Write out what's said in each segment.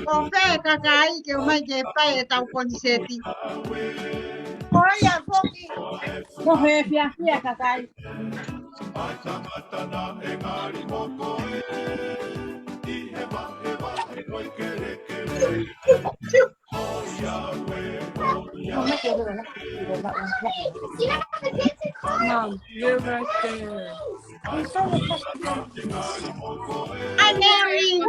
Con fe cacaí que me que pae tau con seti. Oye, Foki. No fe fia cacaí. No me quiero ver. Mom, you're right there. Hi Mary.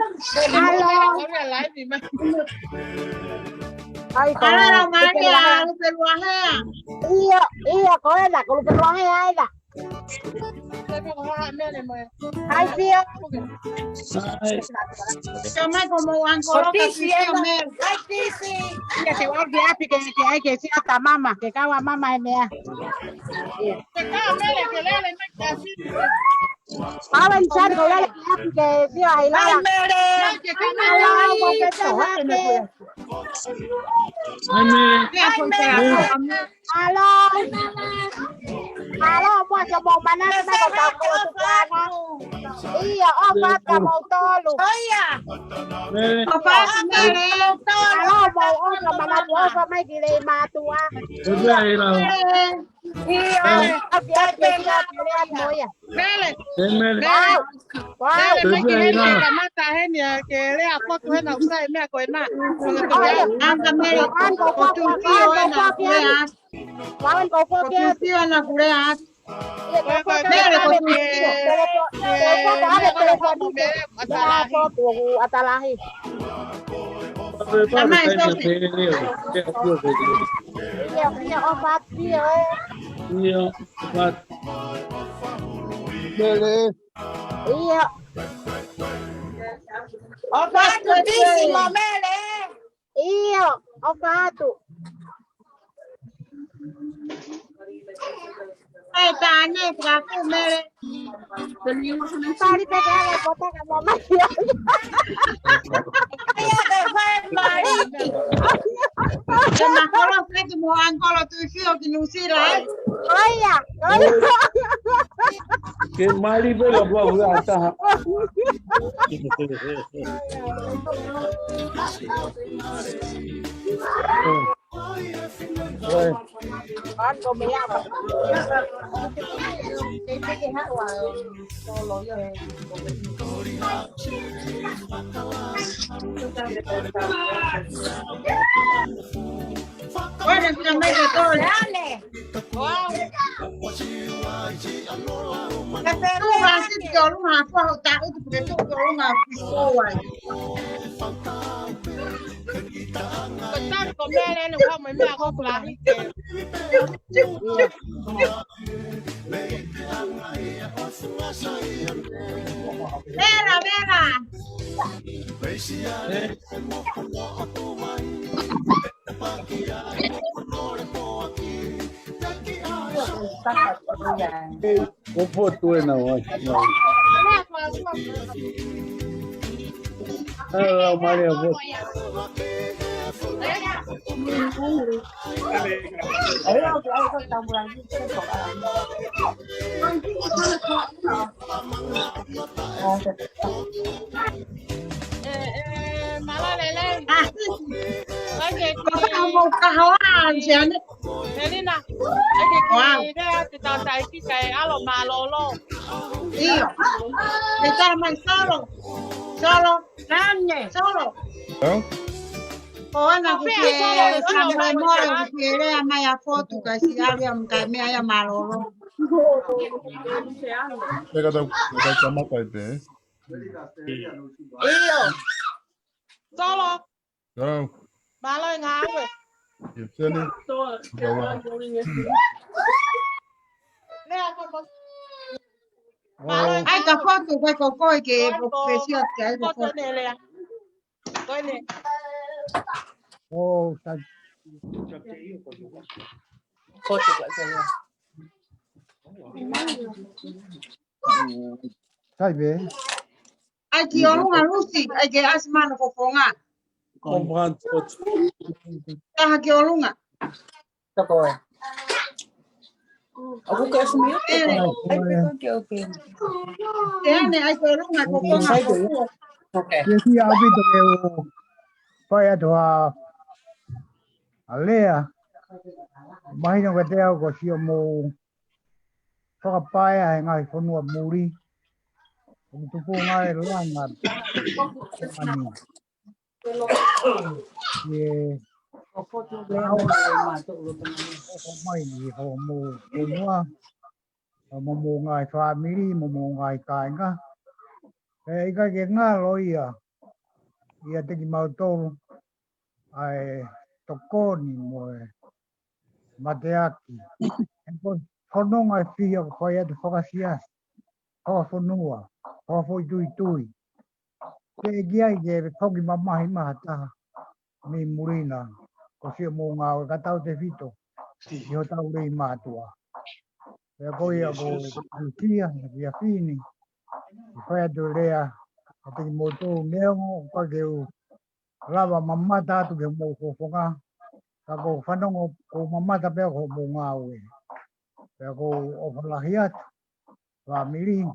Ay, Ahora María, lo peluajea. Iya, có là cô cái loa hay ai là. Ai xia. Chama como ancora capisco Mary. Ay, Tisi. Iya, te voy a olvidar que hay que decir hasta mamá, que cago a mamá mía. Ahora en chat con la que sí ahí la. Ay, Mere. Alo. Alo, mua cho bông banana nó còn tao mua tụi qua nó. Iya, opat ka mau tolu. Oye. Papá, Mary. Alo, mau opa mana tua opa mai kile ma tua. Iya. Dia dia moi à. Mary. Wow. Mary, me que la mata genia que le a foto en usted me acuerda. Anda Mary, con tu tío en la curea. Kawan kau Con tu tío en la curea. Mary, con tu tío. Telepon ada telepon itu. Foto atalahi. Iya, opat dia. Iya. Opat muchísimo, Mere. Iya, opat tu. Ay, tane, trapo Mary. Tadi pegang kota kamu masih. Ella te fue Mari. Se me acuerdo que mo ancora tu tío que no sirve. Oya, Que mali pela boa tá. con cô bé apa? Bueno, también de todo. Dale. Tú vas a yo lo más fuerte, está porque tú lo más fuerte. Contar comer en un jamón y me hago plan. Vera, Vera. O foto é não, Ah, Maria, vou. Malalele. Oye, Como cajuan, ¿sí? Melina. Oye, que te está ahí que a lo malo lo. Tío. Estamos solo. Solo. Dale. Solo. Não? Ona kufikia kama moyo kufielea maya foto kasi ali amkamia ya malolo. Pega da chama para ver. Iyo. Solo. Não. Malo ngawe. Isso ali. Ai ka foto kwa kokoi ke profesio ke ai Foto foto. nele. Koine. Oh, tá. Foto lại rồi. Sai ver. Ai ki olunga lusi ai ke asmano fofonga. Comprando foto. Ta ki olunga. Sao rồi? Aku kayak semua Ene itu. Aku kan kayak oke. ene ai ko olunga fofonga. Okay. Ki abi to ke o pai to a lea mai no ke te ko si mo whakapai ai ngai whanua muri. Kung tupu ngai langa ani. Ye au o mai ni ho mo whanua. Mo mo ngai whamiri, mo mo ngai kainga. E ika ke ngā loia. Ia teki mautoro. Ai tokoni mo e mateaki. Eko whanonga e whia ko whai atu whakasias. Hawa whanua. Hawa whoi tui tui. Ke giai ke whauki mamahi maha taha. Mi murina. Ko sia mō ngā o katau te whito. I ho tau rei mātua. E koi a ko kia, kia whini. I whai atu rea. A teki mō tō neongo. Ka ke u lava mamata atu ke mō whonga. Ka ko whanongo ko mamata pēo ko mō ngā ue. Pēo ko o whalahi atu. Wa miri.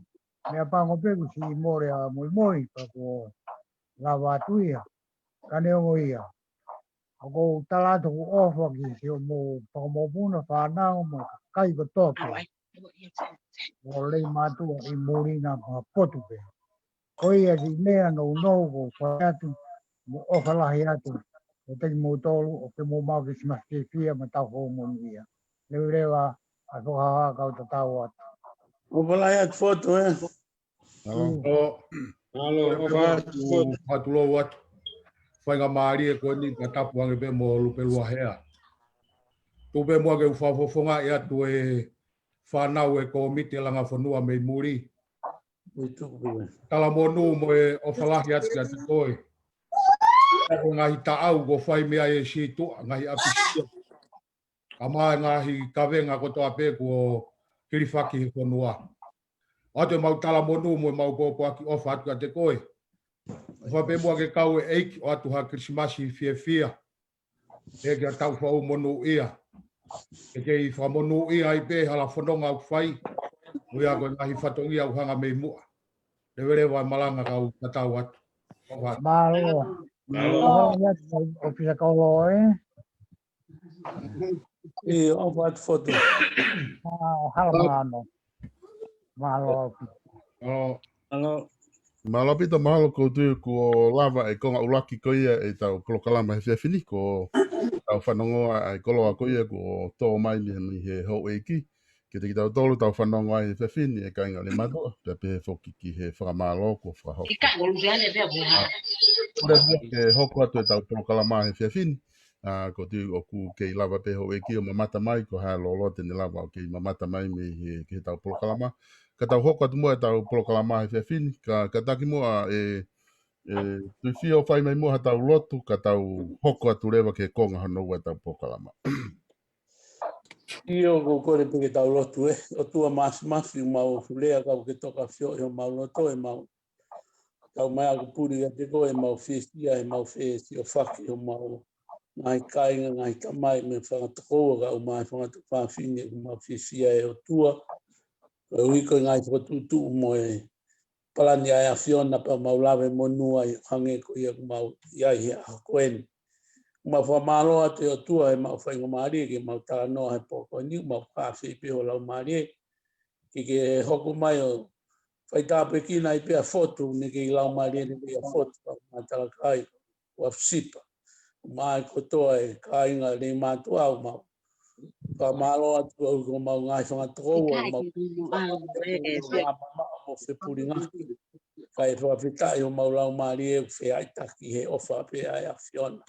Mea pango peku si more a moi moi. Ka ko lava atu ia. Ka neongo ia. Ako talato ko ofa ki si o mo pakamopunga whanau mo kai ko toke. O lei mātua i mōrina mga potu pe. Koi a ki mea no ko whai atu mo ofa lahi atu. O teki mō tolu o ke mō mau ki simaske fia ma tau ho mōnu ia. Leu rewa a whakaha kau ta tau atu. O balai at foto eh. Alo. Alo. Hatulo wat. Whainga maari e koe ni ka tapu ange pe mo lupe lua hea. Tupe mua ke uwhawhawhonga e atu e whanau e ko miti langa whanua mei muri. Tala monu mo e o whalahi atu kia te toi. Eko ngahi taau ko whai mea e si tua, ngahi apisia. Ka maa ngahi kawenga ko toa pe ko kiriwhaki he whanua. Ate mau tala monu mo e mau kōpo aki ofa atu kia te koe. Whape mua ke kau e eiki o atu ha Krismasi fia fia. E kia tau whau monu ia. E kei whamonu ia i pe hala whanonga au whai. Ui a koe ngahi whatongi au hanga mei mua. E were wai malanga kau katau atu. Malo. Malo. O pisa kaulo e. E ofa at foto. Hala mano. Malo. Alo. Malo pita mahalo ko tu ko lava e konga ulaki ko ia e tau kolokalama he whiawhini ko tau whanongo ai koloa ko ia ko tō mai ni he hau eiki. Ke te ki tau tolu tau whanongo ai he whiawhini e kainga le matua. Pea pe he whoki ki he whakamalo ko whahau. Ke hoko atu e tau kolokalama he whiawhini. Ko tu o ku kei lava pe hau eiki o mamata mai ko haa lolo tene lava o kei mamata mai me he tau kolokalama. Ka tau hoko atu mua e tau kolokalama he whiawhini. Ka taki mua e tui whio whai mai mua tau lotu. Ka tau hoko atu rewa ke konga hano e tau kolokalama. Io ko kore pe ke tau lotu eh. O tua masi mau fulea kau ke toka fio e mau loto e mau. Tau mai aku puri a te koe e mau whisia e mau whiesi o whaki o mau. Ngai kainga, ngai kamai me whangatakoa ka o mai whangatawhawhine o mau whisia e o tua. Ko ui koe ngai whakatutu mo e palani ai a whiona pa mau lawe monua i hange ko ia mau iai he a koeni. Mau whamalo ate o tua e mau whainga maari ke mau tānoa he poko ni mau kāwhi pe o lau maari ke hoko mai o whaitāpe kina i pia foto ni ke lau maari ni pia foto ma talakai o sipa mai ko toa e kainga ni mātua o mau whamalo atu o ko mau ngai whangatoko mau o whipuri ngaki kai whawhitai o mau lau maari e whiaitaki he ofa pe ai a whiona.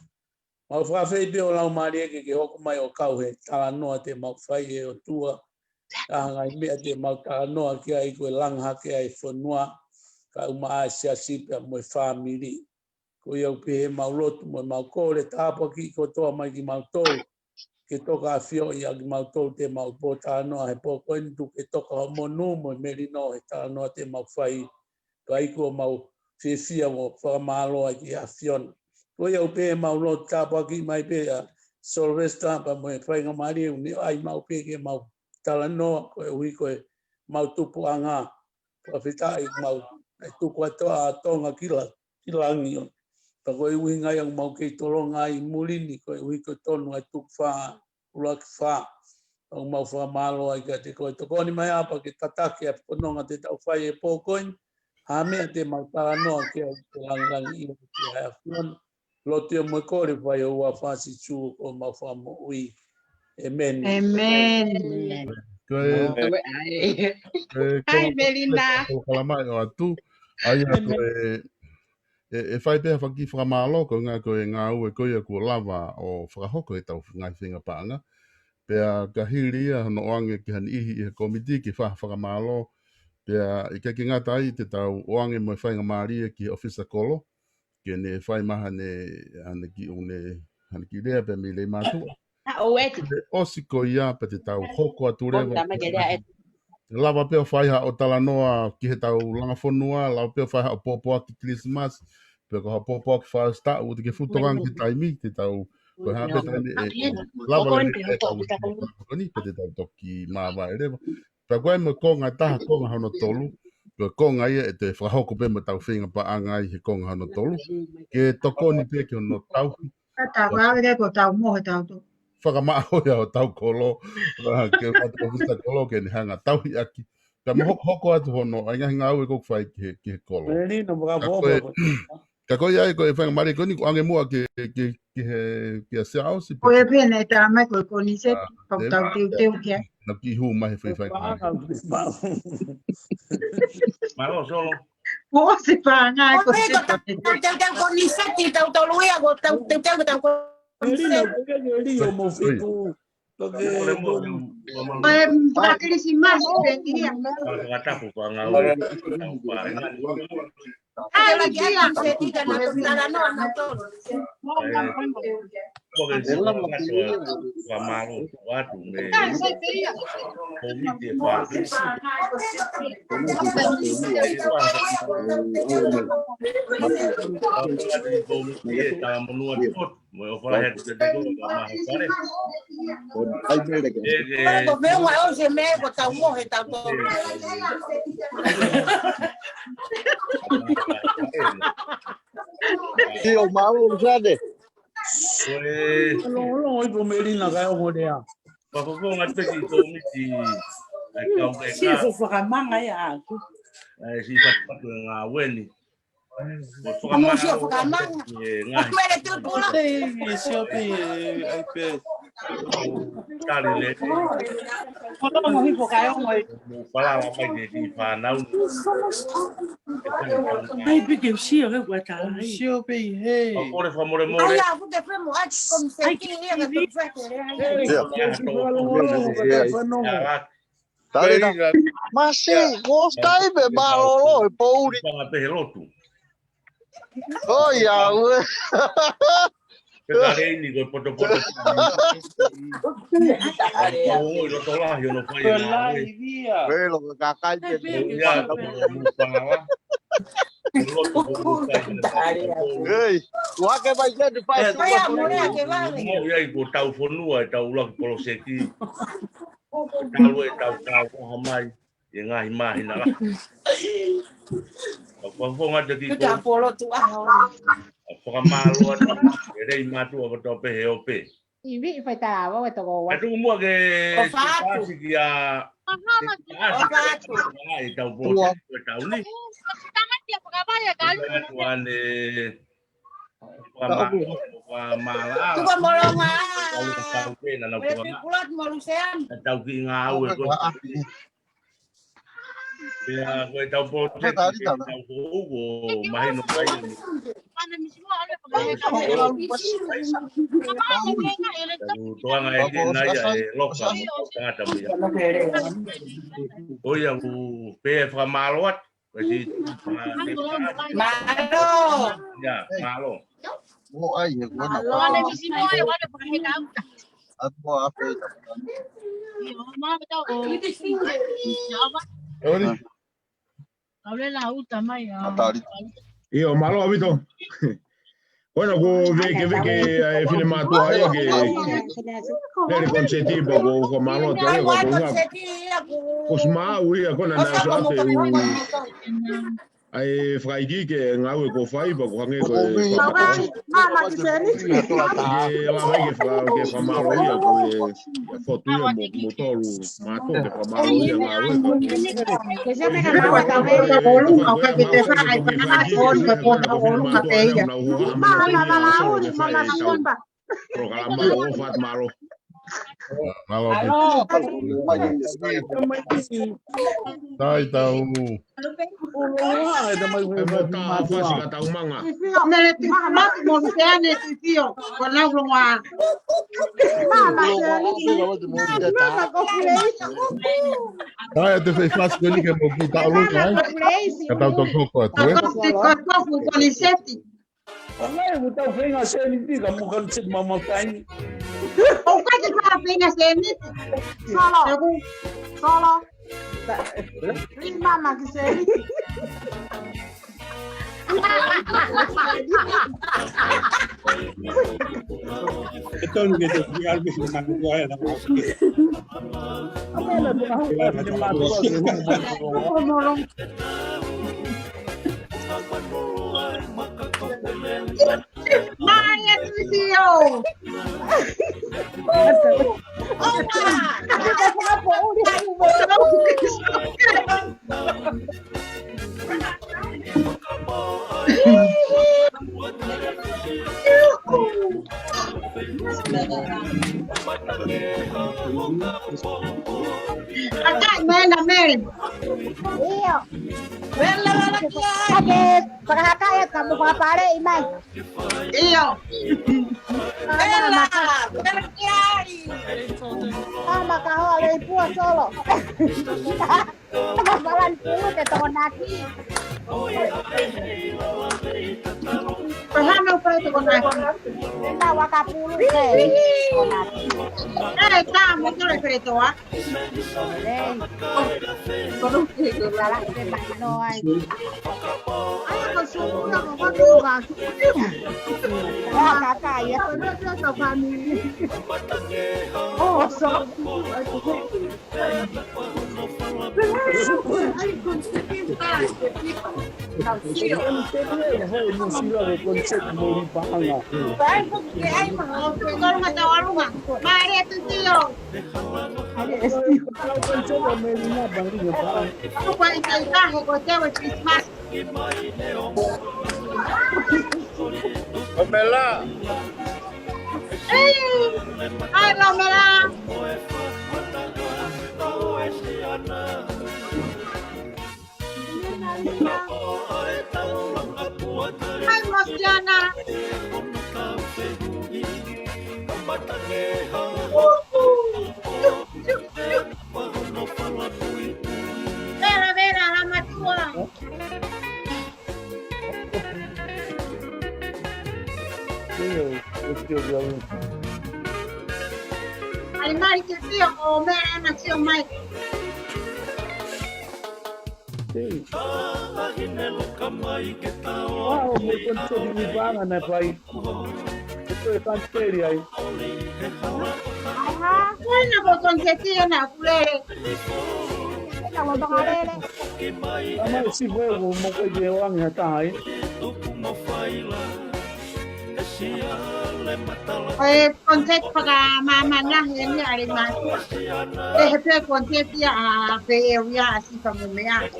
Mau whawhai pe o lau maari eke ke hoko mai o kau he tala noa te mau whai e o tua. Ngai mea te mau tala noa ki ai koe langha ki ai whanua. Ka uma a sia sipe a moe whamiri. Ko iau pe he mau lotu moe mau kore tāpa ki ko toa mai ki mau tau. Ke toka a whio i a ki mau tau te mau pō tala noa he pō koen tu ke toka ho monu moe meri no he tala noa te mau whai. Ka iko mau whiwhia mo whakamaloa ki a whiona. Ko iau pe mau lo tāpa ki mai pe a Sylvester pa mo e whainga maari e uni ai mau pe ke mau tala noa ko e hui ko e mau tupu anga. Ka whitai mau e tuku atoa a tonga kila langi. Pa koe ui ngai ang mau kei tolo ngai mulini koe ui koe tonu ai tuk wha ulaki wha. Ang mau wha malo ai ka te koe tokoni mai apa ke tatake a pononga te tau whai e pōkoin. Ha mea te mau tala noa ke au te langi i te hai a fuan. Loti o moe kore whai o ua whasi tū o mau wha mo ui. Amen. Amen. Hai Belinda. Kalamai o atu. Ai atu e whai pēha whaki whakamalo ko ngā koe ngā ue koe a kua lava o whakahoko e tau ngai whinga paanga. Pea ka hiri a no oange ki han ihi i he komiti ki whakamalo. Pea i ki ngata ai te tau oange mo whainga maria ki ofisa kolo. Ke ne whai maha ne ki une hane ki rea pe mi le mātua. Osi ko ia pe te tau hoko atu rewa. Lava peo whaiha o talanoa ki he tau langa whanua, lava peo whaiha o pōpua ki Christmas, peo ko ha pōpua ki whaasta u te ke futorang ki taimi, te tau koe hape taimi e lava le e tau koni, pe te tau toki māwa e rewa. Pea koe mo konga taha konga hano tolu, koe konga ia e te whahoko pe mo tau whinga pa angai he konga hano tolu, ke tokoni pe ki ono tau. Tau hawe ko tau mohe tau tu. Whakamahoia o tau kolo, ke whatu ofisa kolo ke ni hanga tau hi aki. Ka mo hoko atu hono, ai ngahi ngā ue kok whai ki he kolo. Ka koe ai koe whanga mari koni, ko ange mua ki a sea ausi. Koe pēne tā mai koe koni se, kau tau teu kia. Na ki hu mai whai whai Malo solo. Mo se whangai ko se koni. Tau koni seti, tau luia, tau Rio mo fitu. Pakili si mas pengia. Ngatapu pa nga. Ai lagi ang seti ka na no na to. Pamalo watu me. Komite pa. Tio mau usade. Lo ipo melina ka o dea. Pa ko ngate ki komiti. Ai ka ka. Si so whakamanga ia aku. Ai si pa nga weni. Mo si whakamanga. Mere tu pula. Ei, siopi ai pe. Kali le. Kono mo hipo kayo mo. Fala la pa di pa na. Ai pe si o wa ta. Siopi he. Ore fa more more. Ai afu te femo ach kom se ki ia ka tu fete. Masi, gostai be malolo e pouri. Oh ya, Pegarei go poto. Oh, lo tola yo no fai nada. Velo que cacai de. Ya, Ei, wa que vai ser de pai. Ai amor, que vale. Mo ia go tau fonua tau lo polo seki. Tau e tau mai. E ngai mai na la. Ko fonga de ki. Ka polo tu Whakamalo atu, e rei mātua wa tō pehe o pe. Iwi whai tā awa e toko wa. E tuku mua ke pāsi ki a... E tau pōte, e tau ni. E tau ane... Whamala. Tuka molonga. E tau pēna nau kua ngā. Kulat molusean. E tau ki ngā au e kua. E tau pōte, e tau kua o mahino kai. Tuanga e ke nai e loka tangata mia. Oia ku pe whamalo at. Malo. Ya, malo. Mo ai e gona. Malo misi mo e wale pa ke kauta. Atmo ape. Ori. Hable la uta mai. Io malo abito. Bueno, go ve que fine matua ya que le consenti poco malo te go. Osma ui a kona na so ate Ai whaiki ke ngau e ko whai pa ko hange ko Mama kiseni. e la mai ke whamaro ia ko e whotu ia mo toru mato ke whamaro ia ngau e ko Que se me ganaba también. Mama malauri mama siomba. Pro kalamba o fat maro. Tai tau. Tai te fai fast ni ke mo puta lu kai. Ka tau to ko tu. Wallahi mo tau fenga seniti ka mo kan sit mama tani. O ka te para fenga seniti. Solo. Ni mama kiseni. Ito nung ito, di albi sila nagagawa yan. Maya Trisio! Acá, Mary. Iyo. Para acá ya kamu papare imay. Iyo. Mama kau ada ibu solo. Balan pulu te tonaki. Paham apa itu tonaki? Kita wakapulu te. Kamu kau kereta wa? Kalau kita lalak kita noi. Ayo kau suruh aku kau tukang. Oh kakak ya. Kau family. Oh so. Omela. Ay, Romela. Ay, Mosiana. Vera, la matua. Ay, Mari, que tío, o me nació Mike. Wow, mo konso ni banga na pai. Ito e kanteri ai. Aha, bueno, pues concetía na culere. Ina mo bangarele. Ama si bogo mo ko je wang ya tai. Oye, concet para mamá na gente alemán. Deje concetía a feo ya así como me hace.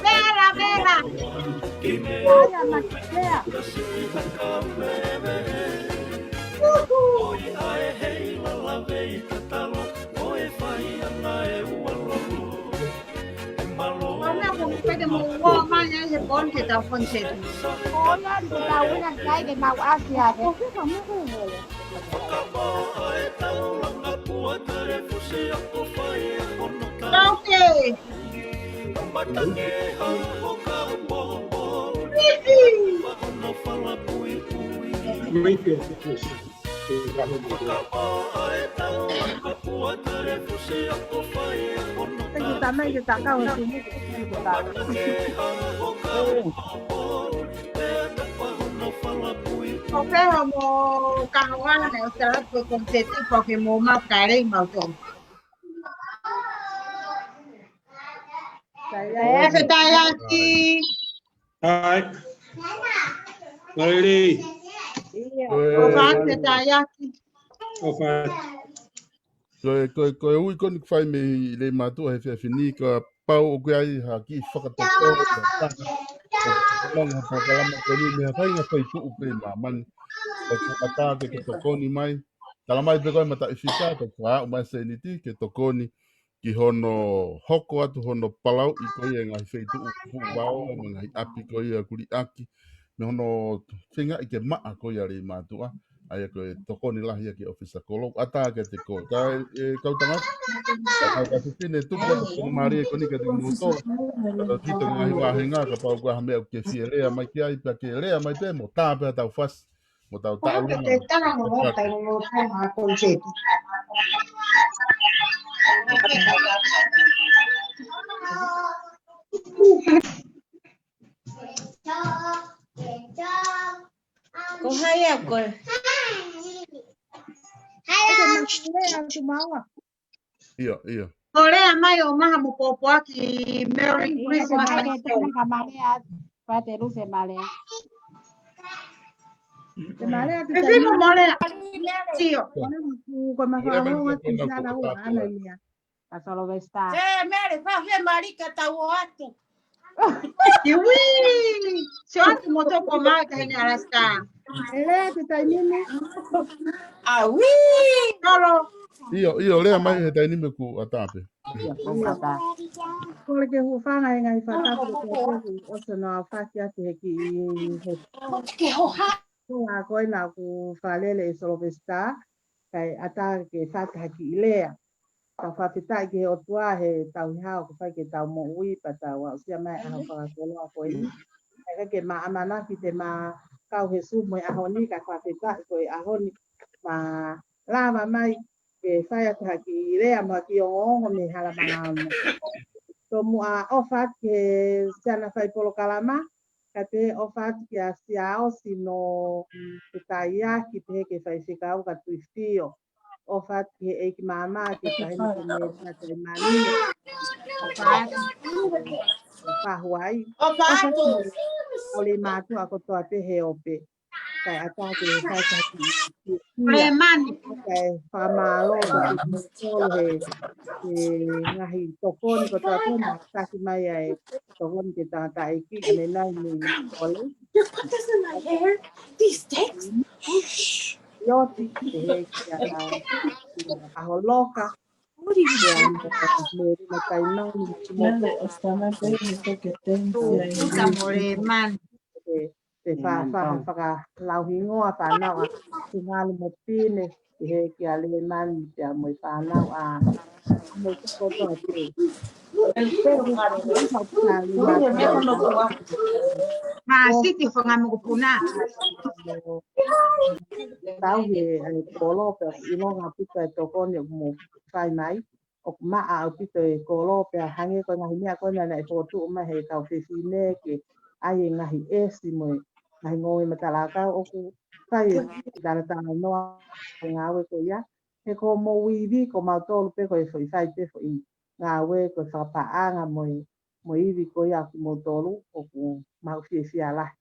Vera, Vera. Ay, Matilea. Pwede mo uwa man yan sa bon kita concert. Oo yan, butawin ang kaya kay mag-asya. Okay, kami ko yun. Okay. También kita kau sini. Okay, mo kahawan na usara ko concert porque mo mapkare mauto. Taiyaki. Hai. Lali. Ofate taiyaki. Ofate. Ko ui koni whai me le mātua he whiawhini ka pau o kia i ha ki whakatoko o taka o kalanga po kalama koni me ha whainga whai tuu pe mamani o ku ata ke tokoni mai kalamai pe koe mata i whika ko ka au mai se niti ke tokoni ki hono hoko atu hono palau i koe e ngai whai tuu pu wao e ngai api koe a kuri aki me hono whinga i ke maa koe a re mātua ai ko tokoni lahi ki ofisa kolo ata ke te ko ka kautanga ka fine tu ko te mari ko ni ka te moto ka tito ngai wa hinga ka pa ko me ke fiere mai ki ai pa ke le mai te mo ta pa ta fas mo ta ta lu Te tana mo ta mo ta concetti. Ko haya ko. Ia. Ore mai o maha mo popo aki Merry Christmas. Fate luce male. Vivimo mole. Tio. Come fa ho ti sala ho ana mia. A solo vesta. Mary, fa fe marica ta watu. Iwi. Se ati moto ko ma ka ni arasta. Ele te tai nini. Ah wi. Nolo. Ia le mai he tai ni me ku atape. Kole ke hu fanga ngai fata ko o se no fa kia te ki Ke ho ha. Nga koe nā ku whalele e Solvesta, kai ata ke whata ki ilea. Ka whawhitai ke o tua he tau hao ku whai ke tau mo ui pa tau au sia mai aho whakakolo a koe ni. Kai ke ma amana ki te ma kau he sumo e aho ni ka whawhitai koe aho ni ma lava mai ke whai ata ki ilea ma ki o ngongo me hala mana. So mua ofat ke siana whai polo kalama, ka te ofat ki a siao sino te taia ki te ke whai whikau ka tui whio. Ofat ki e ki mama ki tahini ki me te mani. Ofat whahuai. Ofat ki o le mātua ko toa te he ope. Kai ata ke whai ki kia. Kai whamalo ko te kolo he ngahi tokoni ko toa tena taki mai ai tokoni ke tata e ki ane nai ni ole. You put this in my hair? These sticks? Yoti te he kia aholoka. What are you doing? Me tai nau ni Mele ostana pe ni to que tensia Tuta more man. Te whaka lauhingo a whanau a te ngālu mo pine te he kia le man te a moi whanau a mo te koto a te. Siti whangamu puna. Tau he kolo pe ino ngā pita e tokoni mo whai mai. O maa au pita e kolo pe hange ko ngahi mea koe nana e tōtu o mai he tau whiwhine ke ai e ngahi esi mo e ngahi ngoi matalakau o ku whai e tana noa e ngā we ko ia. He ko mo wiwi ko mautolu pe ko e whai pe fo i ngā we ko whapaanga mo iwi ko ia ku mautolu o ku mau whiwhia lahi.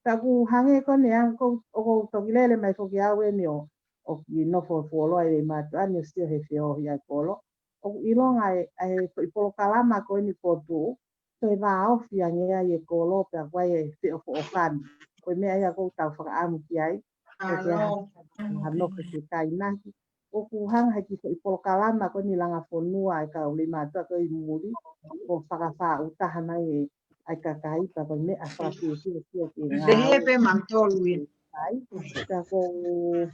Ta ku hange ko nea ko o tokilele mai ko ki awe ni o ki nofo fuolo e matu ani o sio he whio hi ai polo. O ilonga e polo kalama ko ni potu to e va ofia ngea e kolo pe kwai e whio fo ofan. Ko mea ia ko tau whakaamu ki ai. Hano ko te kai naki. O ku hanga ki polo kalama ko ni langa fonua e ka uli matu ko i muri. O whakawha utahana e ai kakai pa ko me afaki e sio ki ngā. Dehepe mantolu i. Ai, ka ko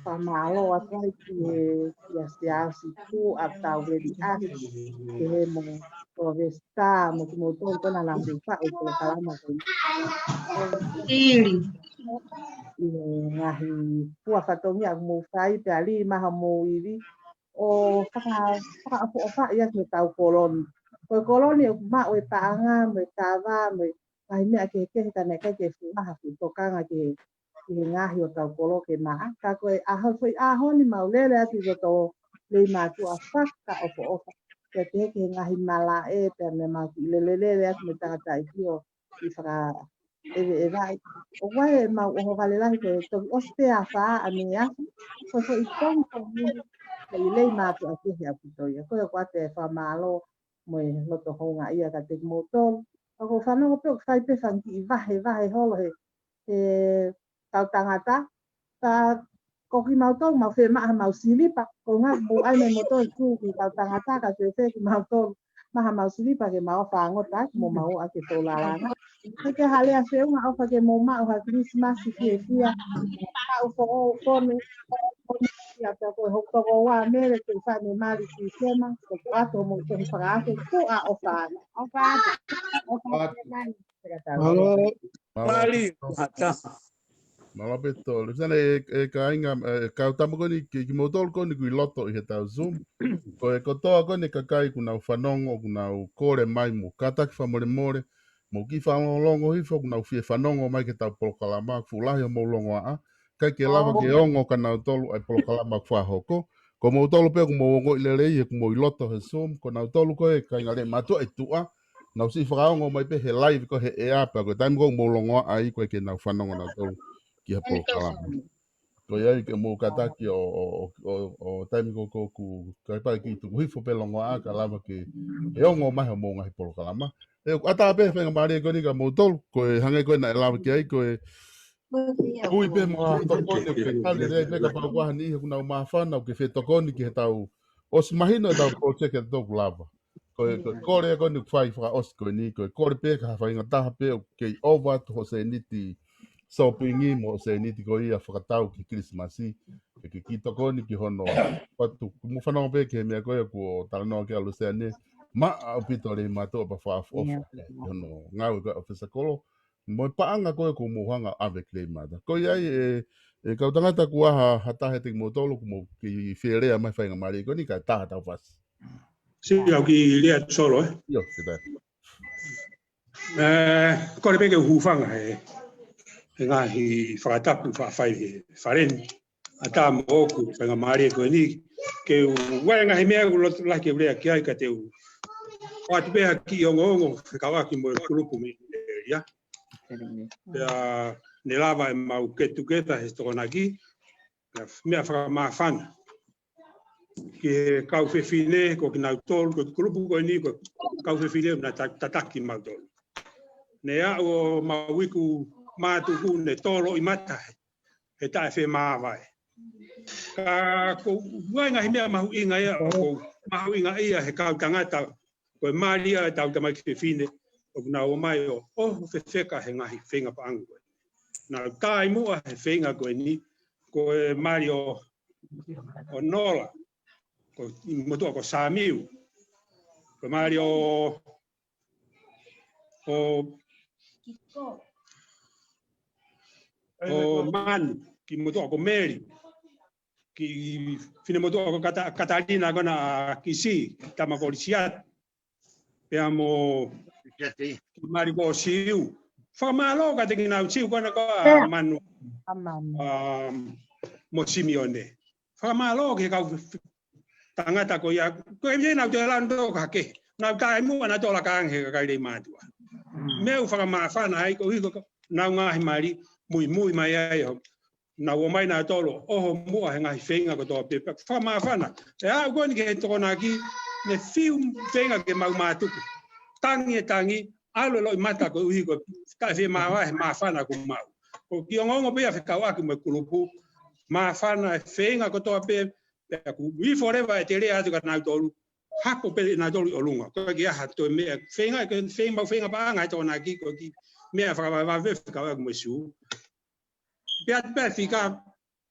whamalo a kai ki e siasi tu a tau veri aki. Ke he mo o vesta mo ki mo tōn tōna la whiwha o polo kalama ko. Ili. I ngahi pua whatongi a mo whai pe ali maha mo iwi. O whaka ia ke tau koloni. Koe koloni o ma o e taanga, mo e tāwā, mo e kai mea ke kehe ka nei kai ke whiwaha ki tokanga ke ngahi o tau kolo ke maa. Ka koe aho ni maulele ati roto le mātu a whaka ofa. Ke te ke ngahi mala e pe me ma le as me tata io I fra e vai o vai ma o vale la ko to oste a fa a me a ko I tong ko ni le ma to ati ya to ya ko te fa malo mo no to ho nga ia ka te motor ko fa no pe fai pe fan ki vai holo he tau tangata ta ko ki mau tong mau fe ma mau silipa ko nga bu ai me motor ku ki tau tangata ka fe ki mau tong ma mau silipa ke mau fa ngota mo mau a ke to la la ke hale a fe nga o fa ke mo ma o ha Christmas ki fia au fo me ya ta ko ho to wa me le ke fa me mari ki sema ko ato mo ke fa ko a o fa Mali, Malapeto, sana ka inga ka tamagoni ki motol ko ni ku loto I ta Zoom. Ko e kotoa ko ni kakai kuna ufanongo kuna ukore mai mu kata ki famore more mo ki fa longo hifo kuna ufie fanongo mai ke ta polokalama fulahi mo longo a kai ke lava ke ongo kana tolu ai polokalama fa hoko ko mo tolu pe mo ngo ile rei ko mo loto he Zoom ko na tolu ko e kai ngale mato e tua na usi fa ongo mai pe he live ko he e apa ko time ko mo longo ai ko ke na fanongo na tolu ki ha polokalama ko ia ke mo kataki o time ko ku kai pa ki tu hifo pe longo a ka lava ke e ongo mai mo ngai polokalama e ata pe fe ngari ko ni ka mo tol ko hange ko na lava ke ai ko ui pe mo to ko ni ke kale re pe ka pa kwa ni ku na ma fa na ke fe to ko ni ke tau os mahino da ko che ke to lava ko re ko ni fai fra os ko ni ko pe ka fa ngata pe ke over to se ni ti so pingi mo se ni ti ko ia whakatau ki Christmasi ke ki toko ni ki hono patu mo whanau pe ke mea koe ko talanoa ke alu seane ma au pito re mato pa whaaf ofa hono ngau ka ofisa kolo mo paanga koe ko mo hanga ave klei mata ko ia e kau tangata ku aha hatahe te mo tolu mo ki whirea mai whainga mari ko ni ka taha tau whas Si au ki lea solo Io, que tal? Ko le pe ke hufanga ngahi whakatapu whawhai wharen ata mo ku whenga maare ko ni ke wai ngahi mea ku lotu lake urea ki ai ka te u o atu peha ki ongo whekawaki mo kurupu me ya pea ne lava e mau ketu keta he stokona ki mea whakamawhana ki kau whewhine ko ki nau tolu ko kurupu ko ni ko kau whewhine na tataki mau tolu ne a o mauiku mātuku ne tolo I mata he tae whe māwai. Ka ko wai ngahi mea mahu inga ia o ko mahu inga ia he kau tangata ko e maria e tau tamai ki whine o kuna o mai o whewheka he ngahi whenga paangu koe. Nā tai mua he whenga koe ni ko e mari o Nola ko motua ko Samiu ko mari o Man ki moto ko Mary ki fine moto ko Catalina kona kisi tama ko lisiat peamo mari ko siu famalo ka te na siu kona ko manu mo Simeone famalo ke ka tangata ko ya ko e na te lando ka ke na ka mu na to la ka he ka le matua meu fama fana ai ko hiko na nga mari muy mai ai na o mai na tolo o mo ha ngai fenga ko to pe fa ma fana e a go ni ke to na ki ne film fenga ke mau matuku tangi alo lo mata ko hi ko ka fe ma fana ko mau ko ki ngo pe fa ka wa ki me kulupu ma fana fenga ko to pe ku wi forever te re a ka na tolu hapo pe na tolu o lunga ko ki ha to me fenga ke fenga ba ngai to na ki ko ki me fa va ve ka wa mo su Beat fica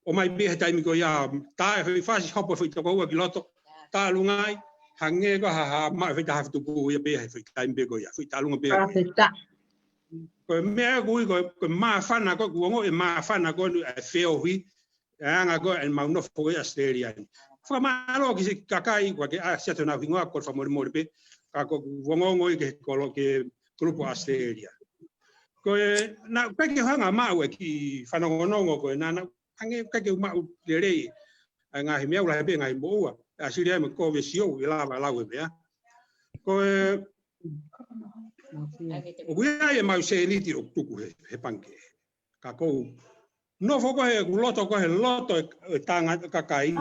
o mai be taimi ko ya ta e fasi hopo foi to ko ki loto ta lungai hange ko ha ma fe ta tu ko ya be fe taimi be ko ya fe ta lunga be ko me ko ma fana ko ngo e ma fana ko fe o hui anga ko en ma no fo ya Australia fa ma lo ki kakai ko ke a seto na vingo ko fa mo pe ka ko ngo ke ko lo ke grupo Australia ko na ka ke hanga ma we ki whanongonongo ko na hange ka ke ma le rei nga he mea ula he ngai moa a siria me ko ve sio I lava la we bea Ko o kuia e mau se liti o tuku he panke. Ka kou no fo ko he loto e tanga kakai.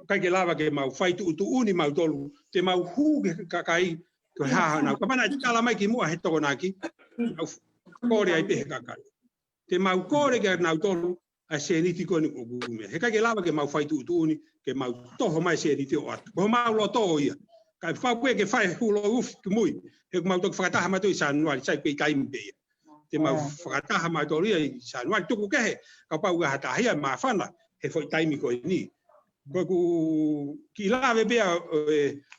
Kai ke lava ke mau fai tu uni mau tolu te mau hu ke kakai ko ha na ka mana kala mai ki mua he toko na ki. Kore ai pe kakai. Te mau kore ke na tolu a se liti ko ni o gume. He kai ke lava ke mau fai tu uni ke mau toho mai se liti o at. Ko mau loto ia. Kai fa ke fai hu lo uf ki mui. He mau tok fakata ma to sanwa sai pe kai mbe. Te mau fakata ma to ria sanwa tuku ke he ka pau ga hata ia ma fana he foi taimi ko ni. Ko ku ki lave be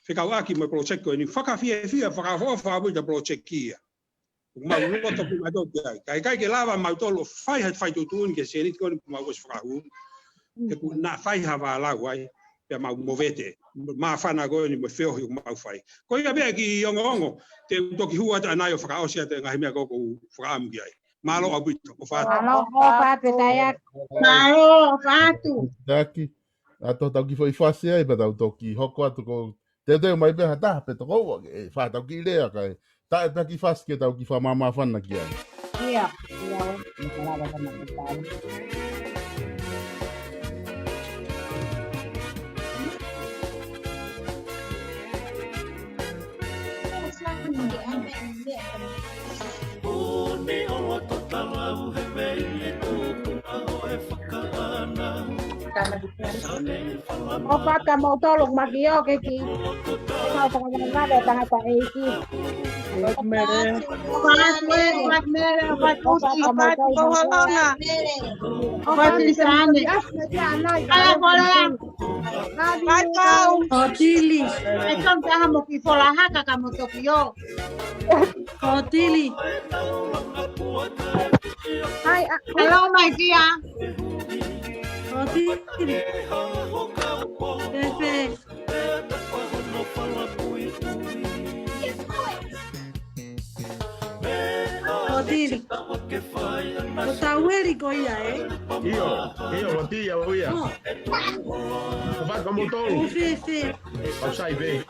fe ka aki mo project ko ni fakafia faka fa bu da project kia. Ma lo to ma do kai ke lava ma to lo fai tu ke se ni ko ma was fra hu. He ku na fai hava la wai. Pe mau movete ma fana go ni mo feo hi mau fai ko ia be ki ongo te to ki hua ta nai o fra o sia te ngai me go fra am gi ai malo abito o fa malo o fa pe taya malo fa tu daki ato tau ki foi fase ai pa tau toki hoko atu ko te mai be hata pe to ko e fa tau ki le kai ta ki fas ke tau ki fa mama fana ki ai iya ni kala ba na ta Opa kamu tolong magio ke ki. Kau pengen ada tangga tak eki. Opat mere, opat usi, opat boholonga. Opat lisane. Ala bola. Bye kau. Otili. Ekam taha mo ki fola haka kamu tokyo. Otili. Hai, hello my dear. Otili. Pepe. Otili. Otaweli koia Io lo tia uia. Fa como todo. Sí. O sai be.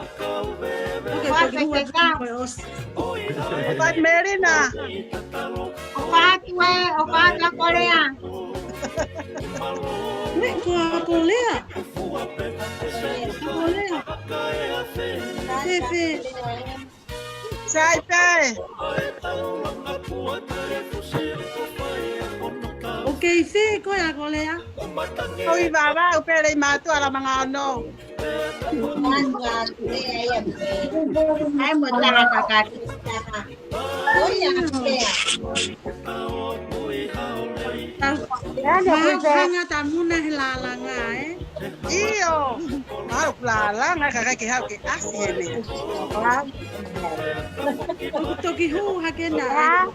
Opat merina. Opat la Korea. Korea. Sí. Sai pe. Okay, sí, Korea. Oi baba, upere matu ala mga ano. Ay mo tala kakat. Hanga tamuna hilalanga Iyo. Mau lalanga kakak ki hau ki asiene. Toki hu hakena.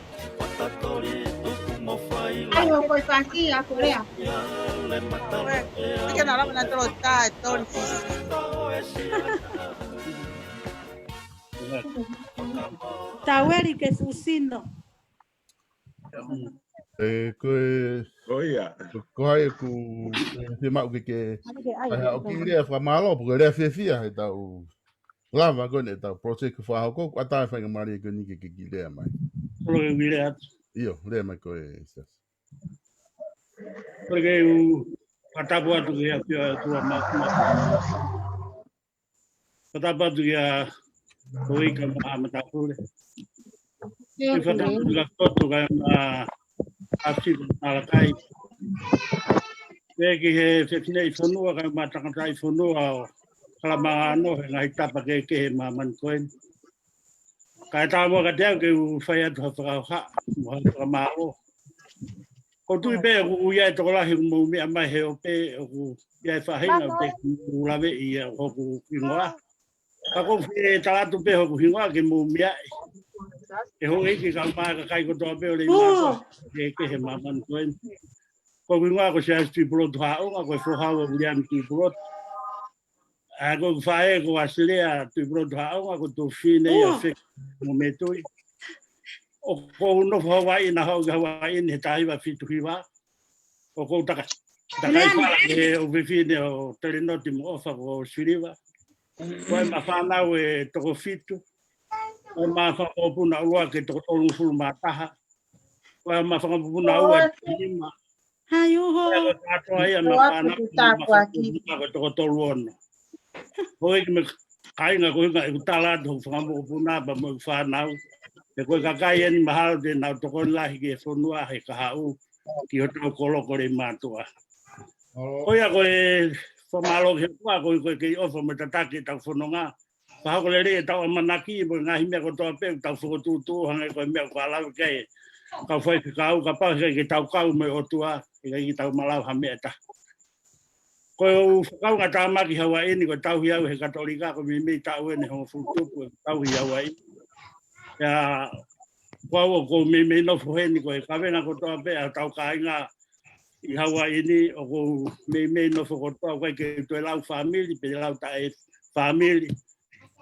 Ayo koi pasti a Korea. Kita nak nak terota ton sisi. Taweri que fusino. Ko ai ku te mau ke ai o ki le fa malo porque le fia e tau lava go ne tau project fa ko ata fa ngamari ko ni ke le mai pro le at io le mai ko estas porque o atabu tu ya tu ma atabu tu ya koi ka ma ta pure e fa ta la foto ga así ala kai que he fine fonua ka matanga tai fonua kala mano ngai tapa ke ma man koen ka ta mo ka te ke fai atu ha ha ma o ko tu be u ya to la hi mo mi ama he o pe u ya fa hi na te u la ve i o ku ngwa ka ko fi ta tu pe o ku ngwa ke mo mi e ho e ki ka ma ka kai ko to be o le ma ke he ma man koen ko ngwa ko sia sti pro dha o ko fo ha o liam ki pro a ko fae ko aslea tu pro dha o ko to fine ya fe momento o ko no fo wa ina ho ga wa in he tai va fitu hiwa o ko ta ka e o ve fine o tereno ti mo fa ko siriva Koe mawhanau e toko fitu. Koe mawhakopuna ua ke toko tolu sulu mataha. Koe mawhakopuna ua te lima. Hai oho. Koe katoa ia mawhanau ke toko tolu ono. Koe ki me kainga koe ka utala to whakamopuna pa mo whanau. Te koe kakai eni mahalo te nau toko lahi ke whanua he kahau ki o tau koloko re mātua. Koe a koe whamalo ke kua koe kei ofa me tatake tau whanonga. Pahako le rea tau amanaki mo ngahi mea kotoa peu tau whakotutu hanga koe mea kua lau kei. Kau whai ki kau ka pau ke tau kau me otua e kai ki tau malau ha mea ta. Koe o whakau ngā tāmaki hawa eni koe tau hiau he katolika ko mi tau ene hongo futupu tau hiawa eni. Ya kua ko mi no fuheni koe kawenga kotoa pe a tau kainga i hawa ini o ko me no fokotoa koe ke tue lau family pe lau ta e family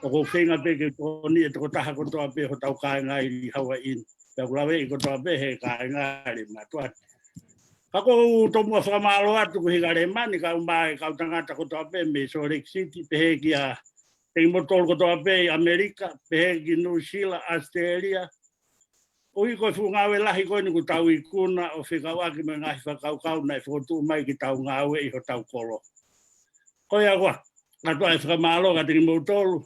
o ko whenga pe ke toni e toko taha kotoa pe ho tau kainga i hawa ini pe kulawe i kotoa pe he kainga ri matua kako tomua whakamalo atu ko higa re mani ka umai ka utangata kotoa pe me Salt Lake City pe he ki a te motol kotoa pe Amerika pe he ki New Zealand Australia Oi koe whungawe lahi koe ni ku tau i kuna o whikawaki me ngahi whakaukau nei whotu mai ki tau ngawe i ho tau kolo. Koe a koa, ngā tua e whakamalo ka tiri mautolu.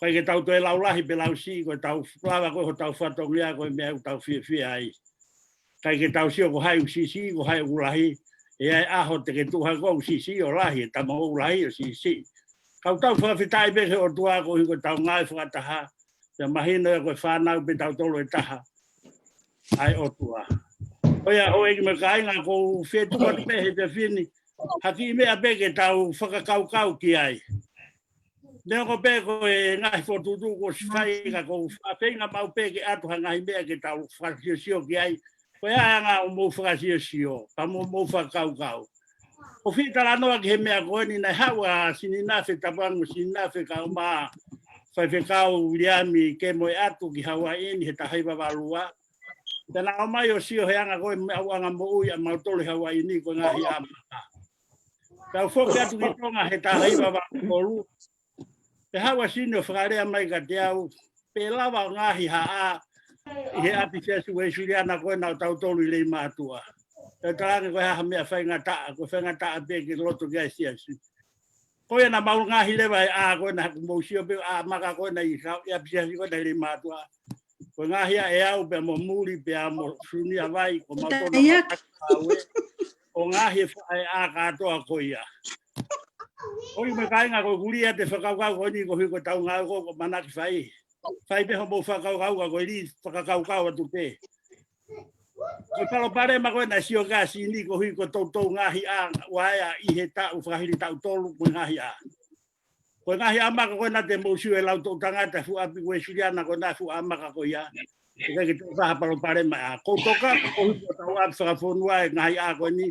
Koe ke tau toe lau lahi pe lau si, koe tau plawa koe ho tau whatongia koe mea u tau whia ai. Kai ke tau sio ko hai u sisi, ko hai u lahi. E ai aho te ke tuha ko u sisi o lahi, e tamo u lahi o sisi. Kau tau whawhitai behe o tua ko hi koe tau ngai whakataha. Te mahina e koe whanau pe tau tolo e taha. Ai o tua. Oia o eki me kainga ko whetu kote pehe te whini. Haki mea peke tau whakakaukau ki ai. Nea ko pe ko e ngahi whotutu ko whainga ko whainga mau peke atu ha ngahi mea ke tau whakasio ki ai. Ko ea ngā o mou whakasio. Pa mou whakakaukau. O whitara noa ki he mea koe ni nei hawa sininafe tapangu sininafe ka o maa. Whai whekau liami ke moe atu ki Hawaii he tahaiwa walua. Tēnā o mai o sio he anga koe me au anga mo ui a mautole Hawaii ni koe ngahi amata. Kau whoki atu ki tonga he tahaiwa walua. Te hawa sino whakarea mai ka te au. Pe lawa ngahi haa he api sesu e suriana koe nau tautolu i lei mātua. Te tarangi koe haha mea whaingataa. Koe whaingataa pe ki loto gai siasi. Koe na mau ngahi lewa e a koe na mousio pe a maka koe na i apisiasi koe na ili mātua. Koe ngahi a e au pe mo muri pe a mo sunia vai ko mautona makawe. O ngahi e a katoa koe ia. Oi me kainga koe kuria te whakaukau koe ni ko hui koe tau ngau ko manaki whai. Whai pe homo whakaukau koe li whakaukau atu pe. Koe palo pare ma koe na sio kasi ni ko hui ko tautou ngahi a waea i he tau whakahiri tau tolu koe ngahi a. Koe ngahi a maka koe na te mousiu e lau tau tangata fu api koe suriana koe na fu a maka koe ia. Koe ke tau whaha palo pare ma a. Kou toka ko hui ko tau api whakafonua e ngahi a koe ni.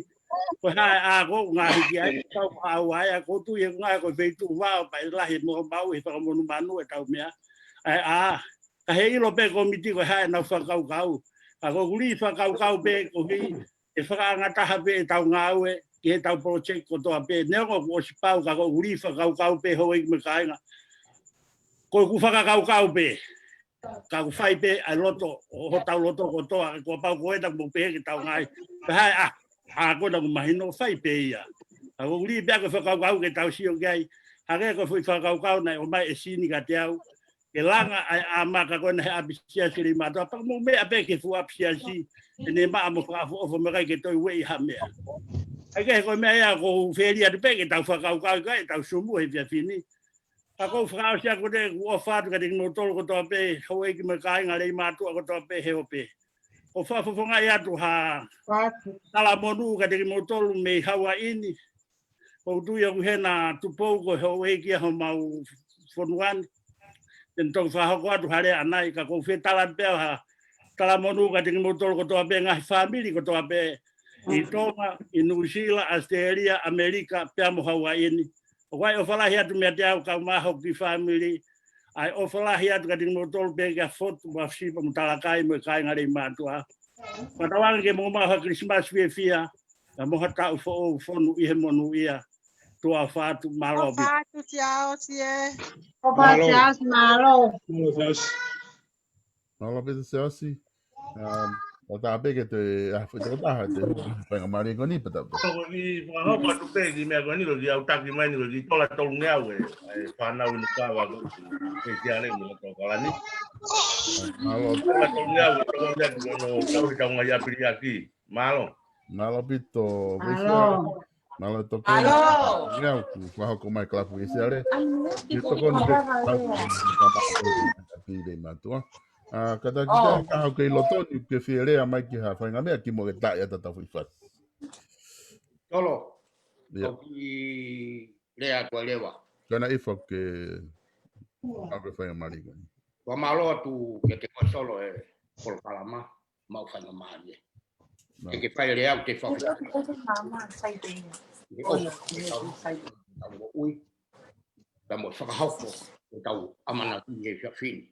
Koe hae a ko ngahi ki ai tau a waea ko tu e ngahi koe feitu wao pa i lahi mo mau e whakamonu manu e tau mea. Ai a. Ka he ilo pe komiti koe hae nau whakaukau. Ako guli whakaukau pe ko hi e whakaangataha pe e tau ngau e ki he tau project ko toa pe neongo ko si pau ka ko guli whakaukau pe hoi me kainga ko ku whakaukau pe ka ku whai pe a loto o tau loto ko toa ko pau ko e tau mo pe ki tau ngai pe hai a ko na mahino whai pe ia ako guli pe ko whakaukau ke tau sio gai hake ko whakaukau na o mai e sini ka te au ke langa ai a maka ko na he apisia siri mato pa mo me ape ke fu apisia si ne ma mo fa fo me ke toi we ha me ai ke ko me ya ko feria de pe ke tau fa ka ka tau sumu e via fini pa ko fra sia ko de o fa ka de no tolo ko to pe ho e ke me ka nga le mato ko to pe he o pe o fa fo nga ya tu ha ala monu ka de mo tolo me Hawaii ni o tu ya he na tu po ko ho e ke ho mau fonuan Tentang whahako atu hare anai ka kou whetala peo ha tala monu ka tingi motolo ko toa pe ngahi family ko toa pe i Tonga, i New Zealand, Australia, Amerika, pea mo Hawaii ni. O kai o whalahi atu mea te au ka maho ki family ai o whalahi atu ka tingi motolo pe kia fotu wa sipa mo talakai mo kai ngare mātua. Matawanga ke mo maha Christmas fia ka moha tau fo o fonu i he monu ia. tua fatu malo bi. Fatu ciao sie. Malo. Malo bi se asi. O ta pe ke te foi te ta te penga mari ko ni pata. Ni ho pa tu pe di me ko ni lo di au ta ki mai ni lo di tola tolu ngea we. Pa na wi ka wa ko. Pe dia le mo to kala ni. Malo tola tolu ngea we ko ndia no tau ta nga ya pri aki. Malo. Malo pito. Malo. Malo to ko. Malo. Ya ku fa ko mai kla pu isi ale. Ito ko ni pe de matua. Kata kita ka ke loto ni ke fiere a mai ki ha fa ngame ki mo ke ta ya ta fu fa. Tolo. Ya. Ki lea ko lewa. Kana ifo ke abre fa mari ko. Wa malo tu ke te ko solo e por kalama mau fa ngama ye. Ke fa lea ke fa. Mama sai te. Ui. Vamos fa hauko. Tau amana ki e fin.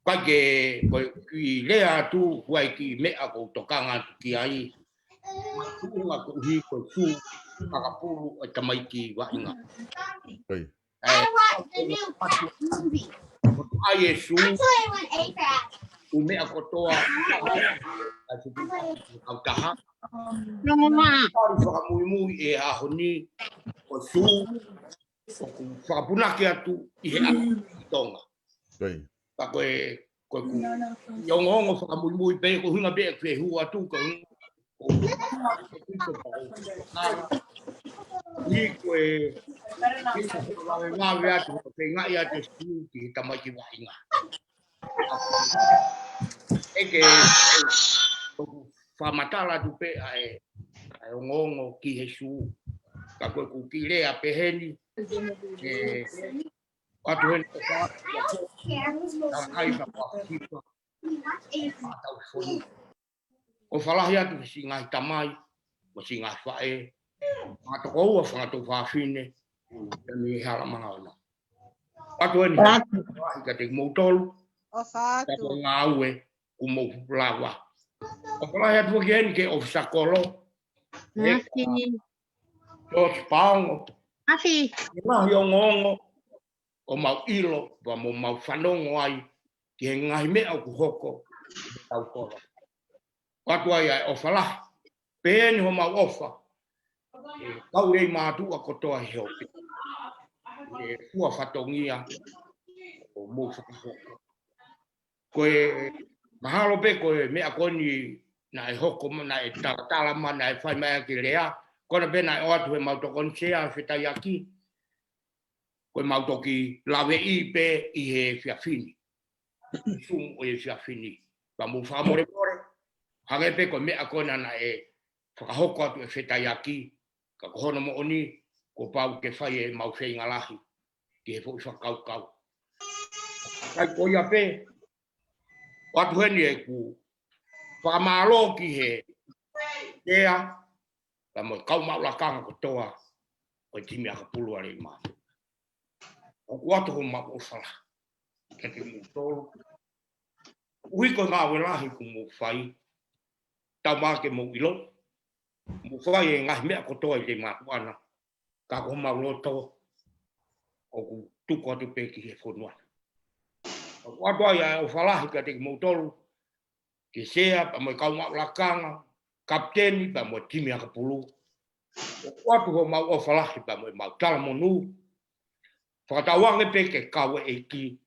Page ko ki lea tu wai ki me a ko tokanga ki ai nga ko hi ko su akapulu e tamai ki wa inga oi ai e su u me a ko toa a kaha no mama fa muy e a honi ko su fa puna ki atu i he tonga oi pa ko yo ngongo fa muy be ko hunga be ke hu atu ko ni ko la vea tu ke nga ya te stu ki tamai ki wa inga e ke fa matala tu pe ai ngongo ki Jesu ka ko ku ki le a peheni watu hen kai pa pa o falah ya tu singa tamai o singa fae ma to ko fa to fa fine ni hala manga watu hen ka te motol O fatu. ta ngawe ku mo lawa o falah ya tu gen ke of sakolo Dos pão. Afi. Não, eu ngongo. O mau ilo, vamos mau fanongo ai. Que ngai me au hoko. Au kolo. Watu ai o fala. Pen ho mau ofa. Kau rei matu a kotoa heopi. E fua fatongia. O mo hoko. Koe mahalo pe koe me akoni na hoko na e tala mana e fai mai ki rea. Kona pena o atu e mauto konsea whitai aki. Koe mauto ki lawe i pe i he whiawhini. Sum o e whiawhini. Ka mu whamore more. Hange pe koe mea kona na e whakahoko atu e whitai aki. Ka kohono mo oni. Ko pau ke whai e mau whei ngalahi. Ki he fwoi whakau kau. Kai koe ia pe. Watu heni e ku. Whakamalo ki he. Ea. Mo kau mau la kanga ko toa ko timi aka pulu ale ma o kuatu ko ma o fala ke te mu tolu ui ko ma wela hi ku mu fai ta ma ke mu ilo mu fai e ngai me ko toa le ma ana ka ko ma lo to o ku tu ko tu pe ki he fonwa o kuatu ya o fala hi ke te mu tolu ke sea pa mo kau mau la kanga kapteni pa mo timi aka pulu. Watu ho mau o falahi pa mo mau tala monu. Whakatawange pe ke kawe e ki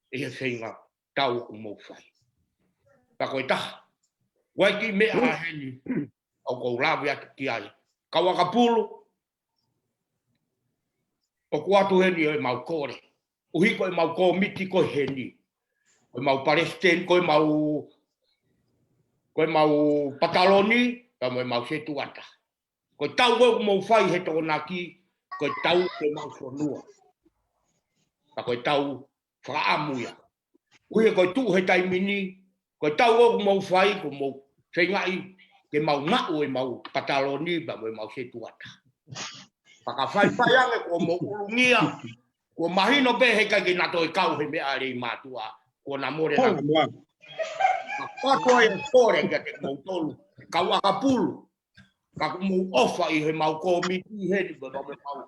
e he whenga tau o mau whai. Pa koe taha. Wai ki mea a heni au kou lawi atu ki ai. Kawa ka pulu. O kuatu heni o e mau kore. Uhi ko e mau ko miti ko heni. Ko e mau Palestine, ko e mau pataloni, ka mo mau se tuata. Ko tau ko mo fai he to na ki, ko tau ko mau sonua. Ka ko tau fra amuya. Ui ko tu he tai mini, ko tau ko mo fai ko mo fengai ke mau ngau e mau pataloni ba mo mau se tuata. Paka fai fai ane ko mo ulungia, ko mahino be he ka ke na to kau he me ale matua, ko na more na. Watu ai kore ke te mautolu, kau akapulu. ka mu ofa I he mau komiti he ni ba me mau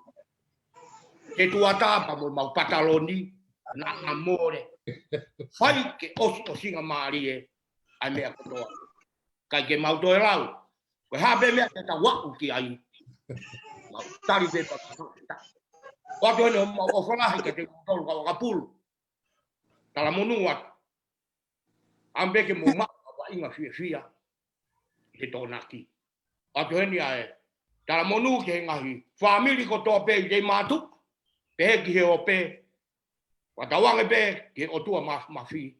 ke tuata pa mo mau pataloni na amore fai ke o singa mari e ai me ko ka ke mau to lau ko ha be me ta wa ki ai mau tari be pa wa do no mau o fala ke te ko ka pul tala monuat ambe ke mo ma wa inga fia te tonaki atu heni ae tala monu ke ngahi family ko to pe de matu pe ki he o pe wa tawange pe ke o tua ma fi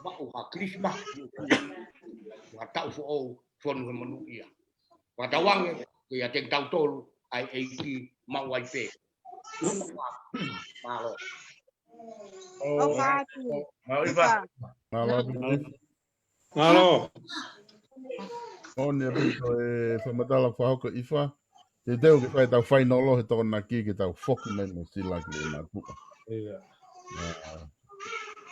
ma o ha krisma wa ta fo no monu ia wa tawange ke ya te tau tolu ai ai ki ma wai pe malo Malo. Oni a pito e whamatala whahoko iwha. Te teo ke whai tau whainolo he tōna ki ke tau whoki nei mo sila ki le nā puka.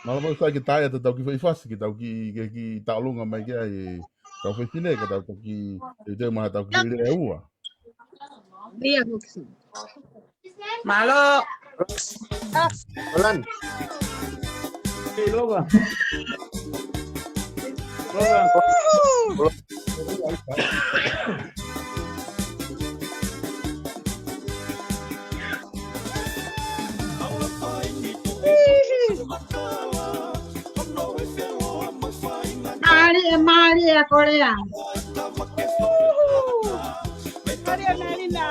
Mala mau sai ke tae ata tau ki whaiwhasi ki tau ki taolunga mai kia e tau whaitine ka tau ki te teo maha tau ki le ua. Malo. Olan. Loga. Maria Corea. Maria Marina.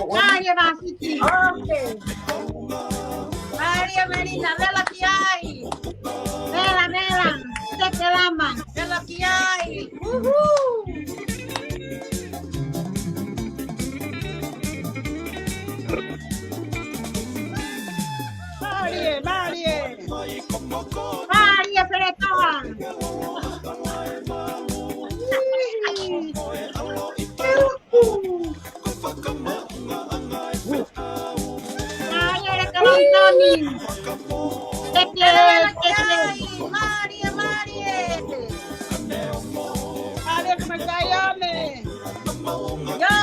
Maria Vasiti. Maria Marina, vela que hay. Vela, se te lama. Vela que hay. Maria Peretoa. Maria Calantoni. Maria. Maria Comasayone. Yo.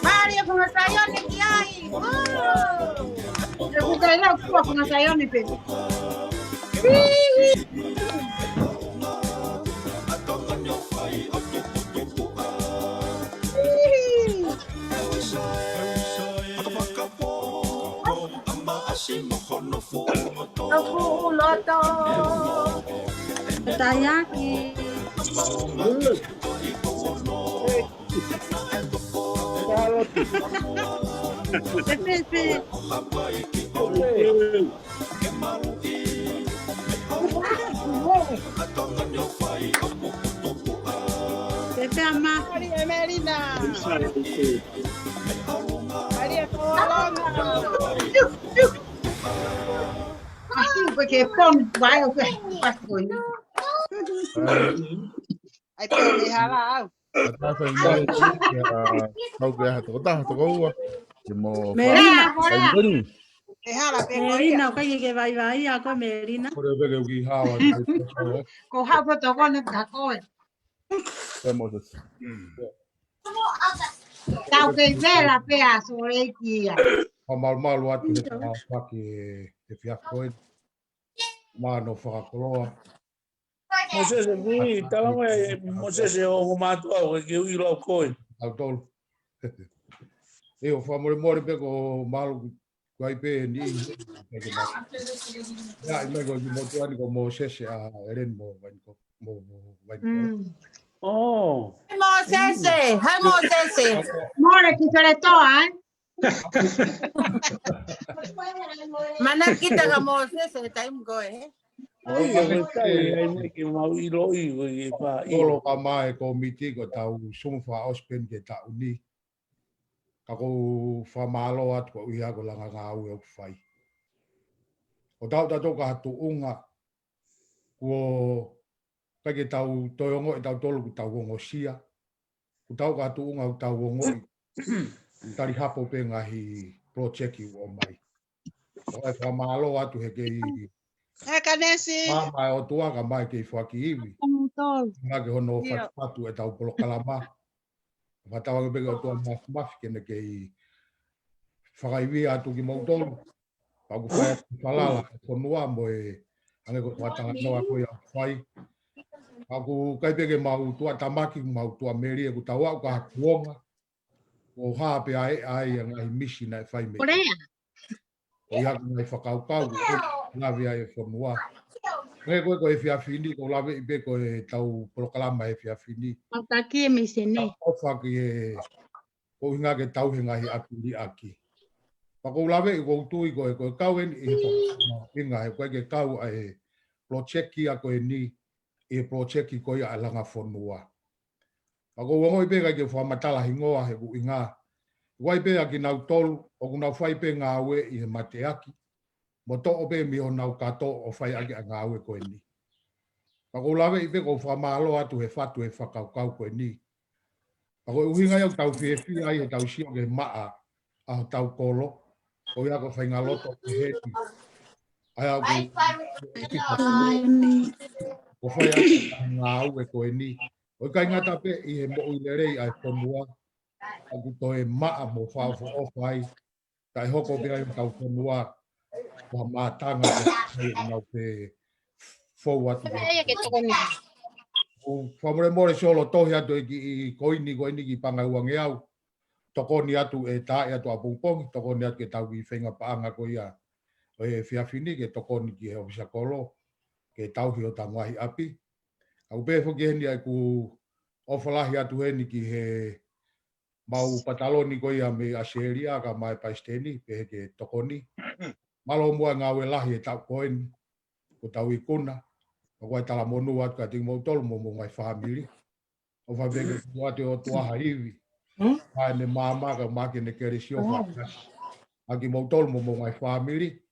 Maria Comasayone que hay. Le gusta ir a Comasayone, pero. Loto. Taiyaki. Pepe. Pepe ama. Maria Marina. Maria Colonna. Assim, porque come, vai, eu faço. Aí pelo halal. Ata whai mai tau ke aha toko taha toko ua. Ke mo whai Merina, o kai ke vai a ko Merina. Kore vele uki hawa. Ko hapo to kone ka koe. E Moses. Tau ke vela pe a sore kia. Malu atu he taha paki e whiakoe. Mano whakakoloa. Moses e vui, talango e Moses e o matua o ke ui lau koe. Au tolu. E o whamore pe ko malu kai pe ni. Ya, ime ko ki motuani ko Moses a eren mo vainko. Oh. Moses. More ki tole toa, Mana kita ka Moses e time go Ai, ai mai ke mau i roi i pa i. Olo ka mai ko miti ko tau sumfa ospen ke tau ni. Ka ko whamalo atu ko uia ko langa ngā ue o whai. O tau tato ka hatu unga ko kai tau toyongo e tau tolu ku tau wongo sia. Ku tau ka hatu unga ku tau wongo i tari hapo pe ngahi project i o mai. O e whamalo atu he kei mama o tuanga mai kei whaki iwi. Nga ke hono whatu e tau polo kalama. Whatawa ke peke o tua mafi kene kei whakaiwi atu ki mautolu. Pau ku whai atu whalala e whanua mo e ange ko tuatanga noa koe au whai. Pau ku kai peke mau tua tamaki mau tua meri e ku tau au ka hakuonga. O haa pe ai ai ngai misi na e whai me. O ia ngai whakaukau lawe ai e whanua. Ngai koe koe whiawhini ko lawe i pe koe tau polokalama e whiawhini. Taki e mesene. O whaki e ko hinga ke tau he ngahi apiri aki. Pako lawe i ko tui koe koe kauen i hinga he koe ke kau ai projeki a koe ni i projeki koe a langa whanua. Pako wango i pe kai ke whamatala hingoa he ku inga. Wai pe aki nau tolu o ku nau whai pe ngā ue i he mate aki. Mo to o pe mi ho nau kato o whai aki a ngā ue koe ni. Pako lawe i pe ko whamalo atu he whatu he whakaukau koe ni. Ako uhinga iau tau whiewhi ai e tau sio ke maa a tau kolo. O ia ko whainga loto ke heti. Ai au ko whai aki ngā ue koe ni. O kai ngata pe i he mo uilerei ai whanua. Aku to e maa mo whawho o whai. Tai hoko pe ai tau whanua. Wa mātanga ke ngau pe whau atu. O whamore more solo tohi atu i koini ki pangauange au. Tokoni atu e tae atu a pungpongi. Tokoni atu ke tau ki whenga paanga ko ia. O e whiawhini ke tokoni ki he ofisa kolo. Ke tau hi o tanguahi api. Au pefo ki heni ai ku ofalahi atu heni ki he mau pataloni ko ia me aseria ka mai paisteni pe ke tokoni. Malo mua ngā ue lahi e tau koeni. Ko tau i kuna. O koe tala monu atu ka tingi mau tolu mo ngai whamiri. O whabenge kuate o tuaha iwi. Hae ne māma ka maki ne kere sio whakasi. Aki mau tolu mo ngai whamiri.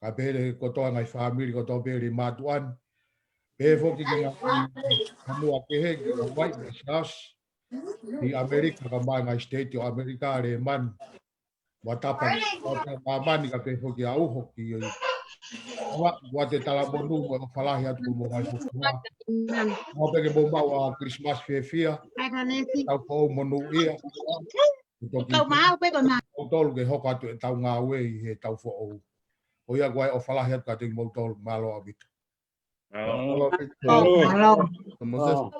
Ka pere kotoa ngai whamiri kotoa pere mātuan. Pefo ki ngā mua kehe ki o White House. I Amerika ka mai ngai state o Amerika re man. Watapa mamani ka pefo ki a uho ki wa te tala monu mo falahi atu mo ngai fufua. Mo peke mo mau a Christmas fia. Tau pou monu ia. Kau mau pe ko ma. Tolu ke hoko atu e tau ngā ue i he tau fo o. O ia guai o falahi atu ka te mo tolu malo abitu. Malo. Malo.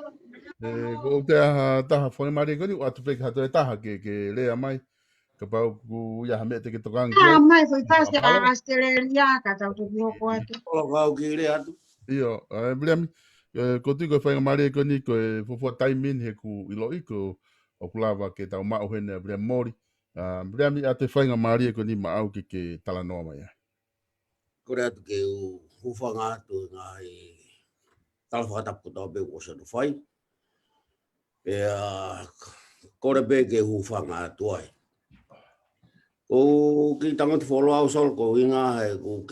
Ko te taha whone mare koni o atu peke hato e taha ke lea mai. Ka pau ku ia hame te ke tokangi. Mai foi fácil a Australia ka tau tu hoko atu. Ola kau ki le atu. Iyo, bliami, ko tui koe whainga mare ko ni koe fufua taimin he ku ilo i ko o kulawa ke tau mao hene bliami mori. Bliami a te whainga mare ko ni maau ke tala noa mai. Kore atu ke u hufua ngā atu ngā i tala whakatapu tau pe o sanu whai. Kore pe ke hufua ngā atu ai. O ki tangata wholo au sol ko inga he ko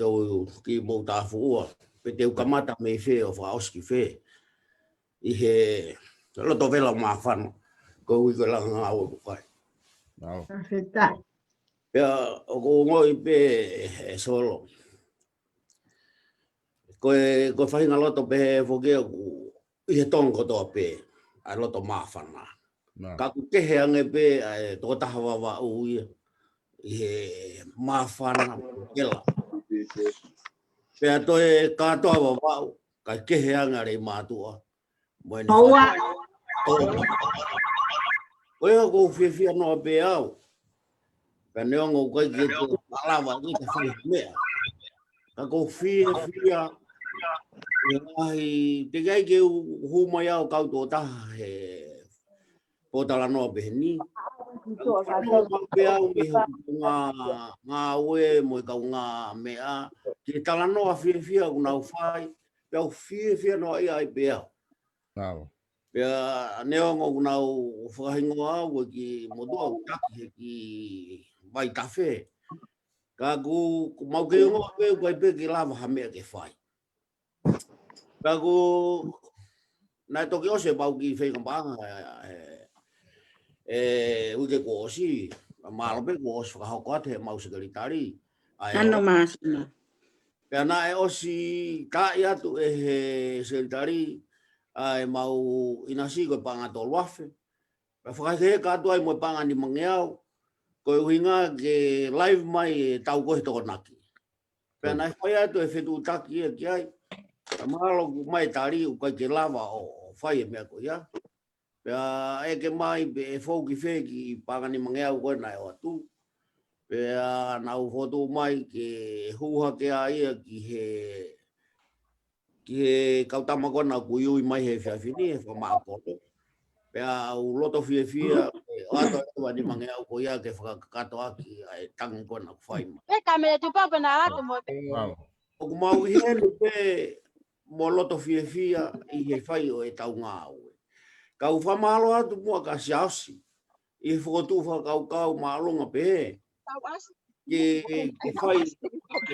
ki mou tāwhu ua. Pe te ukamata me whe o whaoski whe. I he loto vela o mawhano. Ko ui ko langa ngā ua bukai. Perfecta. Pea o ko ngoi pe e solo. Koe whahinga loto pe he whokea ku i he tongo toa pe. Ai loto mawhana. Ka ku kehe ange pe ai toko tahawa wa uia. I he mawhana kela. Pea toi katoa wa wau, kai kehe anga rei mātua. Haua! Koea kou whiawhia noa pe au. Pea neongo kai ki te alawa i te whai mea. Ka kou whiawhia, e ngahi, te gai ke humai au kautua taha he potala noa pe he ni. Pe au me ngā ue mo i kau ngā mea. Ki tala noa whiawhia ku nau whai. Pea au whiawhia noa ia ai pe au. Pea neongo ku nau whakahingoa au ki modua u taki he ki vai tawhe. Kagu mau ke ngo pe ke lava hame ke fai. Kagu na to ke ose bau ki fe kambanga uke ko si malo pe ko so ka ko te mau sekretari. Ano mas. Karena osi ka ya tu sekretari ai mau inasi ko panga to wafe. Pa fa ke ka tu ai mo panga ni mangiau. Ko winga ke live mai tau ko to naki. Karena fa tu fetu taki ki ai. Malo mai tari u ka ke lava o fai me ko ya. Ya ke mai be fo ki fe ki panga ni mangiau ko na o tu. Pea nau foto mai ke huha ke aia ki he kautama kona kuiui mai he whiawhini he whamakoro. Pea u loto whiawhia o ato e wani mange au ko ia ke whakakato aki ai tangi kona kuwhaima. E ka me tu papa na ato mo. O kumau i helu pe mo loto whiawhia i he whai o e tau ngā au. Kau whamalo atu mua ka siausi. I whakotu whakau maalonga pe ke fai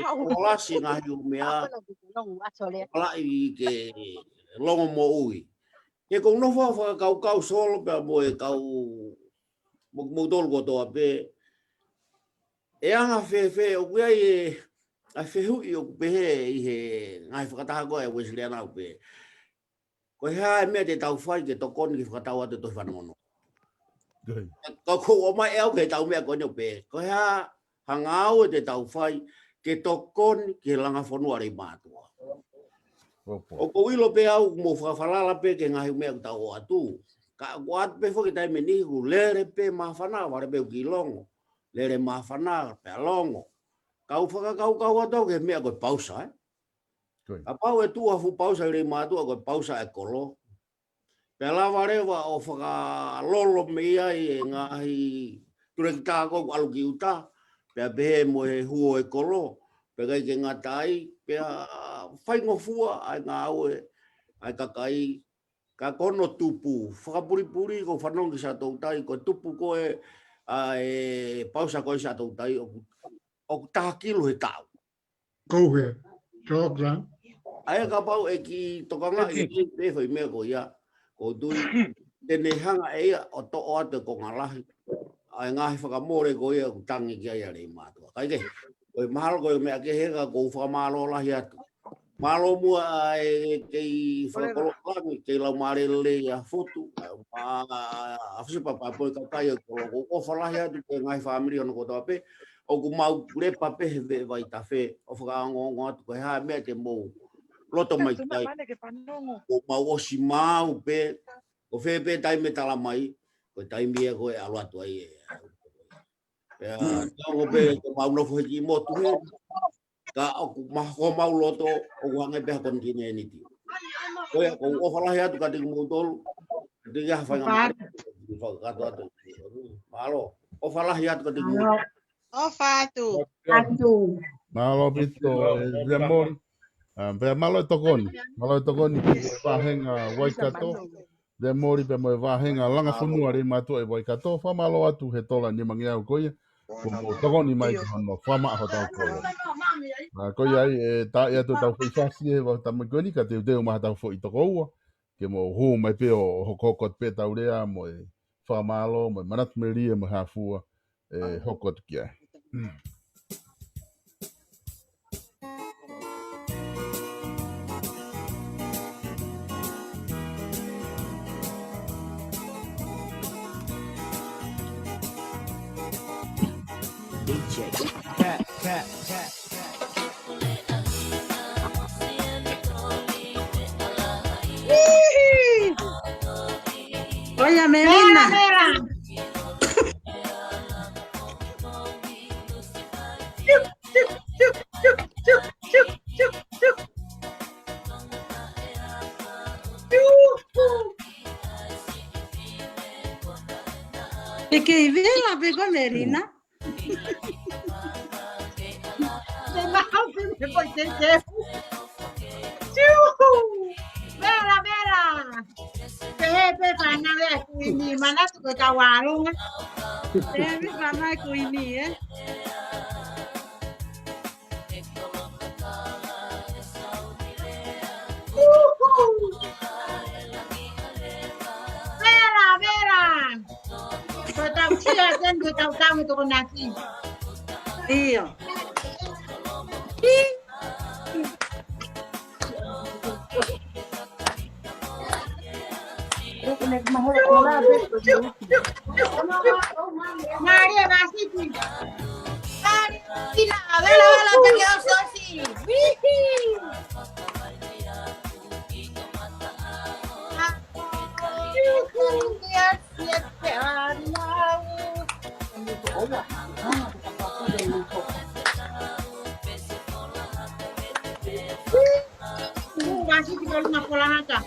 kolasi nga hiu mea lai ke longo mo ui. Ke kong no wha kau solo pe mo e kau mo tolu kotoa pe e anga fe o kuia i a fehu i o kupehe i he ngai whakataha koe e Wesley anau pe. Ko hea e mea te tau whai ke tokoni ki whakatau atu toi whanamono. Ko ko mai el ke tau mea ko no pe ko ha hangau te tau fai ke tokon ke langa fonua ri matua o ko ilo pe au mo falala pe ke ngai mea tau atu ka wat pe fo ke tai meni ku lere pe ma fana wa pe ki longo lere ma fana pe longo kau faka kau atu ke mea ko pausa apa e tu fu pausa ri matua ko pausa e kolo. Pela warewa o whaka lolo mea i ngahi turekita ko alu ki uta. Pea behe mo he huo e kolo. Pea kai ke ngatai. Pea whaingo fua ai ngā aue. Ai kakai. Ka kono tupu. Whakapuri ko whanongi sa tautai. Ko tupu ko e pausa ko e sa tautai. O taha kilo he tau. Kou he. Chokra. Ai ka pau e ki tokanga i te whai mea ko ia. O tui tene hanga e o to o ate ko ngalahi ai ngahi whakamore ko ia tangi ki ai rei mātua. Kai ke, koe mahalo koe mea ke heka ko whakamalo lahi atu. Malo mua e kei whakakoloklangi kei lau marele ia fotu. Awhisipa papoe kakai ko o whalahi atu ke ngahi whamiri ono kotoa pe. O ku mau kurepa pe he vai ta fe. O whakaangongo atu koe haa mea te mou. Loto mai tai. O mau osi mau pe. O fe pe tai me tala mai. Ko tai mia ko e alo atu ai. Pea tango pe ko mau no fo ki motu he. Ka o mau loto o wange pe kontine ni ti. Ko e ko o fala ya tu ka ting mo tol. Dia fa ngam. Fa ka to atu. Malo. O fala ya tu ka ting. O fatu. Malo bito demon. Pe malo tokoni wahenga Waikato de mori pe mo wahenga langa funua ri matu e Waikato fa malo atu he tola ni mangia ko ia ko tokoni mai no fa ma ho ta ko ko ia e ta ia to ta fu fasi e va ta mo goni ka te ma ta fu i to ko ke mo hu mai pe o hokot pe ta urea mo fa malo mo manat meria mo ha fu e hokot kia. Oye, Melina. ¿Y qué vela pegó Melina? Vera. Pepe pana le kuini mana tu ke warung. Pepe pana kuini Chia gente cautame to naki. Iyo. Maria Vasiti. Kina, vela te quedo sosi. Masih tinggal rumah pola aja.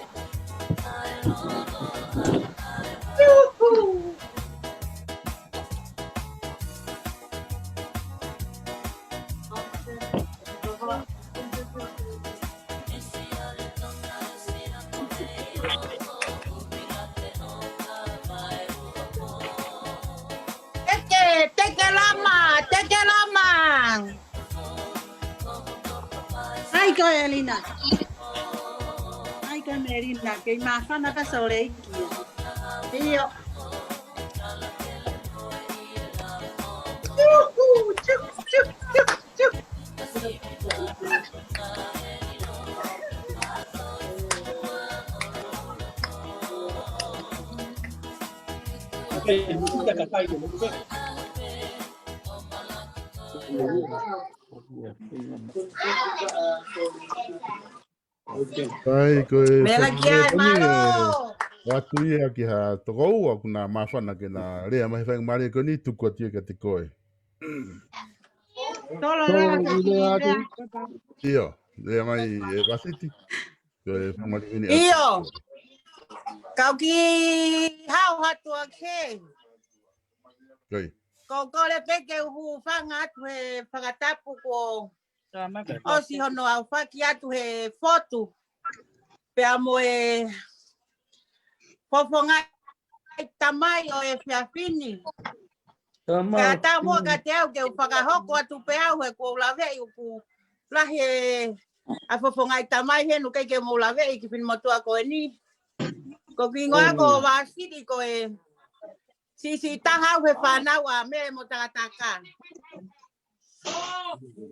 Teke lama. Hai ko Elina. Hai ko Merina, kay mafana pa sa oreiki. Iyo. Kai koe Melakian malo. watu ia ki ha toko aku na mafana ke na rea mai fai mari ko ni tu ko tie ka te koe. Tolo la te Iyo, rea mai Vasiti. Koe famari ni. Iyo. Kau ki hau hatu ake. Kai. Kau kole peke hu fanga tu he whakatapu ko. O si hono au whaki atu he fotu. Pea mo e fofonga tamai o e whiawhini. Pea tā mua ka te au ke u whakahoko atu pe au he ko lawe i uku lahi e a fofonga tamai henu kei ke mo lawe i ki pini motua ko e ni. Ko ki ngoa ko Vasiti ko e si taha au he whanau a me mo takataka.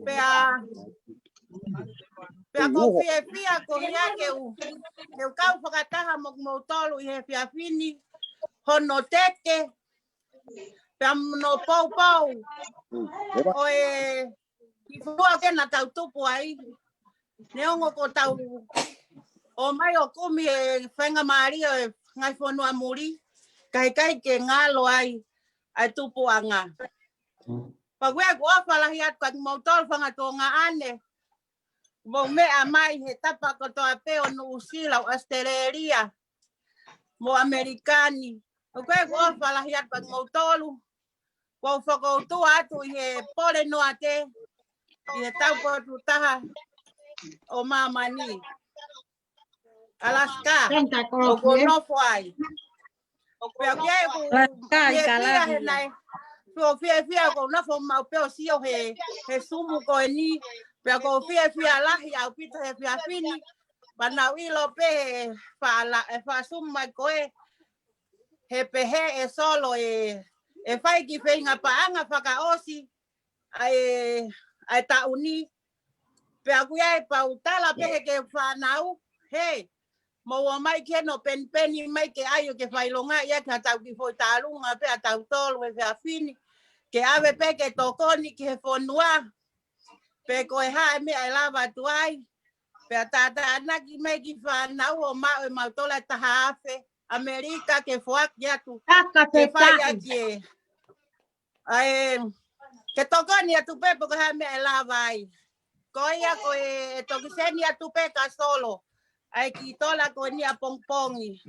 Pea ko fia ko hea ke u kau whakataha mo tolu i he whiawhini hono teke pea no pau o e i fua ke na tau tupu ai neongo ko tau o mai o kumi e whenga maari o e ngai whanua muri kai ke ngalo ai tupu anga. Pagwea ko awhalahi atu kati mautolu whangatonga ane. Mo mea mai he tapa ko toa peo no usila o Australia. Mo Amerikani. Pagwea ko awhalahi atu kati mautolu. Ko whakoutua atu i he pole noa te. I he tau potu taha o mamani. Alaska. O ko nofo ai. O pagwea ko fia he nai. Fia ko nofo mau peo sio he sumu ko e ni. Pea ko fia lahi au pita he fia fini. Panau ilo pe fa sumu mai koe. He pehe e solo e whai ki whenga paanga whakaosi. Ai tauni. Pea kuia e pautala pehe ke whanau. He. Mo mai ke no penpeni mai ke ayo ke whailonga ia ka tau ki foi talunga pea tau tolu e fia fini. Ke ave pe ke tokoni ki he fonua. Pe ko e hae me ai lava tuai. Pe tata anaki me ki whanau o mao e mautola taha afe. Amerika ke fuaki atu. Ke whai aki e. Ke tokoni atu pe ko hae me ai lava ai. Ko ia ko e tokiseni atu pe ka solo. Ai ki tola ko ni a pongpongi.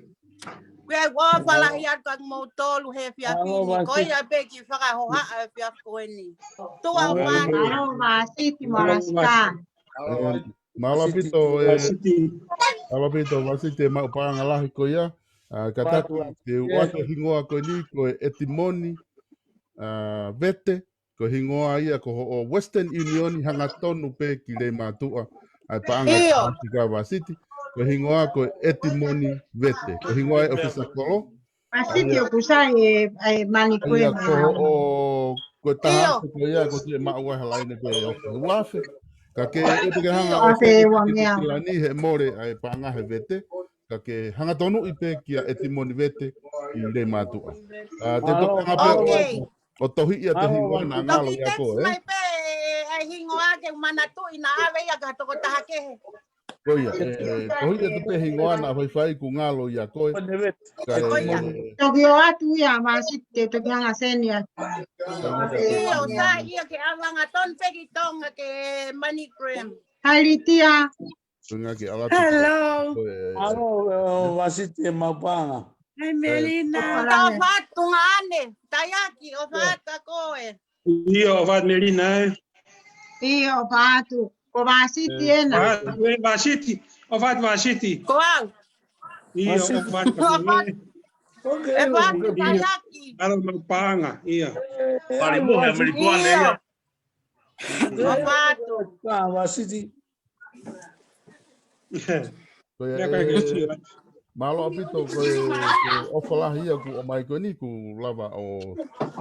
Kue wa falahi atu ak mo tolu he fiafini. Ko ia pe ki whakahoha e fiaf ko ni. Tua wa. Vasiti Marasta. Malapito Vasiti mau paanga lahi ko ia. Katatu te wata hingoa ko ni ko etimoni vete ko hingoa ia ko o Western Union hanga tonu pe ki le matua. Ai paanga Vasiti. Ko hingoa ko etimoni vete. Ko hingoa e ofisa kolo. Masiti o kusai mani Ia kweme. ko ko taha ko ia ko te maua halaina ko e wafe. Ka ke e te hanga o Wafe te wangea. lani he more ai panga he vete. Ka ke hanga tonu i pe kia e te moni vete i le matua. Te tokanga pe o tohi ia te hingo na ngalo ia ko Mai pe ai hingo ake mana tu ina ave ia ka toko taha ke. Koia, tohi ia te pe hingo ana whai ku ngalo ia koe. Toki o atu ia masiti toki hanga senia. Iyo sa ia ke awanga ton pegi tonga ke money cream. Halitia. Hello. Alo, wasiti mapanga. Hey Melina. Ta fat tungane. Tayaki o fat koe. Iyo fat Melina. Iyo fatu. Ko masiti ena. Masiti. O fat masiti. Koang. Iyo o fat. E fatu tayaki. Alo mapanga. Iyo. Parimu he amerikane ia. O fatu. Wasiti. Malo apito ko ofala hia ku o mai ko ni ku lava o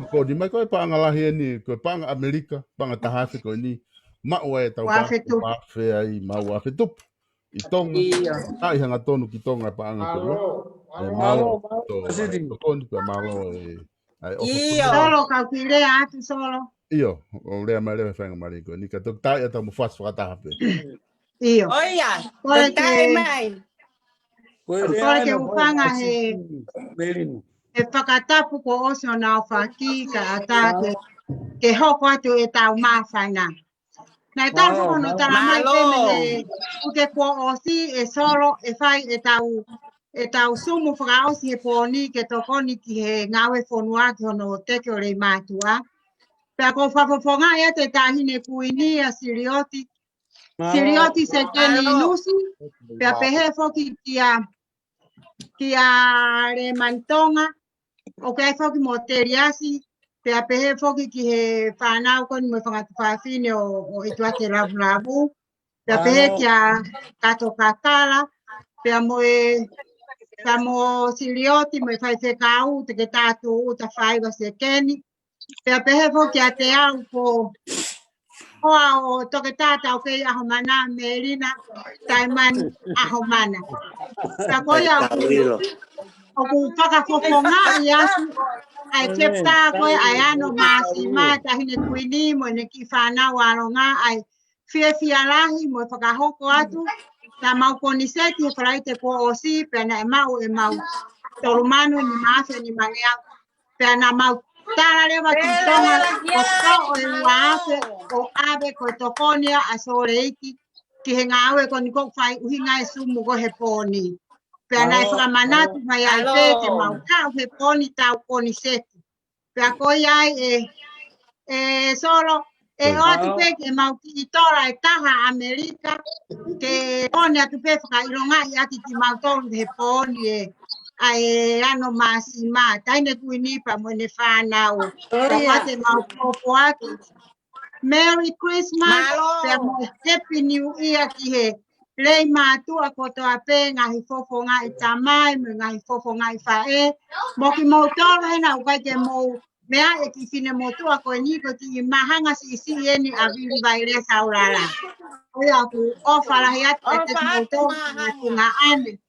ko di mai ko pa ngalahi ni ko pa Amerika pa tahafe ko ni ma o e tau pa fe ai ma o fe tup i tonga ai hanga tonu ki tonga pa anga ko malo to ko ni ko malo ai solo ka kire atu solo io o le mai le fanga mai ko ni ka to tai ata mo fas fa tahafe io oia tai mai Porque upanga he whakatapu ko osio na whaki ka ata ke hoko atu e tau mawhaina. Nai tau whako no tala mai teme he uke ko osi e solo e whai e tau sumu whakaosi he pōni ke tokoni ki he ngawe whonua ki hono teke o rei mātua. Pea ko whawhawhonga e te tahine kuini a Sirioti. Sirioti se keni inusi. Pea pehe whoki ki a re mantonga o kai foki mo teriasi pe a pehe foki ki he whanau koni mo whangatu whawhine o itua te rabu pe a pehe ki a kato kakala pe a mo Sirioti mo whai whekau te ke tātou o ta whaiwa se keni pe a pehe foki a te au ko hoa o toke tātou kei ahomana Melina Taiman ahomana ka koia o ku whakafofonga i asu ai kepta koe ai ano masi mata hine kuini mo ne ki whanau aronga ai fia lahi mo whakahoko atu na mau koniseti he wharaite po osi pe na e mau tolumanu ni maase ni mangea pe na mau tara lewa ki tonga o tau o e uafe o ave ko tokonia a sore iki ki he ngāwe ko niko whai uhinga e sumu ko he pōni. Pea nai whakamanatu mai ai pēke mau kau he pōni tau koni seti. Pea koi ai e solo e oatu pēke mau ki i tora e taha Amerika ke pōni atu pē whakaironga i ati ki mau tolu he pōni ai ano masi mā. Taine kui nipa mo ne whanau. Pea wate mau popo atu. Merry Christmas. Pea mo Happy New Year ki he. Lei mātua kotoa pē ngahi fofo ngai tamai, me ngahi fofo ngai whae. Mo ki mo tōro hena ukai te mo mea e ki whine mo tua koe niko ki i mahanga si isi eni a viri vai rea saurara. Oi aku ofarahi atu e te mo tōro ki ngā ane.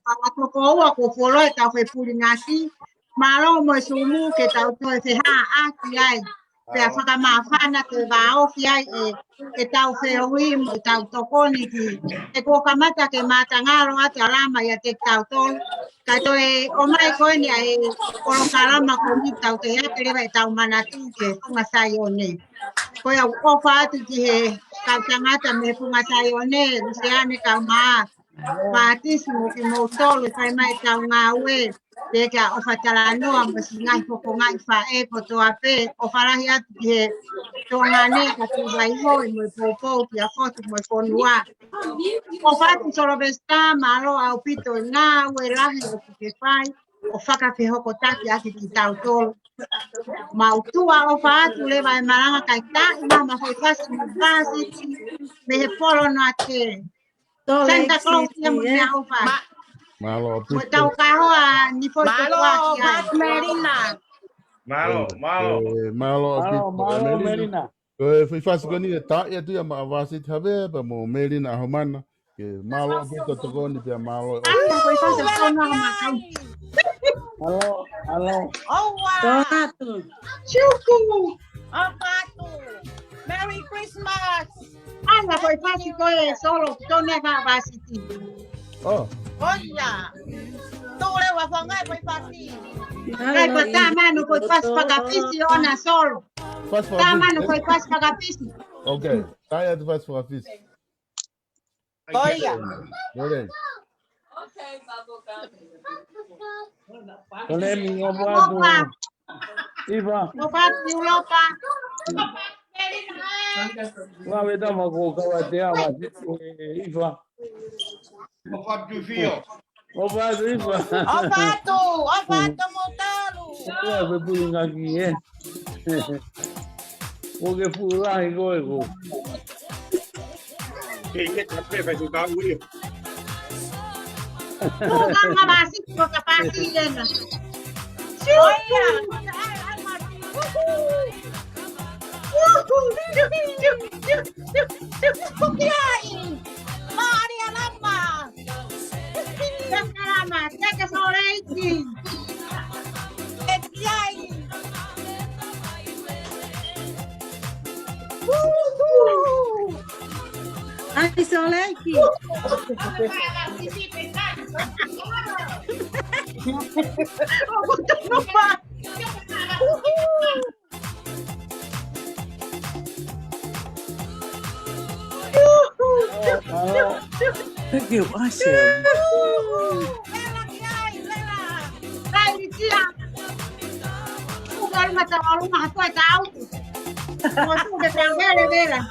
Ako ua ko wholo e tau whai puri ngati. Maro mo e sumu ke tau toe wheha aki ai. Pea whakamawhana te waofi ai e tau whehui mo e tau tokoni ki e ko kamata ke matangaro atu alama ia te tau tolu. Kai toe o mai koe ni ai oro karama ko ni tau te hea te rewa e tau manatu ke pungasai o ne. Koe au ofa atu ki he kau tangata me pungasai o ne, luseane kau maa. Pātisi mo ki mo tolu kai mai tau ngā ue. Peka o whatala noa mo si ngai koko ngai whae ko toa pē o wharahi atu ki he tonga ne ka tu vai hoi mo i pōpou ki a whotu mo i whonua. O whatu soro vesta malo au pito i ngā ue lahi o ki te whai o whakawhehoko taki ati ki tau tolu. Mautua o whatu lewa e maranga kai tai mama hoi whasi mo vāsiti me he polo no a te. Santa Claus ia mo mea o whai. Malo Mo apito. tau kaho a ni foi to Malo, kuaki. Pat Merina. Malo, malo. Malo apito. Malo, Melina. Fui fácil con ele, tá? E tu ia mavasi tabe, pa mo Melina Romana. Que malo apito tokoni pia malo. Ano foi fácil só na makai. Halo, halo. Oh, wow. Donato. Chuku. Oh, Pato. Merry Christmas. Ana foi fácil ko solo to ne va vasiti. Oh. Olha. Tu leva fangai foi fácil. Kai pata mano foi fácil pagar pisi ona solo. Tá mano foi fácil pagar pisi. Ok. Tá aí tu faz para fiz. Olha. Beleza. Olha minha boa. Iva. Opa, Europa. Lá vai dar uma coca vai ter a Iva. Opa, tu fio. Opa, Iva. Opa, Montalo. Vai ver por aqui, é. Porque por lá igual. Que café vai jogar o Will. Bukan mabasik ko kapasi yan. Maria Lama. Salamat. Teka sa rating. Ai, Soleque. Eu acho. Ay, Lucia. Bukan mata rumah tu tahu. Mau tu de tranquila vela.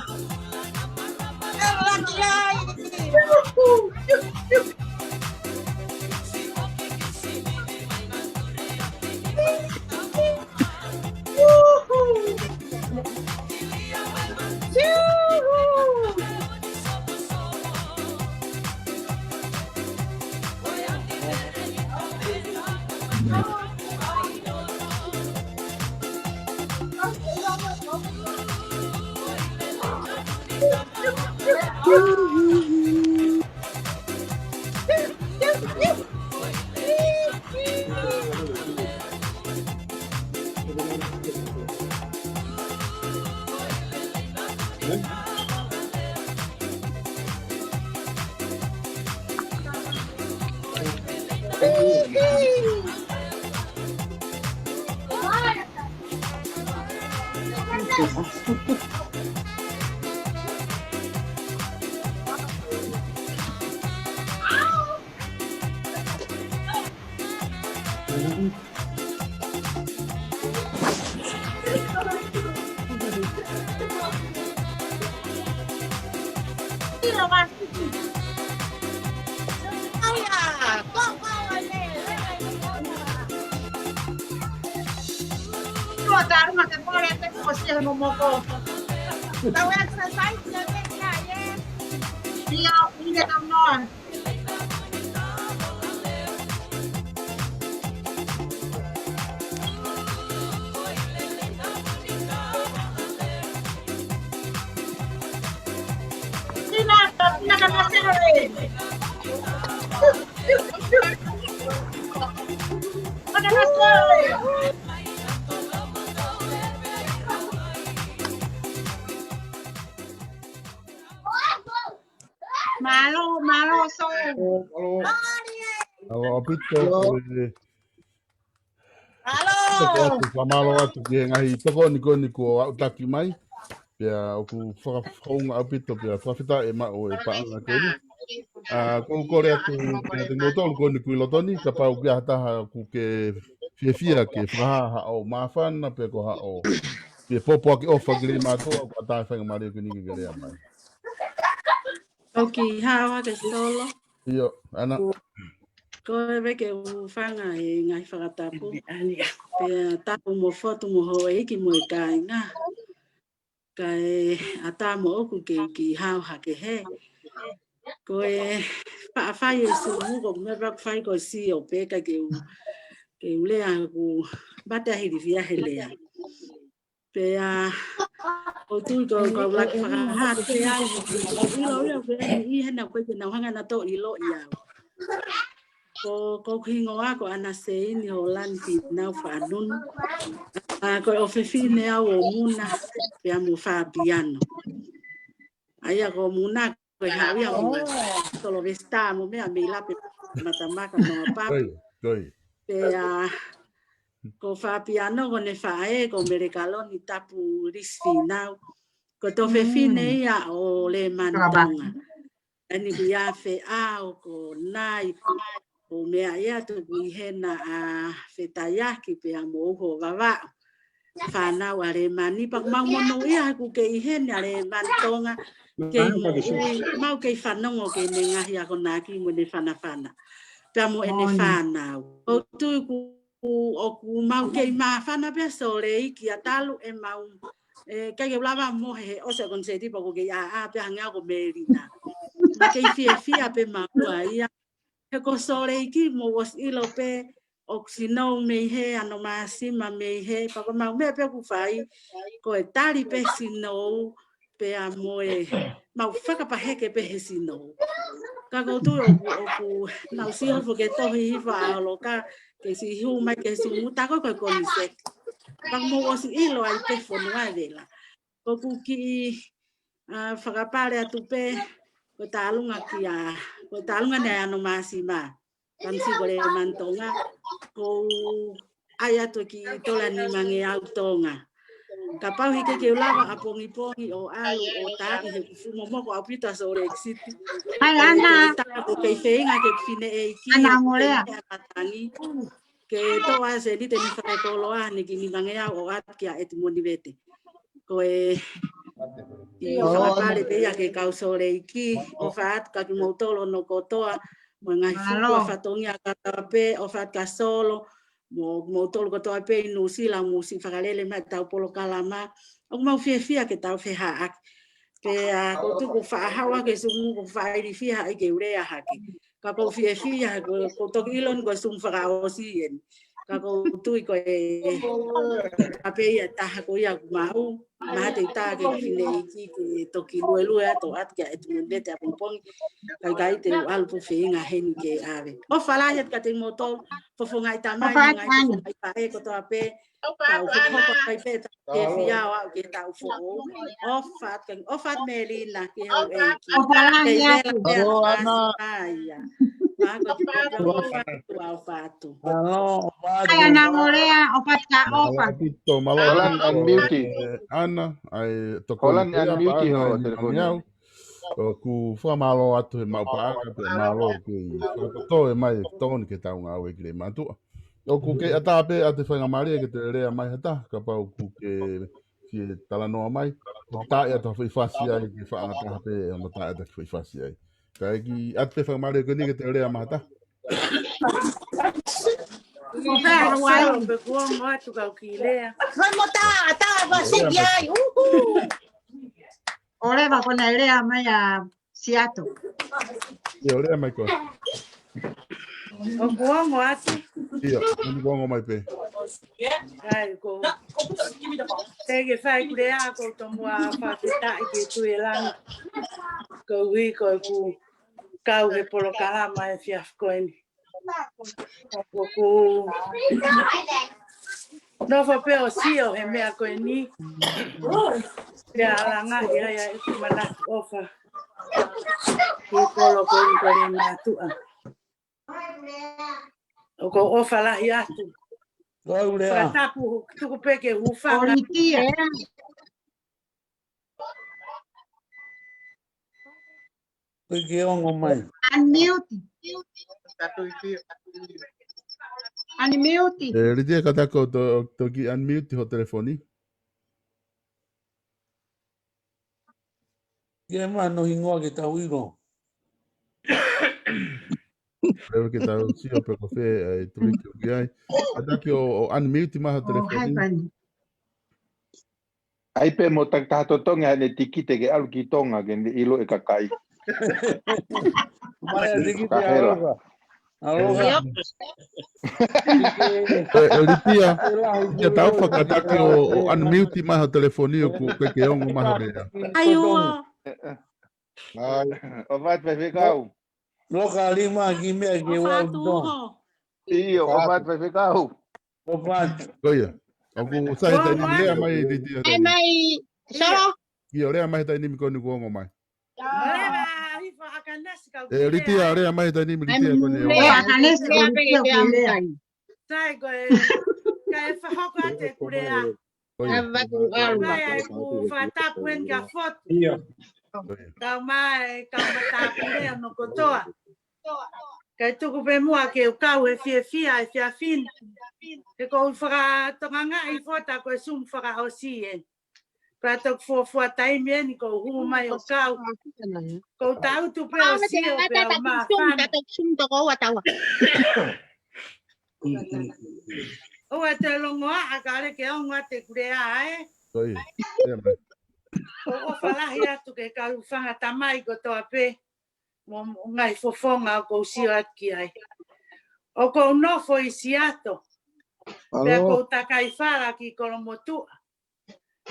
Tao exercise na kaya. Dia ini tamnon. Malo so. Halo apito. Halo. Malo atu ke ngai tokoni ko utaki mai. Pia ku whakaunga apito pia whawhita e mao e paanga koni. Ko kore atu te ngotolu koni kui lotoni, ka pau kia hataha ku ke fia ke whaha o mawhana pia ko o ke popo ake ofa giri mātua ko atai whainga maria kini ki giri amai. Okay, hawa ke solo. Iyo, ana. Ko eve ke ufanga e ngai whakatapu. Pea tapu mo fotu mo hoa iki mo i kāinga. Kai ata mo oku ki hao hake he. Ko e whaafai e sumu ko me whaafai ko si o peka ke u lea ku bata hiri fia he lea. Pe o tu ko laki whakahat pe au ilo ia pe i hena koe ke nauhanga na to ilo ia. Ko hingoa ko ana se ni ho lanti na whanun. Ko o whiwhine au o muna pe amu whapiano. Aia ko muna koe hawia mo tolo vesta mo mea me lape matamaka no papu. Pe ko whapiano ko ne whae ko merekaloni tapu risfinau. Ko to whiwhine ia o le mantonga. Ani bia fe au ko nai o mea ia tu hena a whetaiaki pe amo uho wawa. Whanau a re mani pak mau mono ia ku ke ihene a re mantonga ke mo mau ke whanongo ke ne ngahi ako naki mo ne whanawhana. Pe amo ene whanau. O tu o ku mau ke ma whana pe so le iki a talu e mau kaya lava mo he o se konseti pa ko ke a pe hanga ko merina. Ma ke fia pe mau ia he ko sore iki mo was ilo pe oksino me he ano masima me he pa ko mau me pe ku fai ko e tali pe sino pe amo e mau faka pa he ke pe he sino ka ko tu o ku na si ho ke to hi fa lo ka ke si hu mai ke si mu ta ko ni se pa mo was ilo ai pe fo no ai vela ko ku ki faka pare atu pe ko talunga kia ko talunga ne ano masima kansi ko le mantonga ko aya to ki tola ni mangi autonga kapau hike ke lava apongi pongi o alu o ta i he fumo mo ko apita so le exit ai ana ta ko ke feinga ke fine e ki ana morea atani ke to a se dite ni fa ko lo ani ki ni mangi o at kia et monivete ko e i whakapare pia ke kausore iki o whaat ka ki mautolo no kotoa mo ngai fuku a whatongi a katape o whaat ka solo mo mautolo kotoa pe inu sila musi whakalele mai tau polo kalama o mau fia ke tau whiha ak pe a kotuku whaahawa ke sumu ko whairi fia ai ke urea haki ka ko fia ko toki ilon ko sum whakaosien ka ko tui ko e ape ia taha ko ia mau ma te ta ke fine iki ke toki lue to at ke et mundete apompong kai te alpo feinga hen ke ave o fala het ka te motor fo ngai tamai ngai pa e ko to ape tau ko kai pe ke fia wa ke tau fo o fat melina ke ho e ki o fala ya ya ma ko o fatu ai ana morea o patka opa Holan unmute. Ana ai Holan unmute ho telefoni. O ku fa malo atu e mau pa pe malo ku to e mai toni ke tau nga we kile matu. O ku ke ata pe ate fa ngamari ke te rea mai hata ka pa ku ke ki tala no mai. Ta e to fa sia ki fa ngata pe no ta e to fa sia. Ka ki ate fa ngamari ke ni ke te rea mai hata. Solo pe kuo mo tu ka kilea. Vamos ta va se ya. Ore va con elea mai a siato. Yo rea mai ko. O kuo mo atu. Yo, ni kuo mai pe. Ai ko. Tege fai kulea ko tomua fa ta ke tu elang. Ko wi ko ku kau he polo kalama e fiaf ko en. Ku no fa pe o sio he mea ko ni. Ya langa ya mana ofa. Ki polo ko ni matu. O ko ofa la ya tu. Fa tapu tu ko peke ufa. Olitia. Peke ongo mai. Unmute. Unmute. Ridia kata ko to ki unmute ho telefoni. Ke mano hingoa ke tau iro. Leo que tá o tio para café tu que ai até que o unmute mais o telefone Ai pe mo tak tato tonga ne tikite ke alu ki tonga ke ilo e kakai. Aloha. Elitia, ia tau whakataki o unmute mai o telefonio ku ke ongo mai mea. Aiua. O vai vai ficau. Loka lima ki mea ki wau don. Io, o vai vai ficau. O vai. Koia. Aku sai tai ni lea mai Elitia. Ai mai, solo. Ia lea mai tai ni ko ni ongo mai. Leva, hifa akanesi ka. Elitia lea mai tai ni Elitia ko ni. Lea akanesi ko ni. Sai ko e ka e whahoko ate kurea. Mai ku whatapuen ka foto. Kau mai, kau matapure no kotoa. Kai tuku pe mua ke kau e fia e fia fin. Ke ko whaka tonganga i fota ko e sum whaka hosi e. Pratok fo tai me ni ko hu mai o kau. Ko tau tu pe o si o pe o ma fan. Tatok sum to ko watawa. O te longoa a kare ke o ngate kurea e. Koi. O whalahi atu ke kau whanga tamai ko toa pe. Mo ngai fofonga o kou sio atki ai. O kou nofo i siato. Pea kou takai whara ki kolomotua.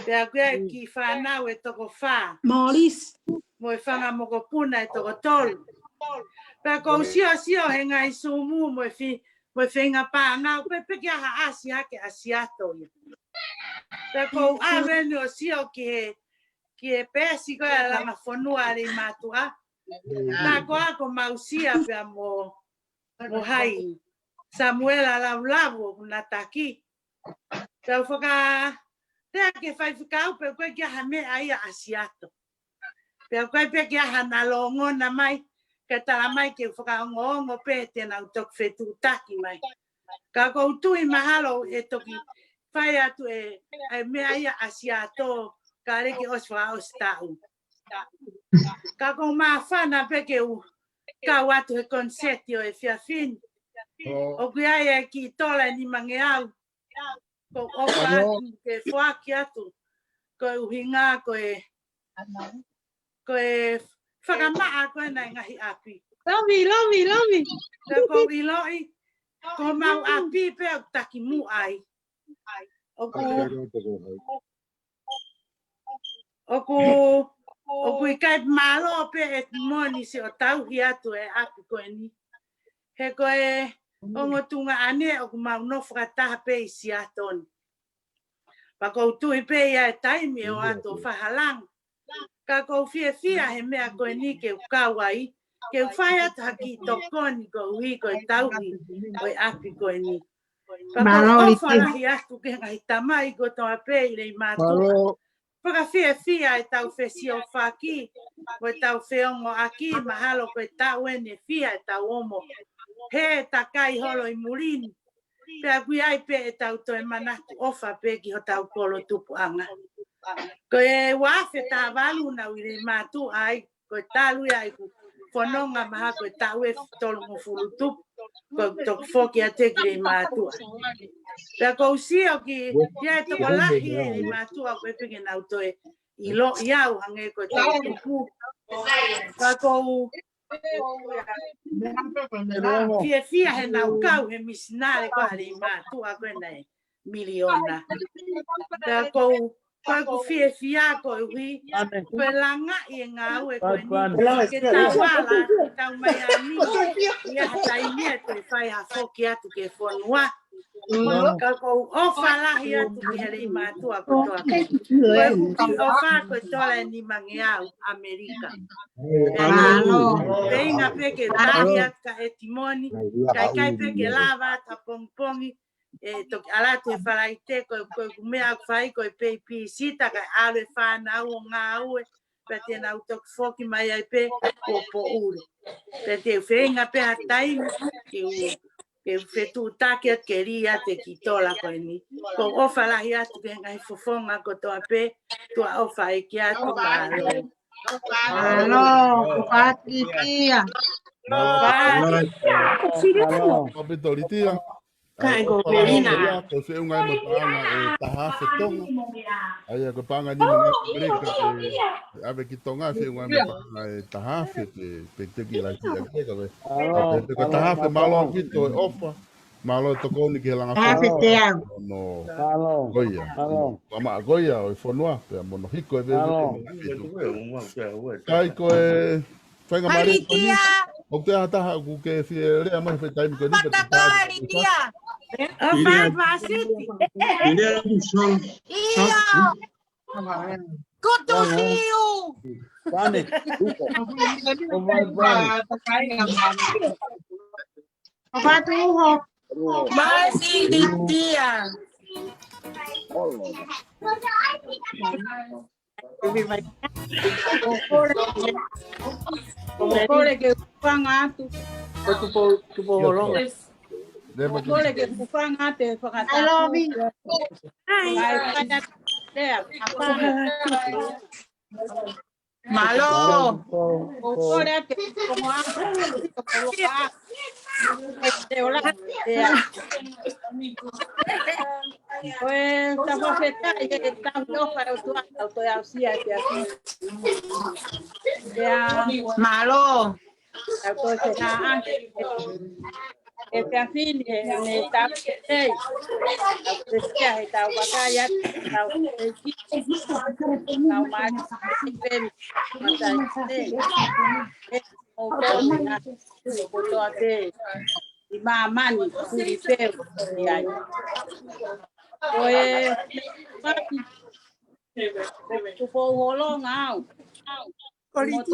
Pea koe ki whanau e toko wha. Moris. Mo e whanga moko puna e toko tolu. Pea kou sio he ngai sumu mo e whenga pā ngau. Pea peke aha asi hake asiato ia. Pea kou awene o sio ki e pēsi koe a langa whanua ri mātua. Nā koa ko mausia pea mo hai. Samuela laulavu na taki. Pea whaka pea ke whaiwhikau pea koe kia ha mea ia asiato. Pea koe pea kia ha na longona mai. Ka tala mai ke whakaongo pe tēnā utok whetu taki mai. Ka kou tui mahalo e toki whai atu e mea ia asiato. Ka reke oswa ostau. Ka kou maa whana peke u ka watu he konsetio e whiawhin. O kuia e ki tola ni mange au. Ko opa atu ke whaki atu. Ko uhinga ko e whakamaa ko e nai ngahi api. Lomi. Ko iloi. Ko mau api pe o taki mu ai. O kui kai malo pe et moni se o tau hi atu e api ko e ni. He ko e ongo tunga ane o ku mau no whakataha pe i si atoni. Pa kou tui pe ia e taimi o ato whahalang. Ka kou fia he mea ko e ni ke ukawai. Ke whai atu haki tokoni ko ui ko e tauhi o e api ko e ni. Pa kou ofalahi atu ke ngai tamai ko toa pe i rei mātua. Paka fia e tau whesi o whaki. Ko e tau whiongo aki mahalo ko e tau ene fia e tau omo. He takai holo i murini. Pea kui ai pe e tau toi manatu ofa pe ki ho tau kolo tupu anga. Ko e wafe tā walu na uire mātu ai. Ko e talu ai ku whanonga maha ko e tau e tolu mo furu tupu. Ko tok whoki a te ki mātu. Pea ko usio ki ia e toko lahi e mātu a ko e peke nau toi i lo iau hange ko e tau tupu. Ka ko fia he nau kau he misinare ko hari mātua koe nei miliona. Pea kou fia ko hui koe langa i ngā ue koe ni. Ke tau wala, ke tau mai a mi. Ia hatai mea koe whai ha whoki atu ke whanua. Ka kou ofa lahi atu ki hari mātua ko toa. Koe uki ofa koe tola ni mange au Amerika. Peinga peke tahi atu ka e timoni. Kai peke lava ta pongpongi. Toki alatu e wharai te koe kumea whai koe pei pisita kai alu e whanau o ngā ue. Pea tēnā utoki whoki mai ai pe po uru. Pea te whenga pe hatai ke whetu take at ke ria te ki tola koe ni. Ko ofa lahi atu ke ngai fofonga ko toa pe tua ofa e ki atu malo. Alo, kupati tia. Papito litia. Kai go Melina. Ko se ungai mo panga taha se tonga. Ai ko panga ni mo Amerika ave ki tonga se ungai mo panga taha se pe te ki la ki ka ve. Ko taha se malo vito ofa. Malo to ko ni ki langa. No. Goia. Ama goia o fonua pe mo no hiko e ve. Kai ko Whainga mare koni. O te ataha ku ke fie rea mai whai taimi koni. Patako Aritia. O Fasiti. Iyo. Good to see you. Pane. Patuho. Masi Litia. Kole ke kufanga atu. Tupo holong. Kole ke kufanga te fakata. I love you. Malo. Kole ke como pues estamos estamos para malo este afín está está batalla Imamani kulipeu yani. Pues tupo holong au. Como tú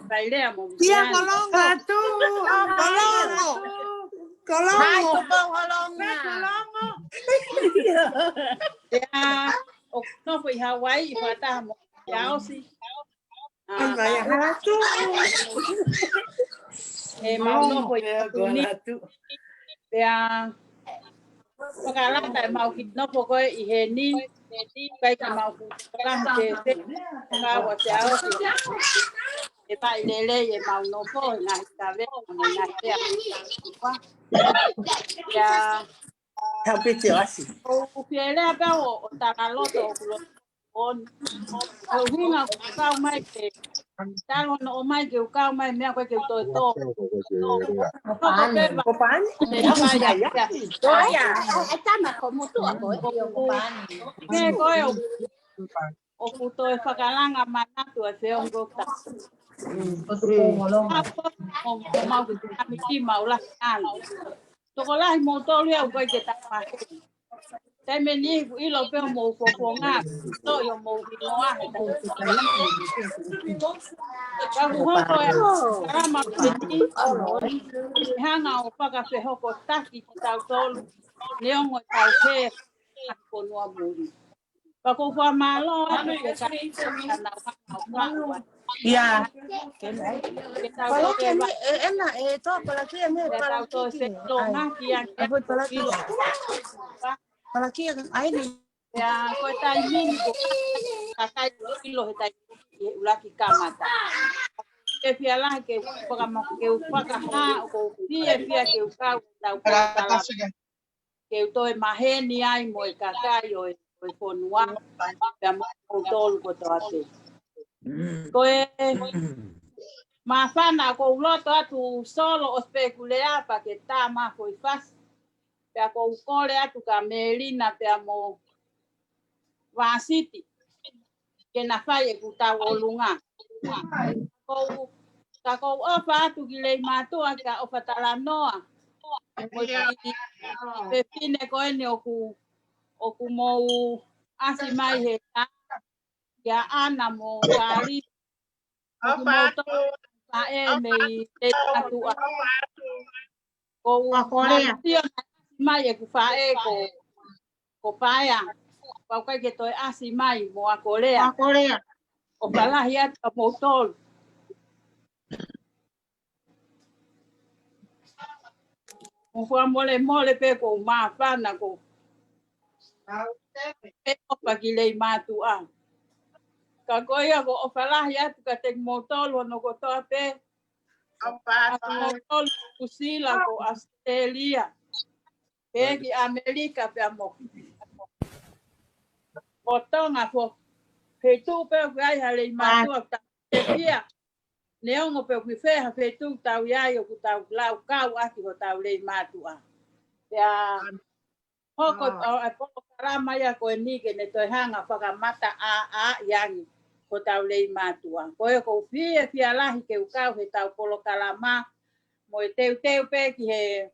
bailemos. Tía Colongo. Tú, Colongo. Colongo. Ay, tupo Colongo. Ya, no fue Hawaii, fatamos. Ya o sí. Vaya, tú. Mau fue tú. Ya. Pagkalata mau kitno poko iheni kai mau lang te kawa siao e pa lele e mau no po na tabe na ya ya Tapete asi. o fiele pa o takaloto on winga ka mai ke talo no mai ke ka mai me ko ke to Kopan? Doya. Estamos como tú, que coyo o puto e fakalanga manatu e feo ngota o mau amiki maula al tokola mo tole o ko ke ta ma te meni i lo pe mo fo nga to yo mo no a ka ho ko ara ma peti hanga o paka fe hoko taki ta tol leon o ta fe ko no aburi Pako fa malo ya kita enak itu apalagi ini apalagi ini ya ko tayin ko kakay kilo hita ulaki kamata ke fiala ke paka mo ke paka ha ko fia ke uka ta ke to maheni ai mo kakayo fonua ya mo tol ko toate ko mafana ko loto atu solo speculea pa que ta ma foi fas ya ko kore atu kamelina pe mo Vasiti que na falle kuta olunga ko ta ko ofa atu gile mato aka ofatala noa mo pe fine ko ene oku mo asimai he ya ana mo kali mo to pa me te atu ko Korea mai ku fa ko paya pa ka ke to asimai mo a Korea o pala ya mo tol mo fua mole pe ko ma fa na ko o pa gile matu a ka koia ko o pala ya ka te mo tol no ko to pe o pa tol kusila ko Australia Pegi Amerika pe amo. Otonga fo. Pe tu pe vai hale matua ta pia. Neongo pe ku fe ha pe tu tau ia yo ku tau lau kau aki ho tau le matua. Ya hoko a poko karama ya ko ni ke ne toi hanga whakamata a yangi ko tau le matua. Ko e ko fia lahi ke ukau he tau polo kalama mo e teu pe ki he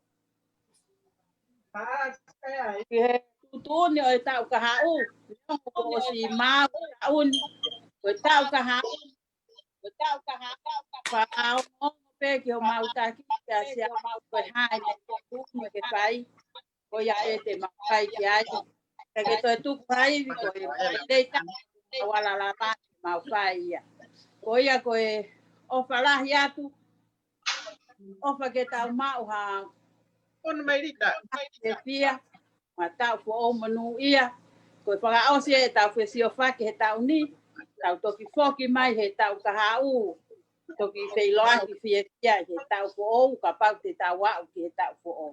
tutuni o tau ka hau o si mau un o tau ka hau pa o pe ki o mau ta ki sia mau ko hai ne ke pai ko ya e te mau pai ki ai ke to tu pai ko e ta wala la pa mau pai ya ko ya ko e o fala ya tu o fa ke tau mau ha on Amerika e pia matau fo o manu ia ko pa o si e tau fe si o fa ke tau ni tau toki foki mai he tau ka hau toki fe loa ki fie kia he tau fo o ka pau te tau wa ki he tau fo o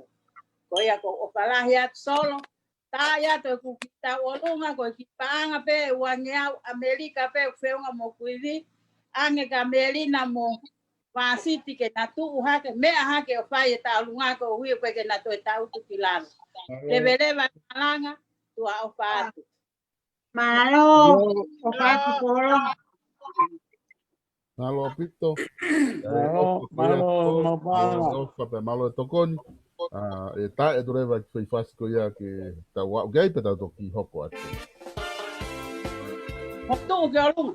ko ia ko o pala hia solo ta ia to ku ki tau o lunga ko ki panga pe wangea Amerika pe feunga mo kuivi ange ka melina mo Pasiti ke natu uhake me ahake o fai ta lunga ko hui pe ke natu ta utu kilano leva malanga tua o fatu malo o fatu polo Malo pito. Malo mapala. Malo tokoni. E ta e doreva que foi fácil que ia que ta wa gai pe ta toki hoko atu. Hotu ke alu.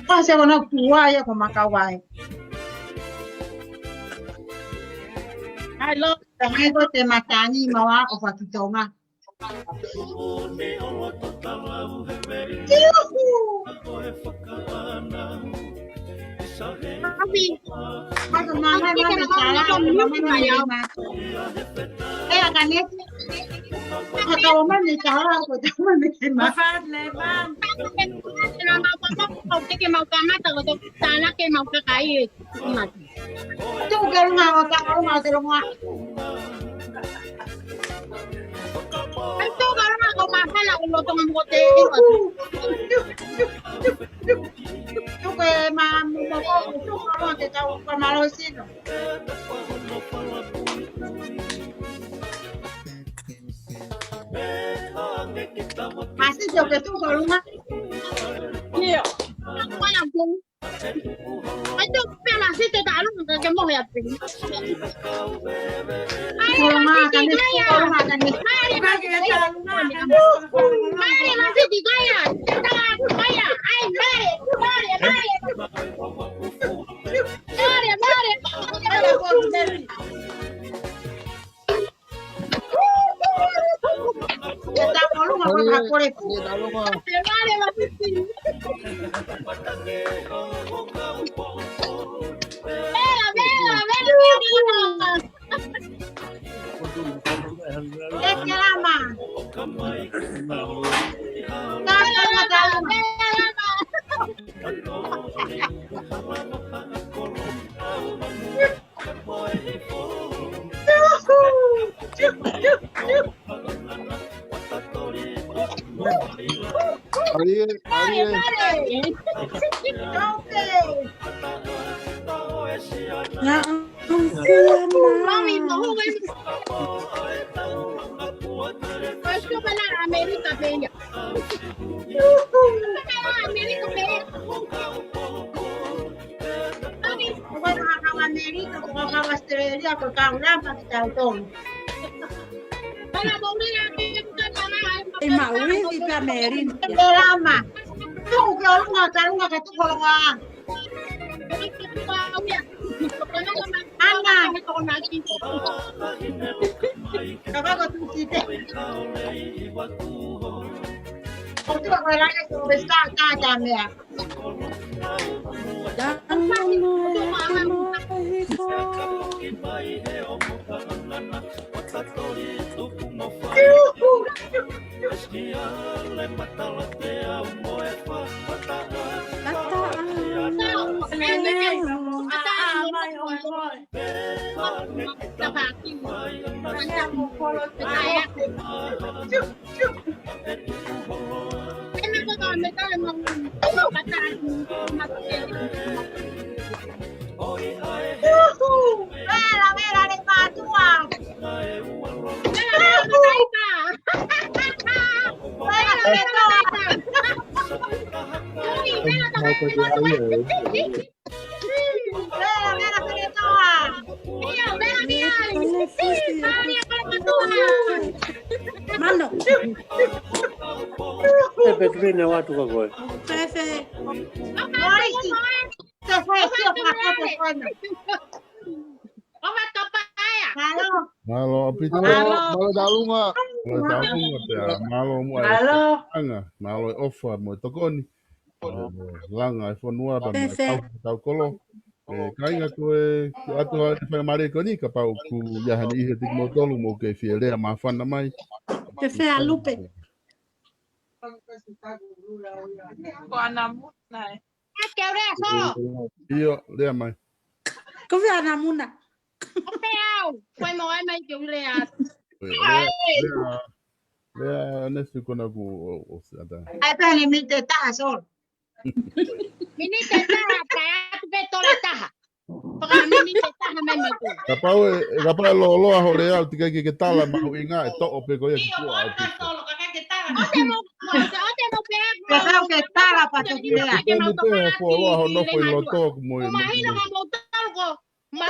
Pase ona kuaya ko makawai. Ai lo, tamai ko te matani mawa o fakitonga. Tapi, aku mama akan ni. Kalau mana ni cara aku tahu mana ni. Mafad leban. Mau ke mau kamar tahu tu tanah ke mau ke kai. Tu kalau mau terima. Itu kalau mau makan lah kalau tu mau te. Tu ke mamu mau tu kalau te tahu kalau sih. Masih jauh tu kalau mah. Iya. Apa yang pun? Itu pernah sih tu tak lu tak mau ya pun. Kalau makan ni, kalau makan ni. Mari masih digaya. Tak gaya. Ay, mari. Kita perlu makan apa lagi? Mari masih. Lama. Mami, mau First ko pala Amerika Peña. Amerika Peña. Mami, kung nakaka-Amerika, kung nakaka-Australia, kung nakaka-Lampa, kita ito. Para mo rin natin yung Maui di Camerin. Lama. Tuh, kalau nggak ketukul nggak. Anak, itu lagi. Kakak kau tuh kita. Kau tuh kalau lagi tuh besar tajam ya. Mira, de patua. Mano. Petrina watu kwa kwa. Pepe. Ay, sí. Se fue, sí, Malo apito. Malo dalunga. Malo dalunga pea. Malo mo. Malo ofa mo tokoni. Langa e fonua pa me tau kolo. Kainga koe atu ai mare koni ka pau ku yahani ihe tik mo tolu mo ke fielea ma fana mai. Pepe a lupe. Guanamuna. Io, lea mai. Kofi anamuna. Foi moe mai que eu lea. Lea nesi kona ku o ata. Ai pele mi te taha sol. Mini te taha kaya tu betola taha. Paka mini te taha mai mai. Kapau lo loa ho real tika ke tala ma ho inga e to o pe ko ia ki tua. Ote mo Pesau que tala pa te kilea. Ni te po loa ho no foi lo to mo. Imagino mo talgo. Mau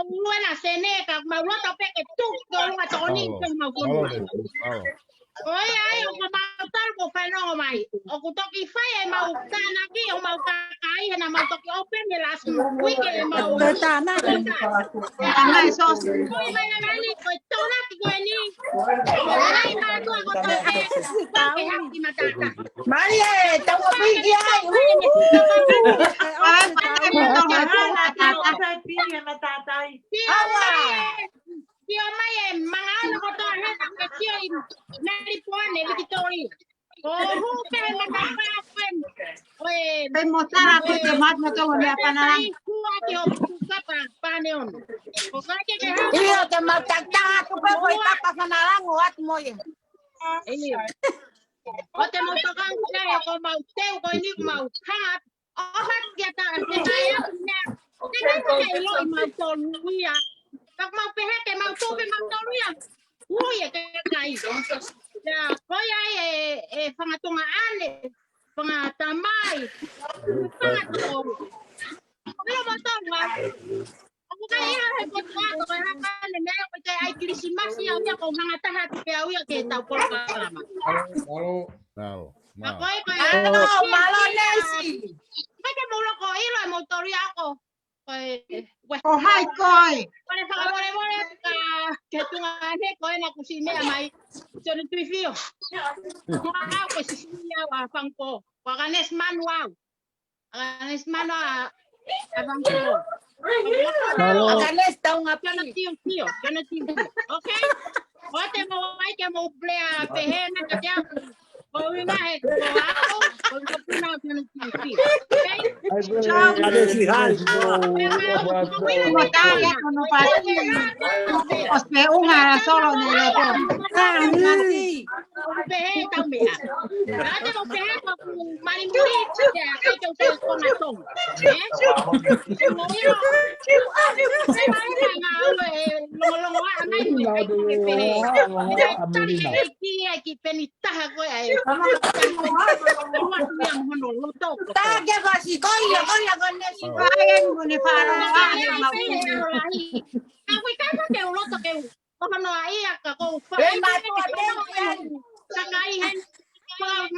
luena seneca, mau lota peke tu ko nga toni ko mau ko. Oi ai o mau talgo fano mai. O ku toki fai e mau tana ki o mau kai na mau toki open de las wiki mau. Tana. Tana eso. Oi mai na mali ko tona ki ko ni. Ai ma tu ko toki. Ke happy matata. Maria, tau pigi ai. Tio mai e mangana ko to he ke tio i nari pone Victoria. Oh, pe matapa pen. Oi, pe mostrar a te mat mo to me panara. Ku ati o kapa paneon. O ka ke Io te matata tu pe foi papa panara o at moye. O te mo tokan kaya ko mau teu ko ni mau hat. O hat ya ta te kaya na. Te ke lo i mau to luia. Kak mau pehe ke mau to pe mau to luia. Luia ke kai. Ya, koi ai e fangatonga ane. Fangatamai. Fangato. Pero mo to nga. Ako kaya ay ko to ko ha le me ko te ai Christmas ya ya ko hangata ha te au ya ke tau por kama. Malo. Ako ay ko. Malo nesi. Kaya mo lo ko ilo motoria ako. Oh, hai koi. Pare favore que tu ane ko na kusine mai. Yo no estoy fío. Ah, pues sí ya wa fanko. Wa ganes manual. Ganes manual a fanko. Ganes ta un api. Yo no tío. Okay? Ote mo ai que mo plea pehena que ya. Hoy na he ko ako. Ko pina yo no tío. Okay? Chao. Como tal, no pati. Os pe una solo nele ko. Sí. Pehe também. Nada mo pehe ko mari muri ya que eu sei com a tom.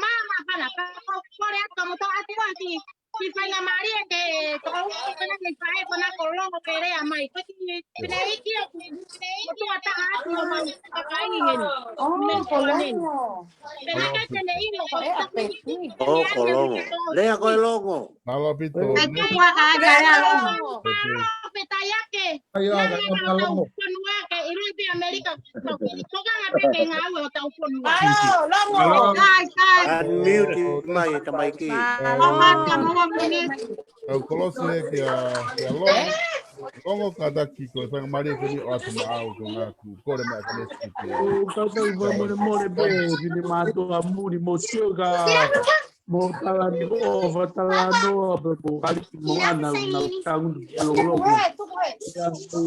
Mama para por esto mo to ati si fai la Maria que to ko na ni fai ko na kolongo perea mai ko ti nei ki to ata ati o mai kai ni hen men kolongo pero que te nei lo ko Oh, kolongo. Lea ko logo. Malo pito. Tu kwa aga ya lo. Petaya que Ayo aga kolongo. Konua que iru di Amerika ko ka ngape ke ngawe o tau konua. Logo. Kai. Unmute mai tamai ki. Mama kamu mini. Au kolose que a lo. Kongo kataki ko fa mari ko ni o atu mau ko ngaku ko re ma ka neski pe. Kau tahu more be bini matu amu di mosio ka mo talano be mo kali mo ana na tang lo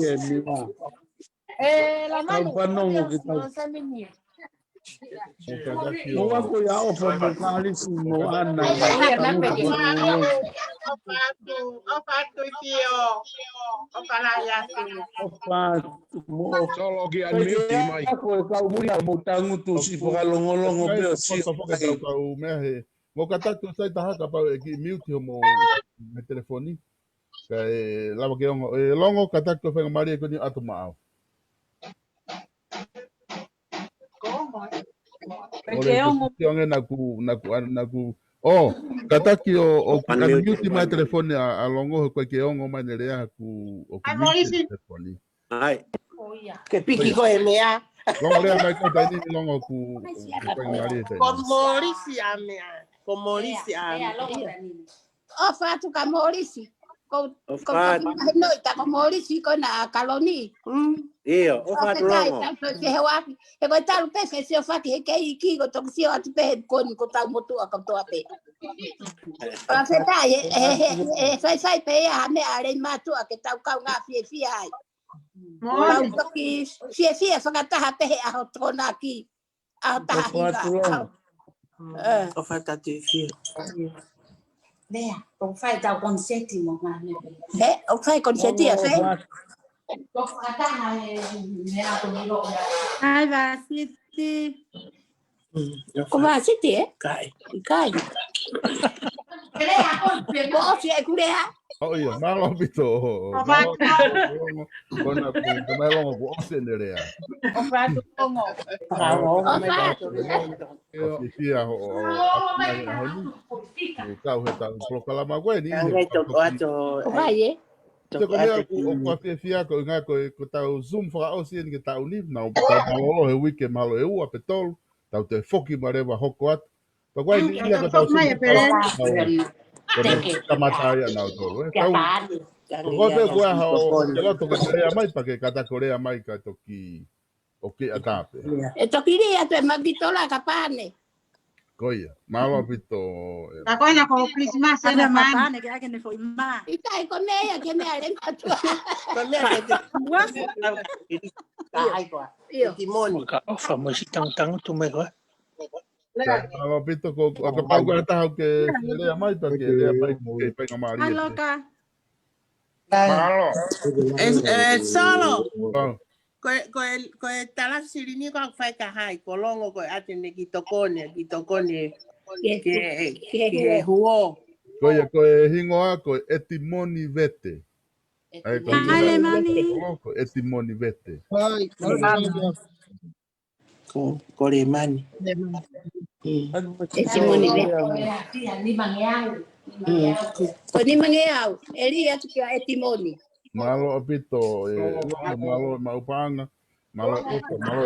ya ni ma. La mano. Panongo kita. Mo ako ya o fa mo kali mo ana Solo ki unmute mai. Ako kau muri mo tangu tu si pakalongolongo pe si. Kau me mo kata tu sai taha ka pa ki mute mo me telefoni. Kai lava ke longo kata ko fa mari ko ni atu mau. Ole naku oh kataki o mute mai telefoni a longo ko ke ongo mai nerea ku o ku telefoni. Ai. Que piki ko e mea. Longo le mai ko dai ni longo ku ko mari te. Komorisi ame. O fatu ka morisi. Ko no ita ko morisi ko na kaloni. Iyo, o fatu longo. Se hewapi. E ko talu pese se fati he kei ki ko to si atu pe ko ni ko tau motu ka to ape. Pa se tai sai pe ya me are matu ke tau ka nga fie ai. Tau ki fie fakata pe a hotona ki. A ta hi. O fata te fie. Lea, o fai tau consenti mo ngane. O fai consenti a fai. O fata me a komilo. Ai va siti. Come va siti Kai. Lea con pe mo si e kulea. Oh iya, malo pito. Kona ku malo mo o senderea. O fatu como. Fia ho kau heta prokala magwe ni. Ngai to ato. Vai Te ko mea ku fia ko nga ko tau zoom fra o sien ke tau ni na o tau he weekend malo e u apetol tau te foki mareva hokoat. Pa kwai ni ia ko tau. Kamataya na tolo. Ko te ko ha o lo to ke rea mai pa ke kata korea mai ka to ki o ke atape. E to kiria to magitola kapane. Koia, malo pito. Ta koina ko Christmas na mapane que que ne foi ma. Ita e comeia que me ale matu. Comeia que ai ko. Timoni. O famoso tang tu me go. Malo pito ko ka pau ka ta ke rea mai pa ke rea mai ke pa mari. Aloka. Malo. Solo. Ko tala sirini ko fai ka hai ko longo ko atene ki tokone ke huo. Ko hingoa ko etimoni vete. Alemani. Ko etimoni vete. Ko le mani. Etimoni vete. Ko ni mangeau. Eli atu ki etimoni. Malo apito malo maupanga malo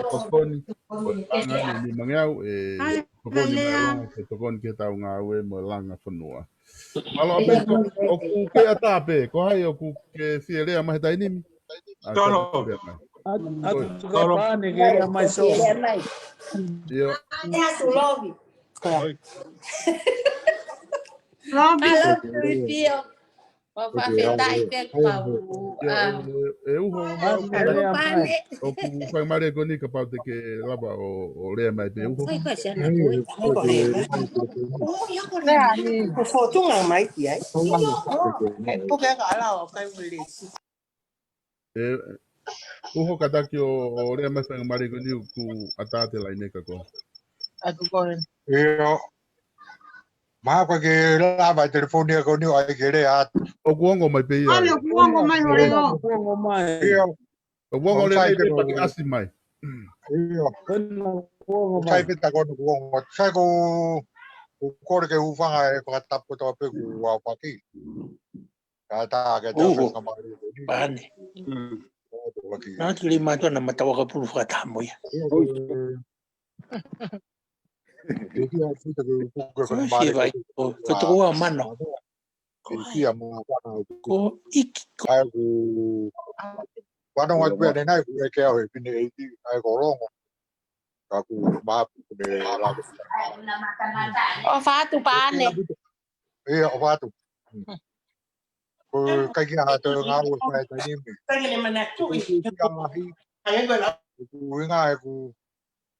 tokoni anga ni mangiau tokoni malo tokoni ke tau nga we mo langa fanua malo apito o ku ke atape ko hai o ku ke fiere ma tai nimi Tolo pane que era mais só yo É a tu lobby. Lobby. Alô, o fafetai te pau. Eu vou o ku fai mare ko ni ka pa te ke lava o le mai pe u Foi coisa na tua. Ko foto nga mai ti ai. Ko ke ka la o kai wele. Uho kataki o rea mai whanga mare ko ni ku atate lai neka ko. Aku koen. Iyo. Maa kwa ke lava telefoni ko ni ai ke rea. O kuongo mai pe ia. Ole kuongo mai hore o. Kuongo mai. Iyo. O kuongo le mai pe paki asi mai. Iyo. Kuongo mai. Sai pita ko kuongo. Sai ko kore ke ufanga e pakatap ko to pe ku wa paki. Kata ke to ka mai. Pane. Na tuli mato na matawa ka pulu fata mo ya. Sì, vai, ko to mano. Ia mo ko iki. Ai ku Wano ngat pe ne nai ku ke au pini iti ai ko rongo. Ka ku ma ne la. O fatu pane. E o fatu. Ko kai ki ha to nga u fa ta ni mi. Tangin naman na tu. Ai ko la. Ku nga ku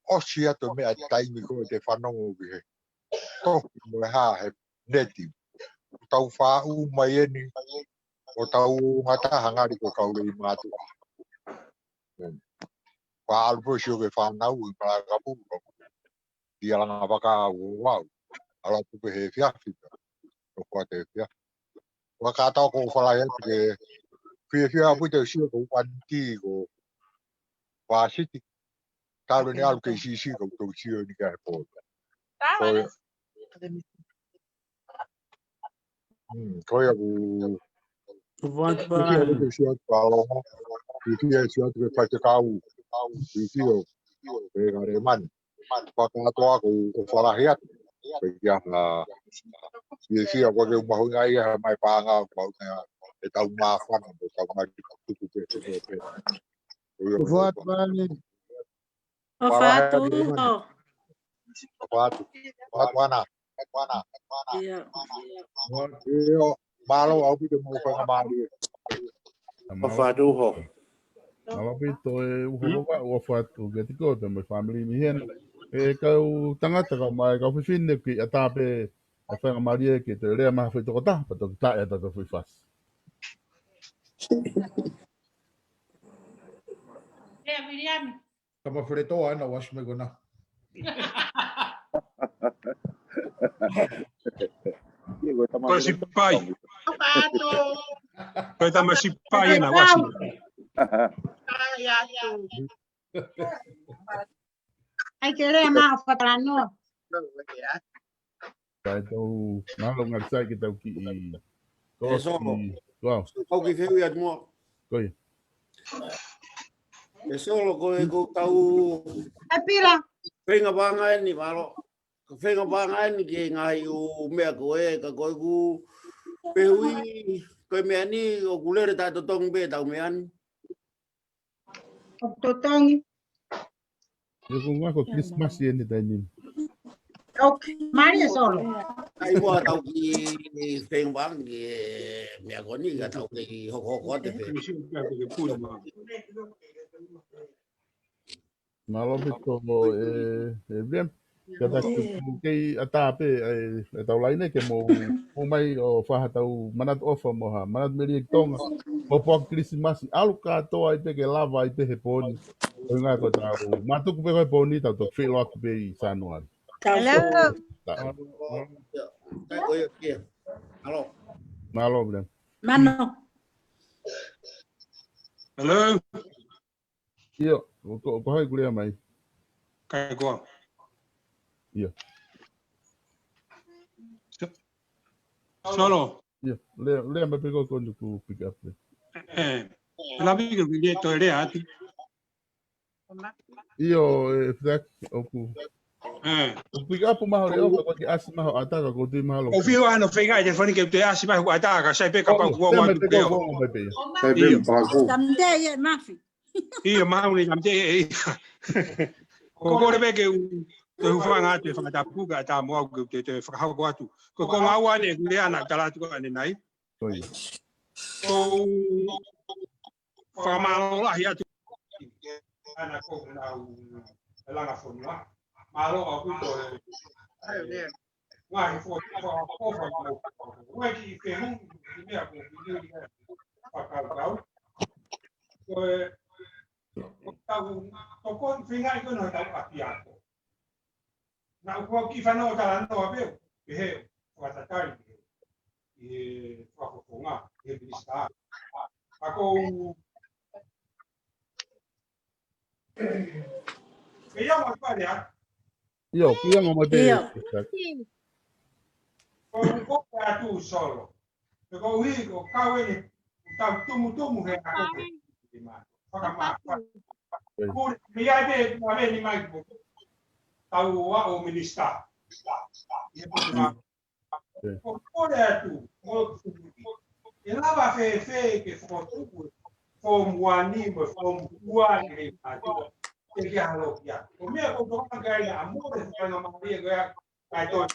o sia to me tai mi ko te whanau o ki. To mo ha he neti. Tau fa u mai ni. O tau ngata hangari ko kaule i matu. Wa alpo sio ke whanau i mara kapu. Dia langa waka wow. Ala tu pe he fia fia. O kwa te fia. Wa ka tau ko whala he ke fia fia pu te sio ko wanti ko wa siti. Talo ni alu ke si ko to sio ni ka po. Ko ya bu Vant Fia ban. sio ko Fia sio ke fa te kau. Fia e ngare man. Whakatoa ko whalahiat. Ia na fia ko ke mahu ngai mai panga ko e tau ma whana e tau mai tuku pe pe. Voat bani. O fatu o. Watu. Wana. Ia. Io malo au bi mo fa ngamali. O fatu ho. Malo pito e uho wa fatu ke tiko te mai family ni hen. E kau tangata ka mai ka fifine ki atape a whanga maria ki te rea maha whi toko ta, pato ki tae ata ka whi whas. Lea Miriam. Tama wheretoa ana wash me gona. Ko si pai. Ko tama si pai na wasi. Ai querer más para no. Kai tau malo ngaksai ki tau ki i koski. Wow. Kau ki whewi at mua. Koi. E solo ko e ko tau Ai pila. whenga wanga ni malo. Ka whenga wanga ni ki ngai u mea ko e ka koi ku pehui koe mea ni o kulere tato tong be tau mea ni. Totongi. E ko ngā ko Christmas i ene tai nini. Ok. Maria solo. Ai mua tau ki whenga wanga ki mea ko ni ka tau ki hoko te whenga. Malo pito e rem. Kata kei atape e tau laine ke mo mai o whaha tau manat ofa moha. Manat meri e tonga. O po Christmas alu katoa i te ke lava i te he poni. O ngā ko tau. Matuku pe koe poni tau tok whilo aku pe i Sanuari. Hello. Hello. Malo rem. Mano. Hello. Iyo. Ko hai kurea mai. Kai ko. Iyo. Solo. Iyo. Lea me pego con tu pick up. La vi che vi detto ere ati. Iyo fak oku. O pick up ma ho o ki asima ho ataka ko tu ma lo. O fio ano fenga e foni che te asima ho ataka sai pe ka pa ko ma tu pe. Sai pe pa ko. Tamde ye mafi. Ia mauni tamde. Ko ko re ke te ufanga te whakata puka ta mo au te whakahau ko atu. Ko ngā wane ku rea na tala tu ane nai. Oi. Ko whakamalo lahi atu. Ana ko na langa fonua. Malo au kuto e. Ngā i fo ko whakamalo. Ue ki ke hung i mea ko i whakakau. Ko e tau toko whinga i kono tau api ako. Na ko ki whanau tala noa peo. Ke heo. Whakatatari. E whakofonga. E minista. Ako ke iau mai pare a. Iyo, kia ngoma te. Ko ko atu solo. Ko hi ko kawe ni tau tumu he ako. Whakama. Ko mi ai be ma be ni mai ko. Tau wa o minista. Ora tu, e lava fe che foto fom wani mo fom wani a tu e che halo ya. O me ko to ka ga amore fa na maria ga ka to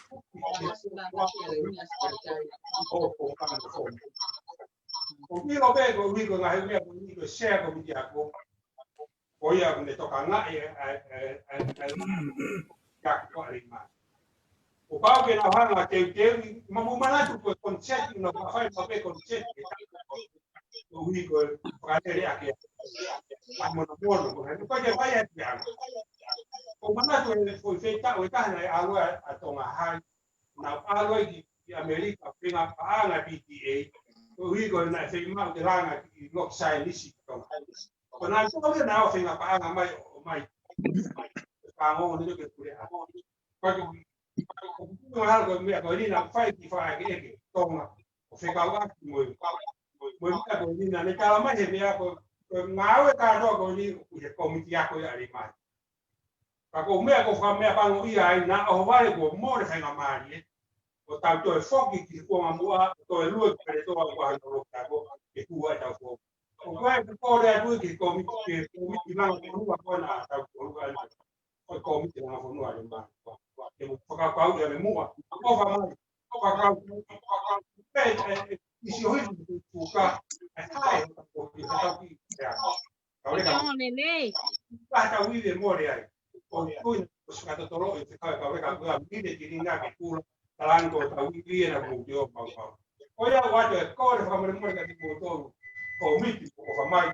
o mi lo ve ko mi ko ga me ko mi ko share ko mi ya ko o ya ne to ka na ya ko ari ma. O pau que na hanga que mamumana tu ko concetti no fa fai papel concetti o higo pratere ake amo no bono ko ne ko vai ya o mana tu foi feita o ta na algo a tonga hai na algo di America pinga pa na PTA o higo na fe ma de langa no sai lisi tonga ko na to le na o finga pa na mai pa ngo ni ke pure a ko algo me ko ni na fai ki fa ke tonga o fe ka wa mo ka ko ni na ne kala ma he me ko ngawe ka do ko ni ku je komiti ya ko ya ri ma ka ko me ko fa me pa ngo ia na o vale ko mo re fa na mari o ta to e foki ki ko ma mo to e lu pe to ko ha no ka ko e ku wa ta ko o ko ko re ku ki komiti na ko na ta ko o komiti na ko no ari ma e mo fa ka ya me mo ko fa ma ko ka isi oi tu ka ai ko ki ta ki ya ka le ka pa ta wi de mo re ai o ku ko ska to tolo e ka le ka mi de ki ringa ke ku talan ko ta wi ri na mo yo pa pa o ya wa de ko re fa mo mo ka ti ko to ko mi ti ko fa mai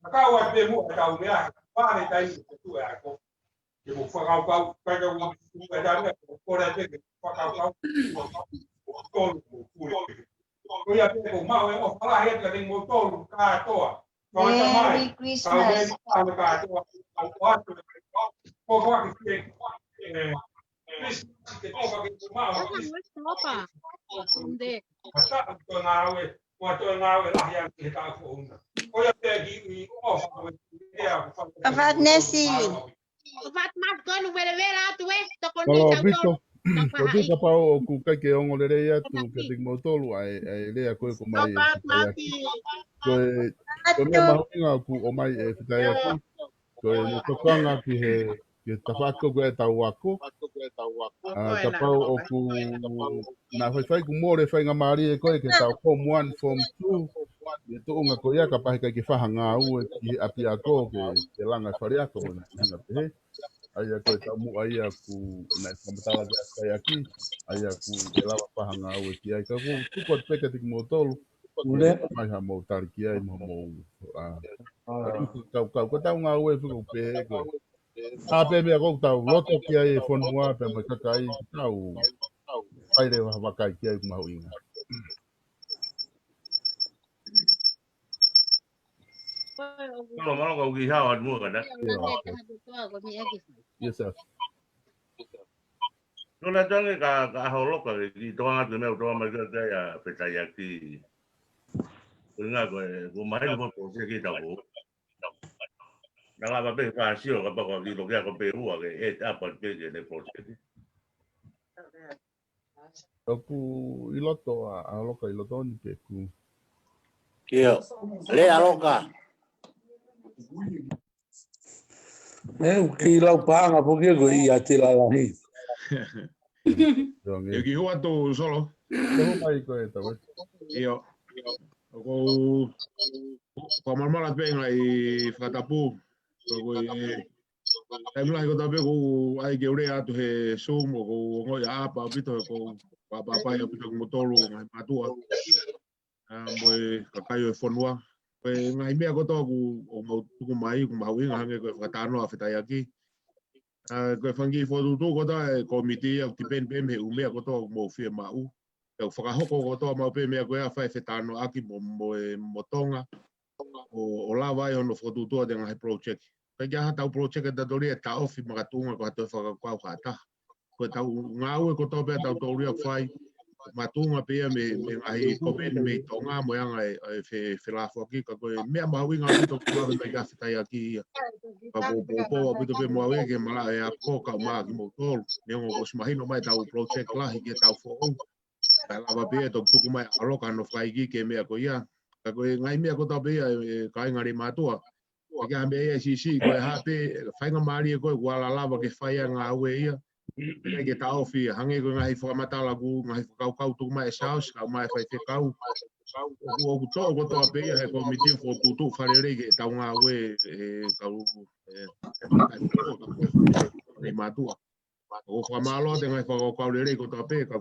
ka wa de mo ta u ya pa ne ta ni tu ya ko que mo fa ka pega o pedaço por aí que fa ka todo o ia pe o mau e o fala he que tem motor ka toa Merry Christmas. ka toa o quatro o que que que toca que mau mata to nawe wa to nawe la ya que ta fo o ia pe gi o fa Avat Nessie. Vat mas kono vere vera tu to kon Kalau ni Vito, Vito ka pa o ku kai ke ongo le rea tu ke ting motolu ai lea koe ko mai e whitaiaki. Koe mea mahuinga ku o mai e whitaiaki. Koe ne tokanga ki he tawhako koe tau wako. Ka pau o ku na whaiwhai ku more whainga maari e koe ke tau form 1, form 2. E to unga ko ia ka pahi kai ke whahanga ue ki api a ko ke langa whariako mo na hinga pehe. Aia koe tau mua ia ku na whamatala ke akai aki, aia ku e lawa pahanga au e ki ai ka ku tuko te peka tiki mo tolu, ule mai ha mo tari ki ai mo kau ko tau ngā ue whiko pe koe. A pe mea kou tau loto ki ai e whanua pe mai kakai ki tau whaire wakai ki ai kumahu inga. Kalau malu kau kisah awak semua kan? Yes sir. Kalau datang ke holok lagi di tuang tu meu tuang mereka ya percaya ki. Enggak kau main kau proses kita tahu. Nang apa pe kasih apa kau di lokia kau peru ke apa pe je proses. Aku iloto a loka iloto ni pe ku. Kio, le aloka. Eu ki lau panga porque ko ia te la lahi. Eu ki hoa to solo. Ko mai ko e tau. Io. Ko marmala pe ngai whatapu. Ko e mula ko tape ko ai ke ure atu he Zoom ko ngoi apa pito ko papa ya pito ko motolo ngai matua. Moi kakayo e fonua. Ngai mea ko tōku o mau tuku mai, ku mau inga hange koe whakatano a whitaiaki. Koe whangi whotutu ko tā e komiti au ti pen he umea ko tōku mō whia mau. Kau whakahoko ko tō mau pe mea koe a whai whetano aki mo tonga. O la vai ono whotutu a te ngahi project. Kai kia hatau project e tatori e ta ofi makatunga ko hatau whakakwau hata. Koe tau ngā ue ko tō pia tau tōri a whai. Matunga pia me ai kopeni me tonga mo yanga e la foki ka ko me ma winga to ko me ga fita ya ki ka po bito pe mo ke mala e a ko ka ma ki mo tol ne ngo ko smahino mai tau project la hi ke tau fo lava pe to tuku mai aloka no fai ke mea ko ia ka ko ngai mea ko ta pe ka ngari matua ka me ia si ko ha pe fai nga mari ko wala lava ke fai nga we ia ke ta ofi hange ko ngai fo mata la ku ngai fo kau tu mai saus ka mai fai te kau o ko to pe ia ko mi tin fo tu fare re ke ta nga we kau e matua o fa malo de ngai fo kau re ko ta pe ka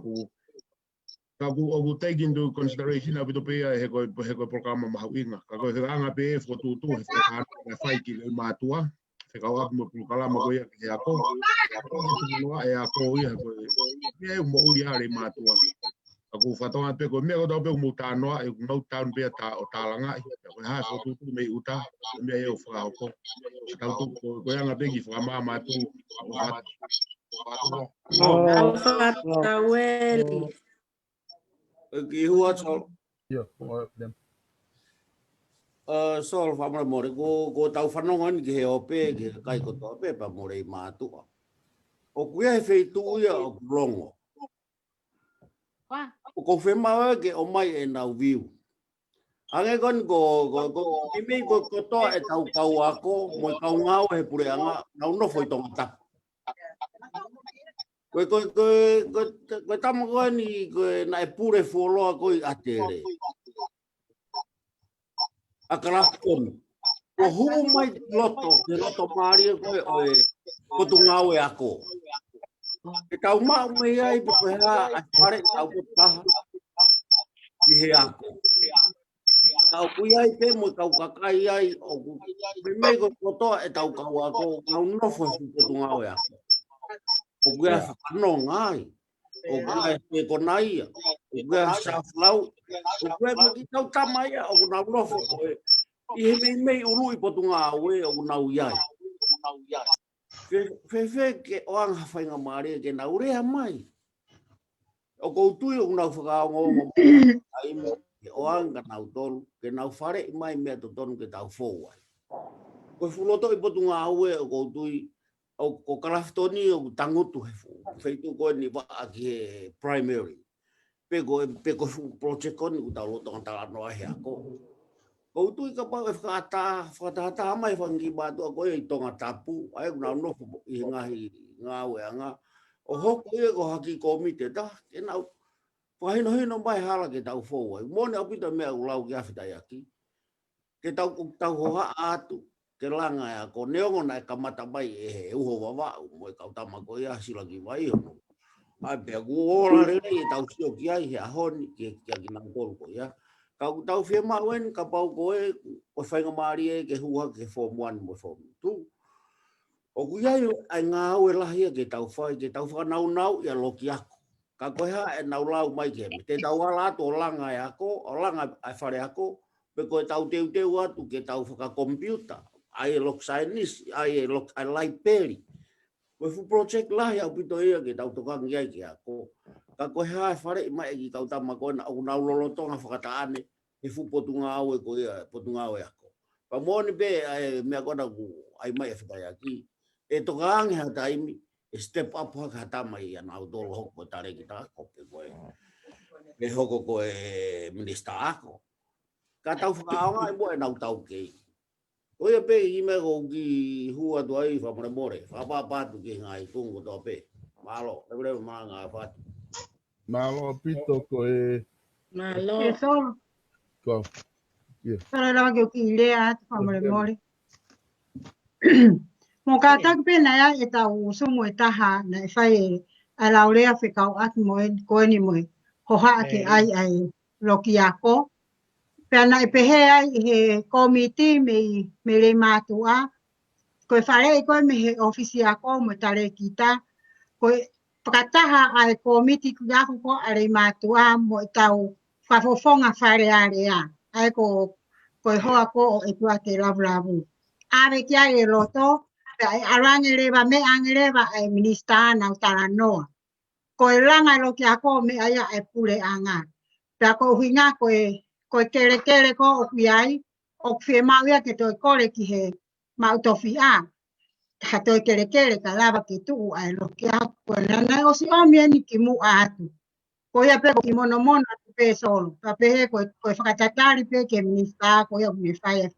ku o take into consideration a bitopia he ko programa mahawinga ka ko hanga pe fo tu he fa fai ki le matua se ka wa mo programa ko ya ke ako no e ako ya ko e mo ya le matua aku fa to pe ko me ko do pe mo ta no e no ta pe ta o ta langa ko ha fo tu me uta me e o fa ko ka ko ya nga pe ki fa ma tu Ki hua sol. Yo, dem. Sol fa mo ko tau whanongan ki he ope ki kai ko to pe pa mo rei mātua. O kuia he feitu ia o longo. O ko whemawa ke o mai e nau viu. Ange kon ko imi ko to e tau kau ako mo kau ngau he pure anga nau no foi tonga tap. Ko tamo ko ni na e pure foloa ko i atere. Akala kon. Ko hu mai loto, ke loto mari ko ko tu ngau e ako. E tau ma me ai pe ha a pare tau ko ta. Ki he ako. Kau kuia pe mo kau kakai ai o me ko to e tau kau ako nau no foi ko tu ngau e ako. O kuia no ngai. O kuia e konai. O kuia saflau. O kuia mo ki tau tamai o nau no foi. I me ulu i potunga we o nau iai. Fe ke o anga whainga maare ke nau rea mai. O koutui o nau whakao ngongo ai mo ke o anga nau tonu ke nau whare i mai mea to tonu ke tau fōwai. Ko fuloto i potunga we o koutui o ko kalaftoni o tangutu he feitu ko ni wa ki he primary. Peko project ko ni utau loto ngata no he ako. Ko tu ka pa whakata mai whangi batu a koe i tonga tapu, ai kuna no i ngawe anga. O hoku e ko haki komite ta, ke nau whahino mai hala ke tau fōwai. Mone au pita mea ulau ki awhitai aki. Ke tau hoha atu, ke langa e ako neongo na e kamata mai e he uho wawau, mo e kau tamako i asila ki vai hono. Ai pia kuola rei e tau sio ki ai he ahoni ki aki nang tolko ia. Kau tau fia mauen ka pau koe ko whainga maari e ke hua ke form 1 mo form 2. O kuiai ai ngā au e lahia ke tau whai, ke tau whanau ia loki ako. Ka koe ha e nau lau mai ke me. Te tau ala atu o langa e ako, o langa ai whare ako, pe koe tau teu atu ke tau whaka computer, ai e lok scientist, ai e lok ai library. Koe fu project lahi au pito ia ke tau tokangi ai ke ako. Ka koe ha e whare i mai e ki kau tama koe na au nau lolotonga whakataane. E fu potunga au e ko ia potunga au e ako. Pa moni be mea kona ku ai mai e whitai aki. E toka ange ha taimi e step up haka hata mai ana au dolo hoko tare ki ta ako pe koe. Me hoko koe minister ako. Ka tau whakaonga e mo e nau tau kei. Oia pe i me ko ki hua tu ai whamore more. Whapapatu ki ngai tungo to pe. Malo, e vrewe maa ngai whatu. Malo pito koe. Malo. E solo. Go. Yeah. Para la que kilea tu famre mori. Mo ka tak pe na ya eta uso mo eta ha na fai a la orea fe ka at mo ko ni mo. Ho ha ke ai lokiako. Pe na pe he ai he committee me le matua. Ko fare ko me he ofisia ko mo tare kita. Ko pakataha ai committee ku ya ko ale matua mo tau whafofonga whare area. Ai ko hoa ko e tua te lavravu. Ave kia e roto, ai arangereva me angereva ai minister na utara noa. Ko e langa lo kia ko me aia e pule anga. Pea ko huinga ko e kere ko o kuiai, o kuwhi mauia ke toi kore ki he mautofi a. Ha toi kere ka lava ki tuu ai lo kia ko nana o si o mia ni ki mu atu. ko ia pe ki mono mono pe solo pa pe ko whakatatari pe ke minista ko ia me whai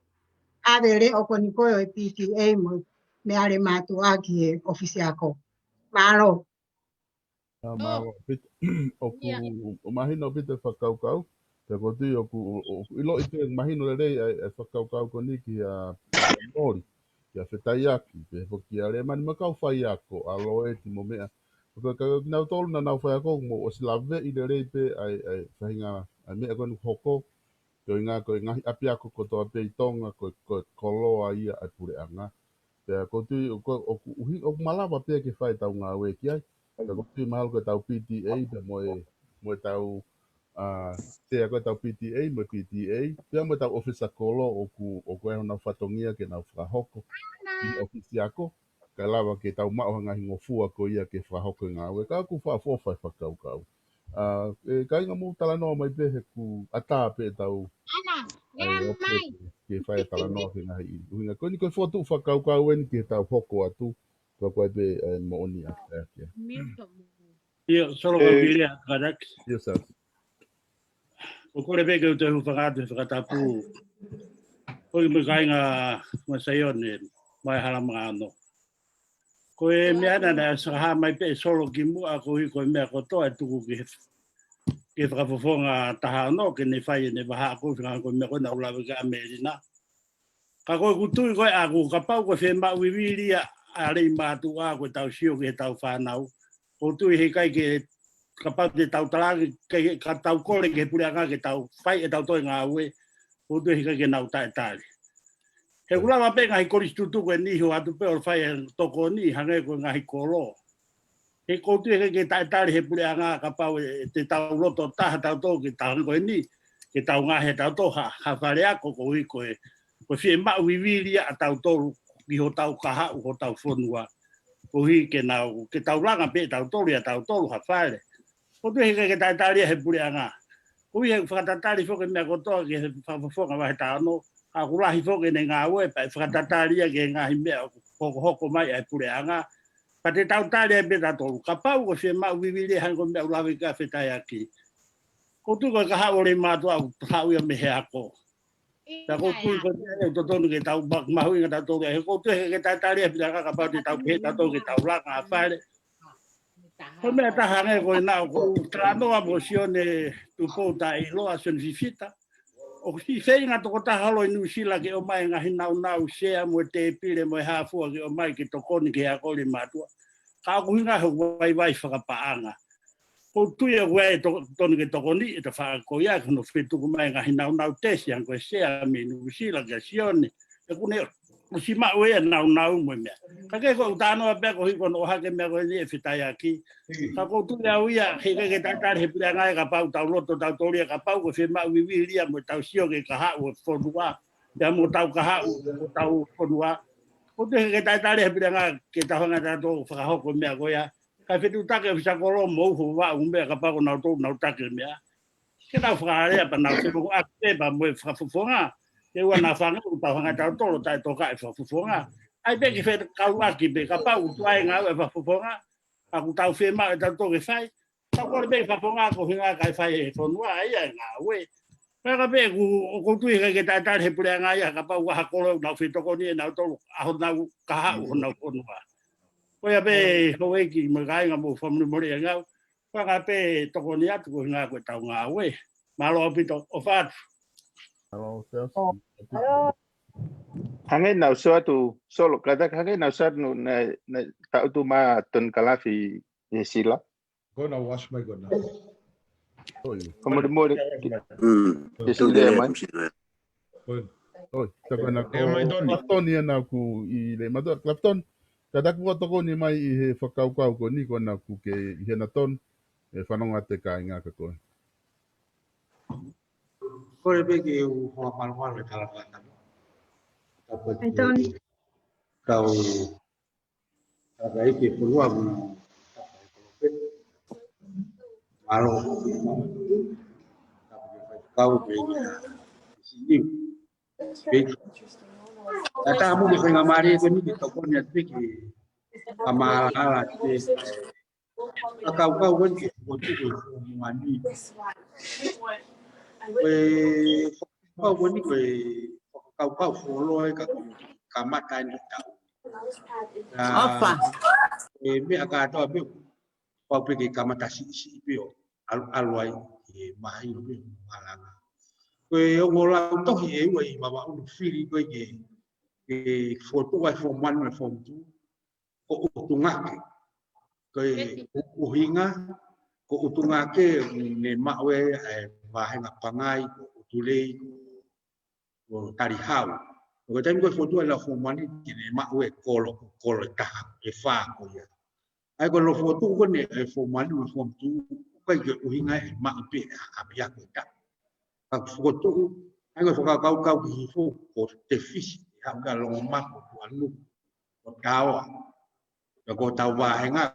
a vere o ko ni ko e PTA mo me are matu aki e ofisia ko malo Mau o mahino pite whakaukau. Te ko tui oku ilo i te mahino le rei e whakaukau ko niki a mori. Kia whetai aki. Pe hoki a le mani makau whai ako. A loe ti mo mea. Ka nau tolu na nau whai ako mo o silave i le rei pe ai whahinga a mea konu hoko. Ko inga ko ngahi api ako ko toa pe i tonga ko koloa ia ai pure anga. Pe ko tui o malawa pe ke whai tau ngā we ki ai. Ka ko tui mahal ko tau PTA pe mo tau te ko tau PTA mo PTA. Pe mo tau ofisa kolo o ko e hona whatongia ke nau whahoko. I ofisi ako. Ka lawa ke tau mao ngahi ngofua ko ia ke whahoko ngā we. Ka ku whawhawhai whakaukau. Ka inga mō talanoa mai pehe ku ata pe tau ke whai talanoa ke ngahi i. Uhinga koe ni koe whotu whakaukau e ni ke tau hoko atu. Ka koe pe mo oni a. Ia, solo ko pili a karak. Ia sa. O kore peke o te hu whakatu whakatapu. Koe me kainga masayon e mai hala mga ano. Koe mea nana sakaha mai pe solo ki mua ko hi koe mea kotoa e tuku ke whakafofonga taha anō ke ne whai e ne waha koe whinganga koe mea koe na ulawe ka amerina. Ka koe kutui koe a koe kapau koe whema uiwiria a rei mātu a koe tau sio ke tau whanau. Ko tui he kai ke kapau te tau talangi ka tau kore ke pureanga ke tau whai e tau toi ngā ue. Ko tui he kai ke nau tae tari. He kulawa pe ngahi koristutu koe niho atu pe o whai e toko ni hange koe ngahi kolo. He koutu he ke tae tari he pureanga ka pau te tau roto taha tau tō ke tau koe ni. Ke tau ngā he tau tō ha whare ako ko hui koe. Ko whie mau wiwiria a tau tōru ki ho tau kaha u ho tau whonua. Ko hui ke nau ke tau ranga pe tau tōru a tau tōru ha whare. Koutu he ke tae tari he pureanga. Ko hui he whakatatari whoke mea kotoa ke he whawhawhonga wahe tāno. A kurahi whoke ne ngā ue pa whakatataria ke ngahi mea hoko mai ai pureanga. Pa te tau tari e beta tolu. Ka pau ko whie mau wiwiri hanko mea ulawe ka whetai aki. Ko tu koe ka hao rei mātua au hao ia me he ako. Ta ko tu koe te totonu ke tau mahui nga tau tolu. He ko tu he ke tai tari e beta ka pau te tau ke tau tolu ke tau raka a whaere. Ko mea tahange koe nao ko tranoa mo sione tupo ta i loa sun fifita. O si whenga toko tahalo i Nusila ke o mai ngahi nau sea mo te pire mo e hafua ke o mai ke tokoni ke hakori mātua. Ka aku hinga he wai whakapaanga. Ko tuia koe tonu ke tokoni e ta whakakoia kano whetuku mai ngahi nau tesi ang koe sea me Nusila ke sione. E kune o si mau e nau mo mea. Ka ke ko utanoa pia ko hiko no hake mea koe ni e whitai aki. Ka ko tuia uia he ke tatari he pira ngai ka pau tau loto tau toria ka pau ko whi mau wiwiria mo tau sio ke ka hau o whonua. Ia mo tau ka hau o tau whonua. Ko tu he ke tatari he pira ngai ke tahonga tato whakahoko mea koea. Ka whetu take o whisakoro mouhu wa umbea ka pau nau tō nau take mea. Ke tau whakarea pa nau whetu ake pa mo e whakafufonga. Ke ua nā whangu tau hanga tau tolo tai toka e whafufonga. Ai peki whetu kau aki pe ka pau tuai ngau e whafufonga. Aku tau whema e tau toke whai. Tau kore pe whaponga ko hinga kai whai e whonua ai ai ngā ue. Peka pe ko tui ke tai tari he purea ngā ia ka pau waha kolo nau whetoko ni e nau tolu aho nau kaha u nau whonua. Koia pe koe ki mo kāinga mo whamunu mori e ngau. Peka pe toko ni atu ko hinga koe tau ngā ue. Malo apito o whātu. Hange nau so tu solo kada hange nau sa no na tau tu ma ton kalafi e sila. Gona wash mai gona. Como de mori. Isso de man. Oi, ta kona ko Tony na ku I le mador Clapton. Kada ku to ko ni mai I he whakaukau ko ni kona ku ke I he na ton e whanonga te kāinga ka koe. Kore peke u hoa palwala kalakata. Então, Kau kakai ke pulua bu malo kau ke sini ke kata mu ke ngamari ko ni to ko ni peke amala ala ke kau kan fotu ko mani ko woni ko kau follow ka kamata ni tau Opa. me aka to be ko pe ke kamata si pio alwai mai no be malanga ko ngola to hi we baba u fili ko ke foto wa form 1 na form 2 ko utungake ko uhinga ko utungake ne mawe va hanga pangai ko utulei ko tarihau ko tan ko foto la form 1 ne mawe kolo ta e fa ko ya ai ko lo foto ko ne form 1 na form 2 ko ke uhinga ma pe apia ko ta ka foto ai ko kau ki fo ko te fish hanga lo ma ko alu ko tawa ko tawa henga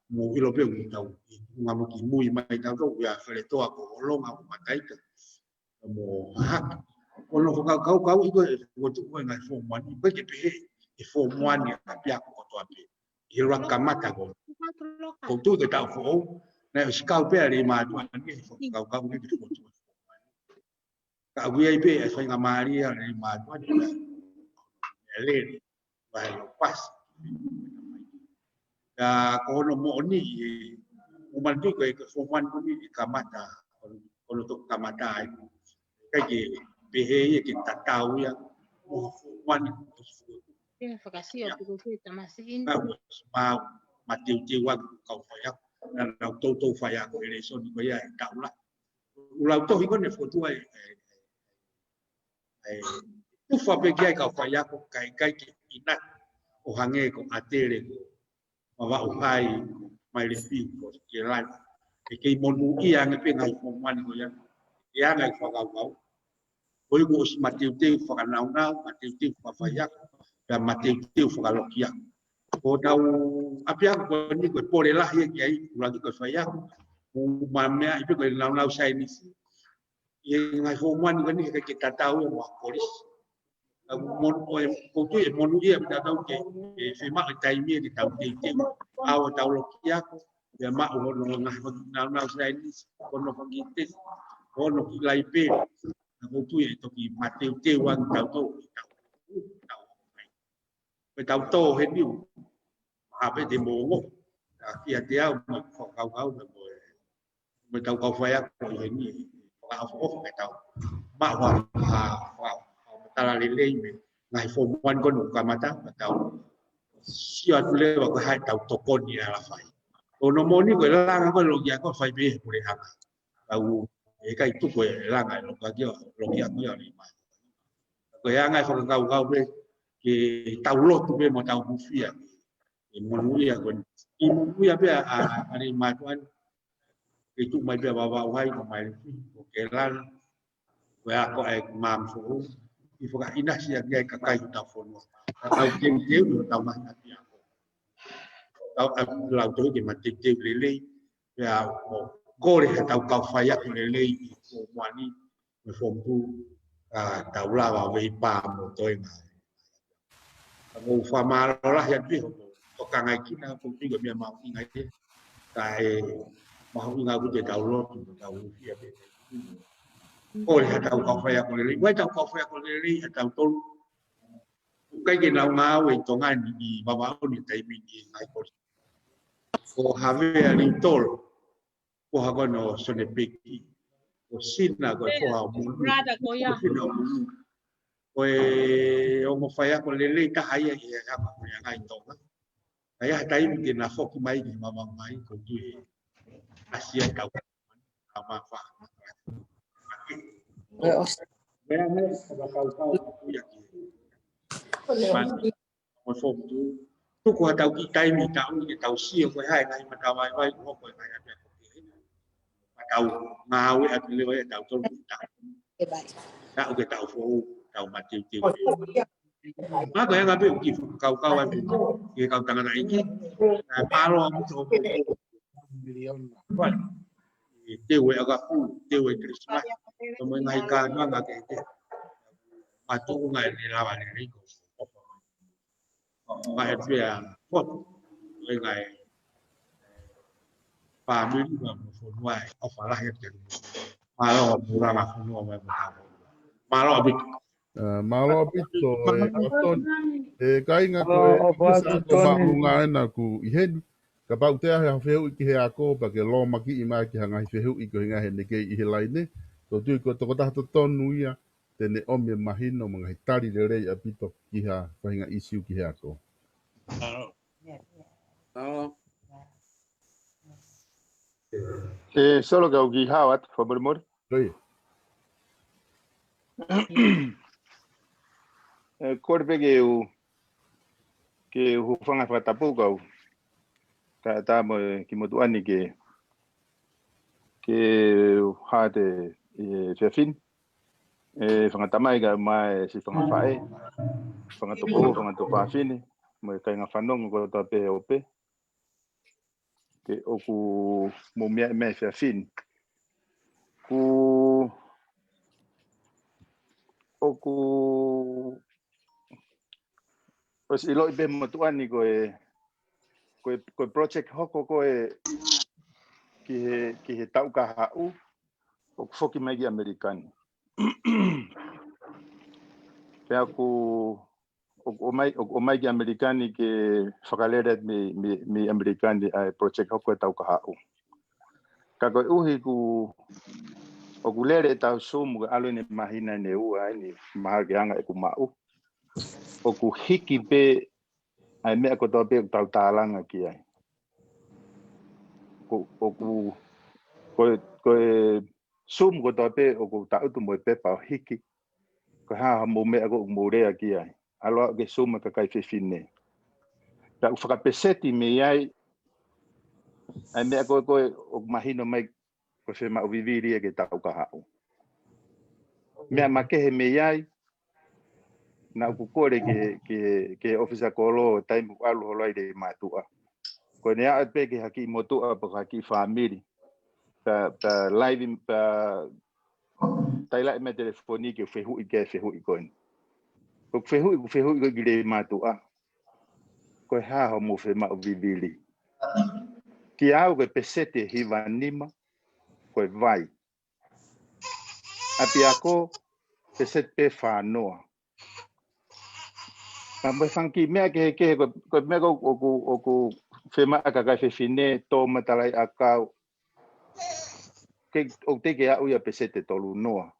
mo ilo pe tau ngamu ki mui mai tau ko ya fere to ko longa ko matai ka mo ha ko lo kau iko ko tu ko ngai fo mani pe ke pe e fo mani ka pia ko to ape i ra kamata ko tu ke tau fo na skau pe ri ma tu ni kau ni ko tu ka VIP e fa nga maria ri ma tu ele vai pas ya kono mo ni umandu ko forman ko ni kamata kono to kamata ai kaje behe ke tatau ya forman Tiene vacación, tu cosita más sin. ma tiu wa ko fa ya na to fa ya ko ele so ni ko ya tau la ulau to ko ne foto ai tu fa pe kai ka fa ya ko kai ke ina o hange ko atere wa upai mai le pi ko ke la ke monu ia nge pe ngai ko man ko ya ia ngai fa ka ko oi ko si matiu te fa ka na matiu te fa ya da matiu te fa ka lo kia ko tau apia ko ni ko pore la ye ki ai la ko fa ya ko ma me ai ko na sai ni ye ngai ko man ko ni ke tatau wa polis mon ko tu e monu ia da tau ke e fe ma tai mi di tau te au tau lo kia ya ma o no na sai ni ko no ngite ko no ki lai pe ko tu e to ki mateu te wan tau to pe tau to he ni a pe de mo ki a te au ko kau me tau ko fa ya ko he ni ko a fo ke tau ma wa tala le me ngai fo wan ko no kamata tau sia le wa ko hai tau to ko ni ala fai o no mo ni ko la ko lo ya ko fai be pure ha tau e kai tu ko la ngai lo ka yo lo ya ko ya ni ma ko ya ngai fo kau be ke tau lo tu be mo tau bu fia e mo nu ya ko i mo ya be a ni ma tuan ke tu mai be ba wai ko mai ko ke lan ko ya ko ai mam fu i foka ina sia dia ka kai ta fono tau ke ke no tau ma na dia tau la to ke ma te le ya ko le tau ka fa ya le ko mani me fom tu tau la wa ve pa mo to nga mo fa ma la ya pi ko ka ngai kina ko ti ga mi ma ki ngai te kai ma hu nga ku te tau lo tau fia be ko le tau ka fa ya ko le wai tau ka fa ya ko le tau to cái nào ngáo về trong anh đi bà bảo đi tay mình đi ngay có have anh tol có have nó sone peki có xin là có họ muốn có ông phải có lele ta hay ya ya ngay tol ay tay mình là phok mai đi mà mai có gì Asia tàu mà phá bé này kau ya một phòng tu qua tàu đi tay mình tàu xia với hai ngày mà tàu vai vai của họ ngày mà tàu ngao ấy thì lấy tàu tôi tàu cái tàu phố tàu mà chiều má cái anh biết kịp cầu anh thì cầu tầng này chứ ba lô tiêu về gặp tiêu về Christmas rồi ngày cả nó là cái mà tu ngày này là ngày này ngày về phật ngày family ba mo fonua o fala ya te malo mura ma fonua mai malo abit malo abito aton kainga ko ko maunga na ku iheni ka pau te ha feu ki he ako pa ke lo maki I ma ki hanga feu I ko hinga he ne ke I he laine to tu ko to ta to tonu ia tene ome mahino mga hitari le rei apito ki ha whahinga isiu ki he ako. Solo que ugi hawat favor mor. Oi. Korbe ke u fanga fatapu ka ta mo ki mo tuani ke ha de fefin fanga tamai ga mai si fanga fae fanga to pa fini mo kai nga fanong ko to pe ope ke oku mo me fefin ku oku pues ilo ibe mo tuani ko project hoko ko ki he tau ka hau o foki mai americano pea ku o mai americani ke whakalere mi americani ai project hoko tau ka hau ka ko uhi ku o ku lere tau sumu alo ni mahina ne ua ni mahageanga e ku mau o ku hiki pe ai mea ko tau pe tau tālanga ki ai ko sum ko tape o ko ta utu mo pe pa hiki ko ha mo me ko mo re aki ai alo ke sum ka kai fine ta u faka peseti me ai me ko o mahino mai ko se ma viviri ke ta ka ha me ma ke me ai na ku kore ke officer ko lo time alu lo ide matua ko ne a pe ke haki motu a pa haki family pa live pa taila me telefoni ke fehu ikon ko fehu ko gile matua ko ha ho mo fe ma vivili ki au ke pesete hivanima ko vai api ako pesete pe fanoa Mambo sanki me ke ko me ko fema aka ka fe fine to matalai akau ke o te ke au ya pesete tolu noa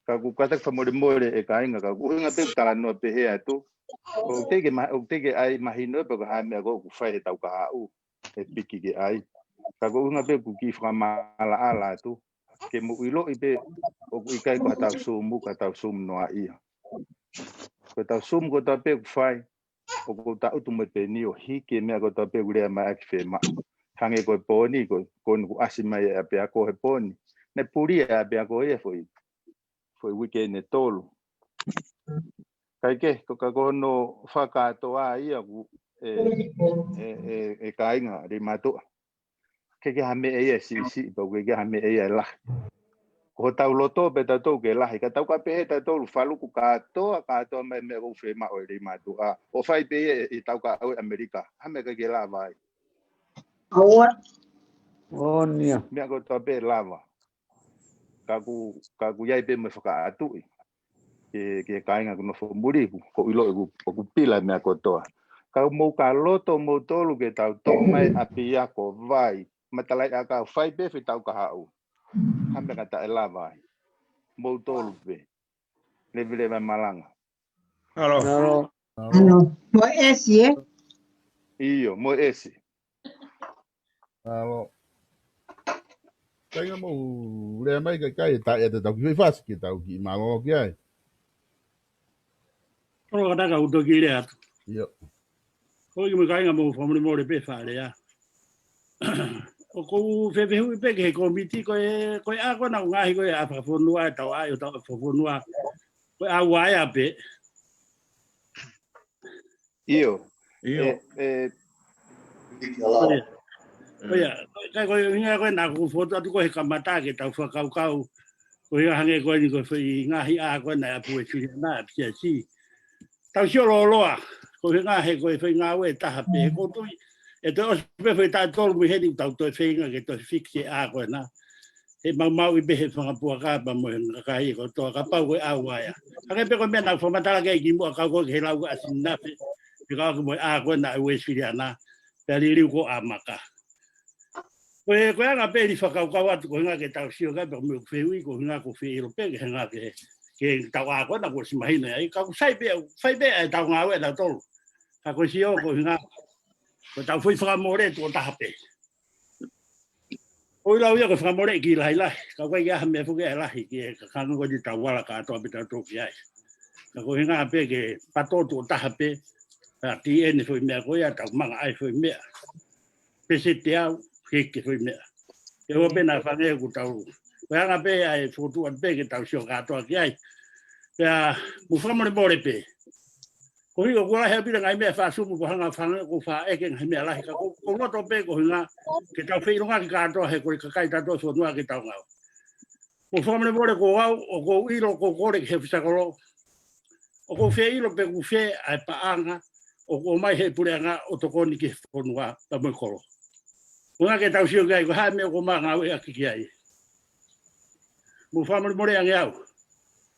ka ku kata famore more e ka inga ka ku inga te tala no pe he atu o te ke ai mahino pe ko ha me ko ku fai tau ka au e piki ke ai ka ku inga pe ku ki frama ala tu ke mu ilo ipe o ku kai ko ta sum noa ia ko ta sum ko ta pe ku fai o ko ta utu me pe ni o hiki me ko ta pe gure ma ak fe ma hange ko poni ko ku asima e pe ko he poni ne puria pe ko e foi weekend tolu kai ke ko no faka to a ia ku kainga ri matu ke hame e si to ke hame e la ko tau loto pe ta to ke la ka tau ka pe ta to falu ku ka to me ko fe ma o ri matu a o fai pe e tau ka o america hame ke la vai oh nia me ko to pe lava ka ku yai pe me faka atu ke kainga no fo muri ko ilo ku pila me ko to ka mo ka loto mo tolu ke tau to mai apia ko vai matalai aka fai pe fi tau ka hau hame ka ta lava mo tolu pe le vile va malanga Hello. Mo esi Iyo mo esi Alo Tenga mo le mai ka kai ta e ta ki fas ki ta ki malo ki ai. Ora ka taka uto ki le atu. Yo. Ko ki mo kai nga mo family mo le pe fa le ya. O ko fe hu pe ke komiti ko e a ko na nga hi ko a fa fo no a ta wa yo ta fo no a ko a wa ya pe. Iyo. Oya, kai ko nga ko na ko foto atu ko he kamata ke tau fa kau ko ia hange ko ni ko fi nga hi a ko na pu e chi na pia chi tau xio lo lo a ko nga he ko fi nga we ta pe ko tu E te o pe foi ta tolu mi hedi tau to feinga ke to fiksi a ko na. E mau I behe whanga puaka pa mo ka hi ko to ka pau a waia. Ake pe ko mena fo matala ke ki mo ka ko he lau asina pe. Pe ka ko mo a ko na we siriana. Pe li ko a maka. Ko nga pe li whakau ka watu ko nga ke tau sio ka pe mo feui ko nga ko fe ro pe ke nga ke tau a ko na ko si mahina ai ka ko sai pe ai tau nga we la tolu. Ka ko sio ko nga ko tau foi whakamore to ta hape. O lau ia ko whakamore ki lai lai. Ka koe ia me fuke e lahi ki ka kanga ko di tau wala ka atoa pita toki ai. Ka koe ngā pe ke pato to ta hape. Ka ti ene foi mea koe a tau manga ai foi mea. Pese te au heke foi mea. Ke ho pena whange ku tau. Koe anga pe ai fotu an pe ke tau sio ka atoa ki ai. Pea mu whakamore more pe. Ko hi ko la he pira ngai me fa su ko hanga fanga ko fa e ke ngai me la ka ko no to pe ko nga ke ta fe nga ka to he ko ka kai ta to so no ke ta nga ko fo me bore ko au o ko i ro ko ko ke fa ko o ko fe i ro pe ku fe ai pa anga o ko mai he pura nga o to ko ni ke ko no pa mo ko nga ke ta sio ga ko ha me ko ma nga e ki ai mo fa me bore nga au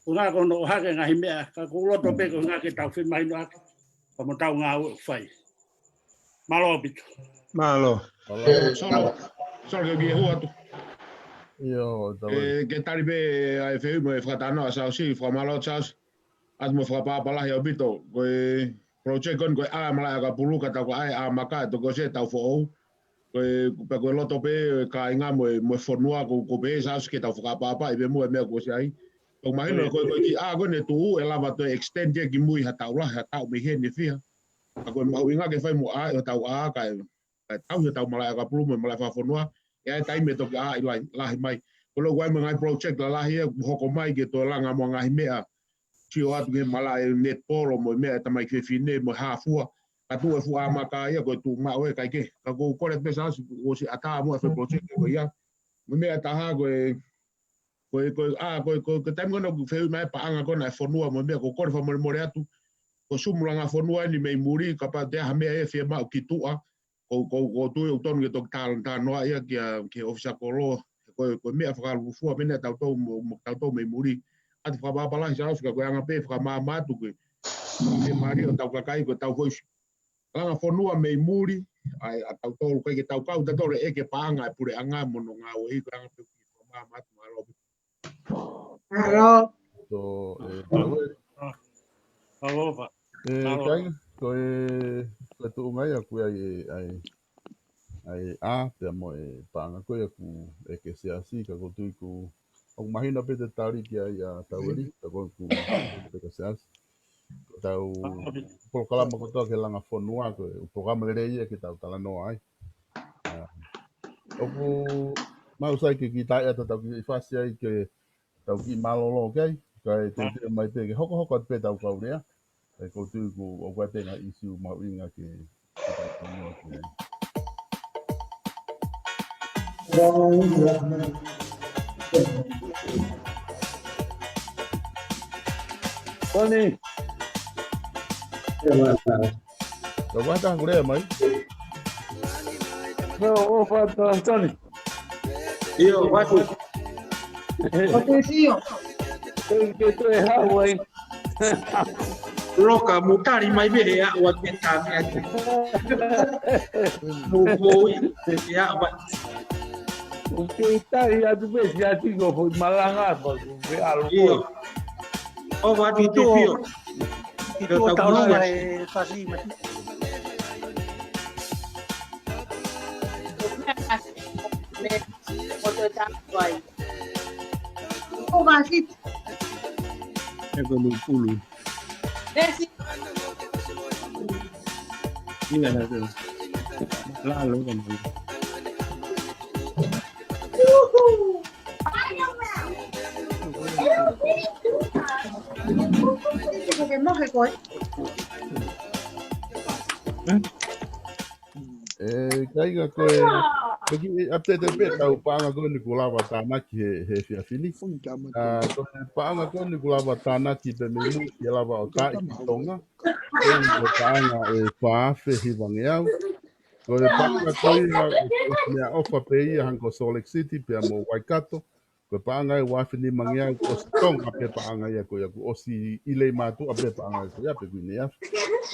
nga ko no ha ke ngai me ka ko lo to pe ko nga ke tau fe mai no ko mo tau nga fai malo bit Malo. Solo que ho atu. Yo, que tal be ai fe mo fratano sa si fra malo chas at mo fra pa la yo bito ko project kon ko a mala ka pulu ka ta ko ai a maka to ko se tau fo ko pe ko lo to pe ka nga mo fornua ko be sa ke tau fra pa be mo me ko se ai o mai no ko ki a go ne tu e lava to extend ki mui ha tau la ha tau me he ni fia a ko mau inga ke fai mo a tau a ka tau he tau mala ka pulu mo mala fa fonua e ai tai me to a la mai ko lo wai mai project la hi ho ko mai ke to la nga mo nga me a tio atu ke mala net polo mo me ta mai ke fine mo ha fua ka tu e fu a ma ka ia ko tu ma o ka ke ka ko ko le pesa o si ata mo fa project ko ia mo me ta ha ko ko tam gono fe mai pa anga kona fonua mo me ko fa mo atu ko sumula nga fonua ni me muri ka pa te ha me e fe ma ki tua ko tu o ton ke to ta no ia ke ofisa ko lo ko me fa lu fu me na ta to mo ta to me muri ati fa ba la ja ka ko anga pe fa ma tu ke me mari o ta ka kai ko ta foi anga fonua me muri ai ta to ko ke ta ka ta to e ke pa anga pure anga mo no nga o i ka anga pe ma ma lo Hello. So, Aloha. Kai, ko tu ngai aku ai te mo panga ko aku ke se asi ka ko tu ku o mahina pe te tari ki ai taweri ka ko ku ke se as tau por kala mo ko ke langa fonua ko o programa le ia ki tau tala no ai o ku mau sai ki tai ata tau ki fasi ai ke tau ki malolo kai kai te mai te hoko pe tau ka urea e ko tu ku o wa te nga isu ma winga ke tau no ke Tony. Tau wa ta urea mai No, o fa Tony. Io, vai tu. Patricio. Que tu é Hawaii. Loka mutari mai be ya wa te ta me ake. No foi ya ba. O que está aí a do mês já tinha foi malanga pa be algo. O va di tu fio. Tu tá no mai fasi mai. O vasit. É como um pulo. Desi. Ini ada tu. Lalu kan. Que moje coi. Kaiga ko Pagi update pe tau panga ko ni kula wa tana ki he fia fili. Ko panga ko ni kula wa tana ki pe me mu ki la wa ta i tonga. Ko panga e pa fe hi wangeau. Ko e panga koia mea ofa pe ia hanko Salt Lake City pe mo Waikato. Ko panga e wafi ni mangia ko stonga pe panga ia ko ia ko osi ile matu a pe panga ko ia pe kuine ia.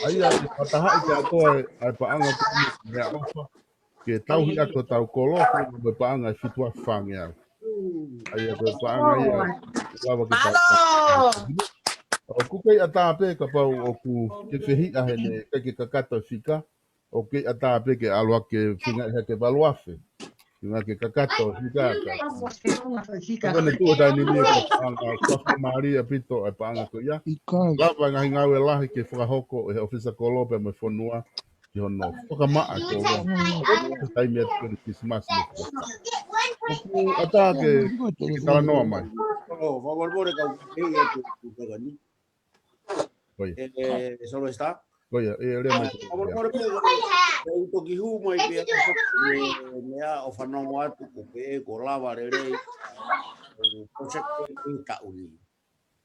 Ai a pataha i te atoa ai panga ko mea ofa ke tauhi ako tau kolo ko pe panga e fitua fange au. Ai a pe panga ia lava ke tau. O kukai ata pe ka pau o ku ke fehi a hene ke kakata fika. O ke ata pe ke alwa ke finga ke valuafe. Finga ke kakata o fika ka. Pagone tu da ni ni ko panga kwa Maria pito e panga ko ia. Lava nga ngawe lahi ke frahoko e ofisa kolope me fonua ki hono. Toka maa ko wa. Tai me ko Christmas le ko. Ku ata ke tala noa mai. Oh, favor, bore ka tu gani. Koi. Solo está. Koi e le mai. Favor, bore pe to ki hu mai pe mea o fanongo atu ko pe ko lava rere. Project ka uli.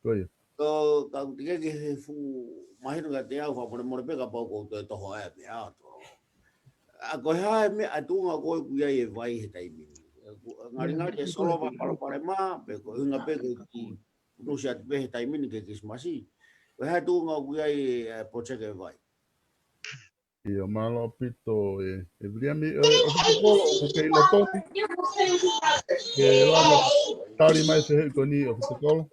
Koi. To ka tige ke fu mahino ga te au favor bore pe ka pau ko to ho e mea to. A ko ha me atunga ko ku ia e vai he tai mi. Ngari e solo va para ma pe ko unga pe ki no se be he tai mi ke kismasi. Ha tu nga ku ia e project e vai. Io malo pito e briami o ko ke lo toti. Ke lava tari mai se ko ni o ko.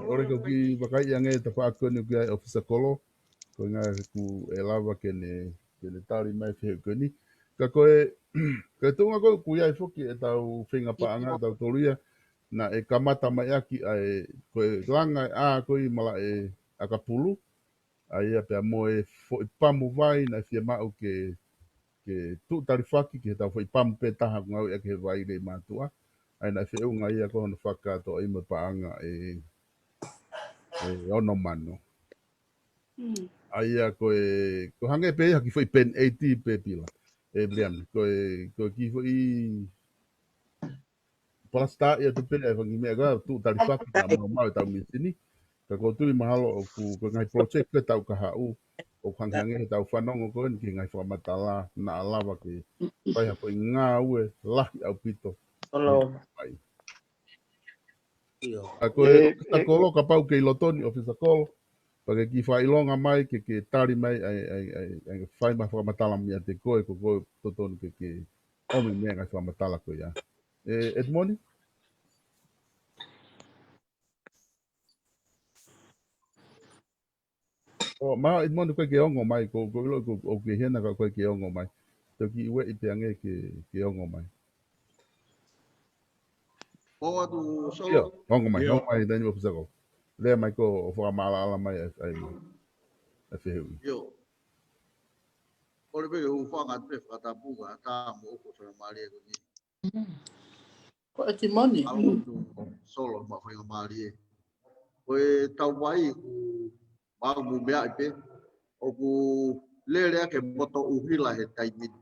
Ore ko ki bakai yang e ta fa ko ni ku ofisa kolo ko nga ku e lava ke ne tari mai fe ko ni ka ko e ke tunga ko ku ia foki e tau finga pa anga tau toria na e kamata mai aki ai ko e langa a ko i mala e akapulu ai pe mo e pamu vai na fia ma o ke tu tarifaki ke tau foi pamu pe taha ngau e ke vai le matua ai na fia unga ia ko no faka to i mo pa anga e ono mano. Ai ko hange pe ki foi pen 80 pe pila. E bliam ko ki foi plasta ia tu pe e vangi me ga tu tarifaki ta mo mau ta mi sini. Ka ko tu mahalo ku ngai project ke tau ka hau o hange tau fanongo ko ni ngai fa matala na lava ke pai ha foi nga ue lahi au pito. Hello. Ako ta kolo ka pau ke lotoni ofisa kolo. Pake ki whai longa mai ke tari mai ai whai ma whakamatala mi a te koe ko koe totonu ke omi mea ngai whakamatala koe ia. Edmoni? O, maa Edmoni koe ke ongo mai, ko ilo o ke hena ka koe ke ongo mai. Toki iwe i te ange ke ongo mai. Boa do solo. Ia, ongo mai, dani o pisako. Lea mai ko o whakamala ala mai ai whiheu. Yo. Ore pe o whanga te whatapuga tā mo ko sora maria ko ni. Ko e timoni. Alo solo ma whainga maria. Koe tau mai ku mau mu mea i pe o ku lere ke moto uhila he taimini.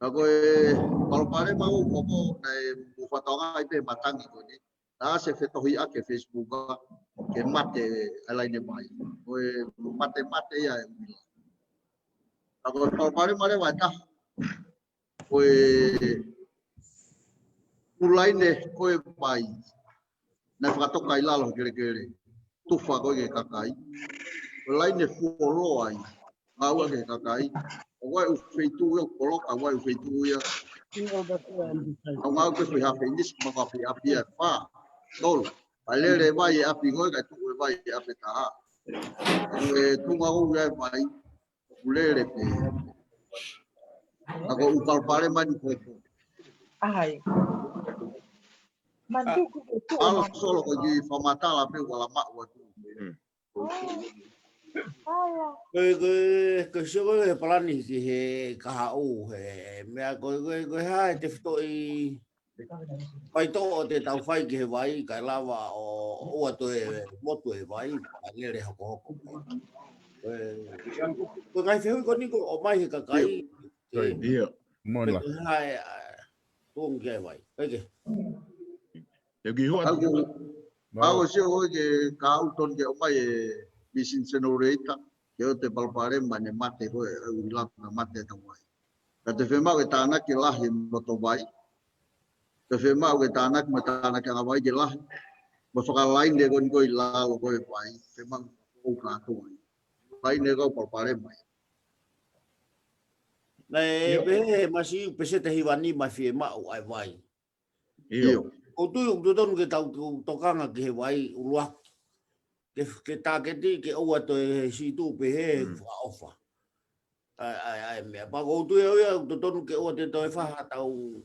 Ka koe palopare mau koko nei mu whatonga i pe matangi ko ni. Nā se whetohi ake Facebook ke mate alaine mai. Koe mate ia e uhila. Ako palopare mare wata. Koe ulaine koe mai. Na whakatoka i lalo kere. Tufa koe ke kakai. Ulaine fuolo ai. Ngāua ke kakai. O wai ufeitu ia koloka wai ufeitu ia. Au ngāu ke whi hape nis maka whi apia wha. Tol. Palere vai e api ngoi kai tuku e vai e api taha. E tunga o ia vai. Ulere pe. Ako upalpare mani koko. Ai. Alo solo ko di famatala pe wala ma wa tu. Ke sio e plani ki he ka o he me ko ha te fto i pai to te tau fai ki he vai ka lava o to e moto e vai ale hoko. Ko ngai feu ko ni ko o mai ka kai. Ia. Mola. Hai tu ngai vai. Okay. Eu que rua. Mau si o ke kau ton ke mai bisin senorita ke o te palpare mane mate ko e ulang na mate ta wai. Ka te whema ke tāna ki lahi mo to wai. Te whema ke tāna ki mo tāna ki wai ki lahi. Mo whakalain de kon koi lao koi wai. Whema o kātu wai. Lain de kau palpare mai. Nei be masi pese te hiwani mai whema o ai wai. Iyo. O tu don ke tau tokanga ke wai ulua. Ke taketi ke oa to si tu pe he fa ofa. Ai me pa go tu yo don ke oa te to fa tau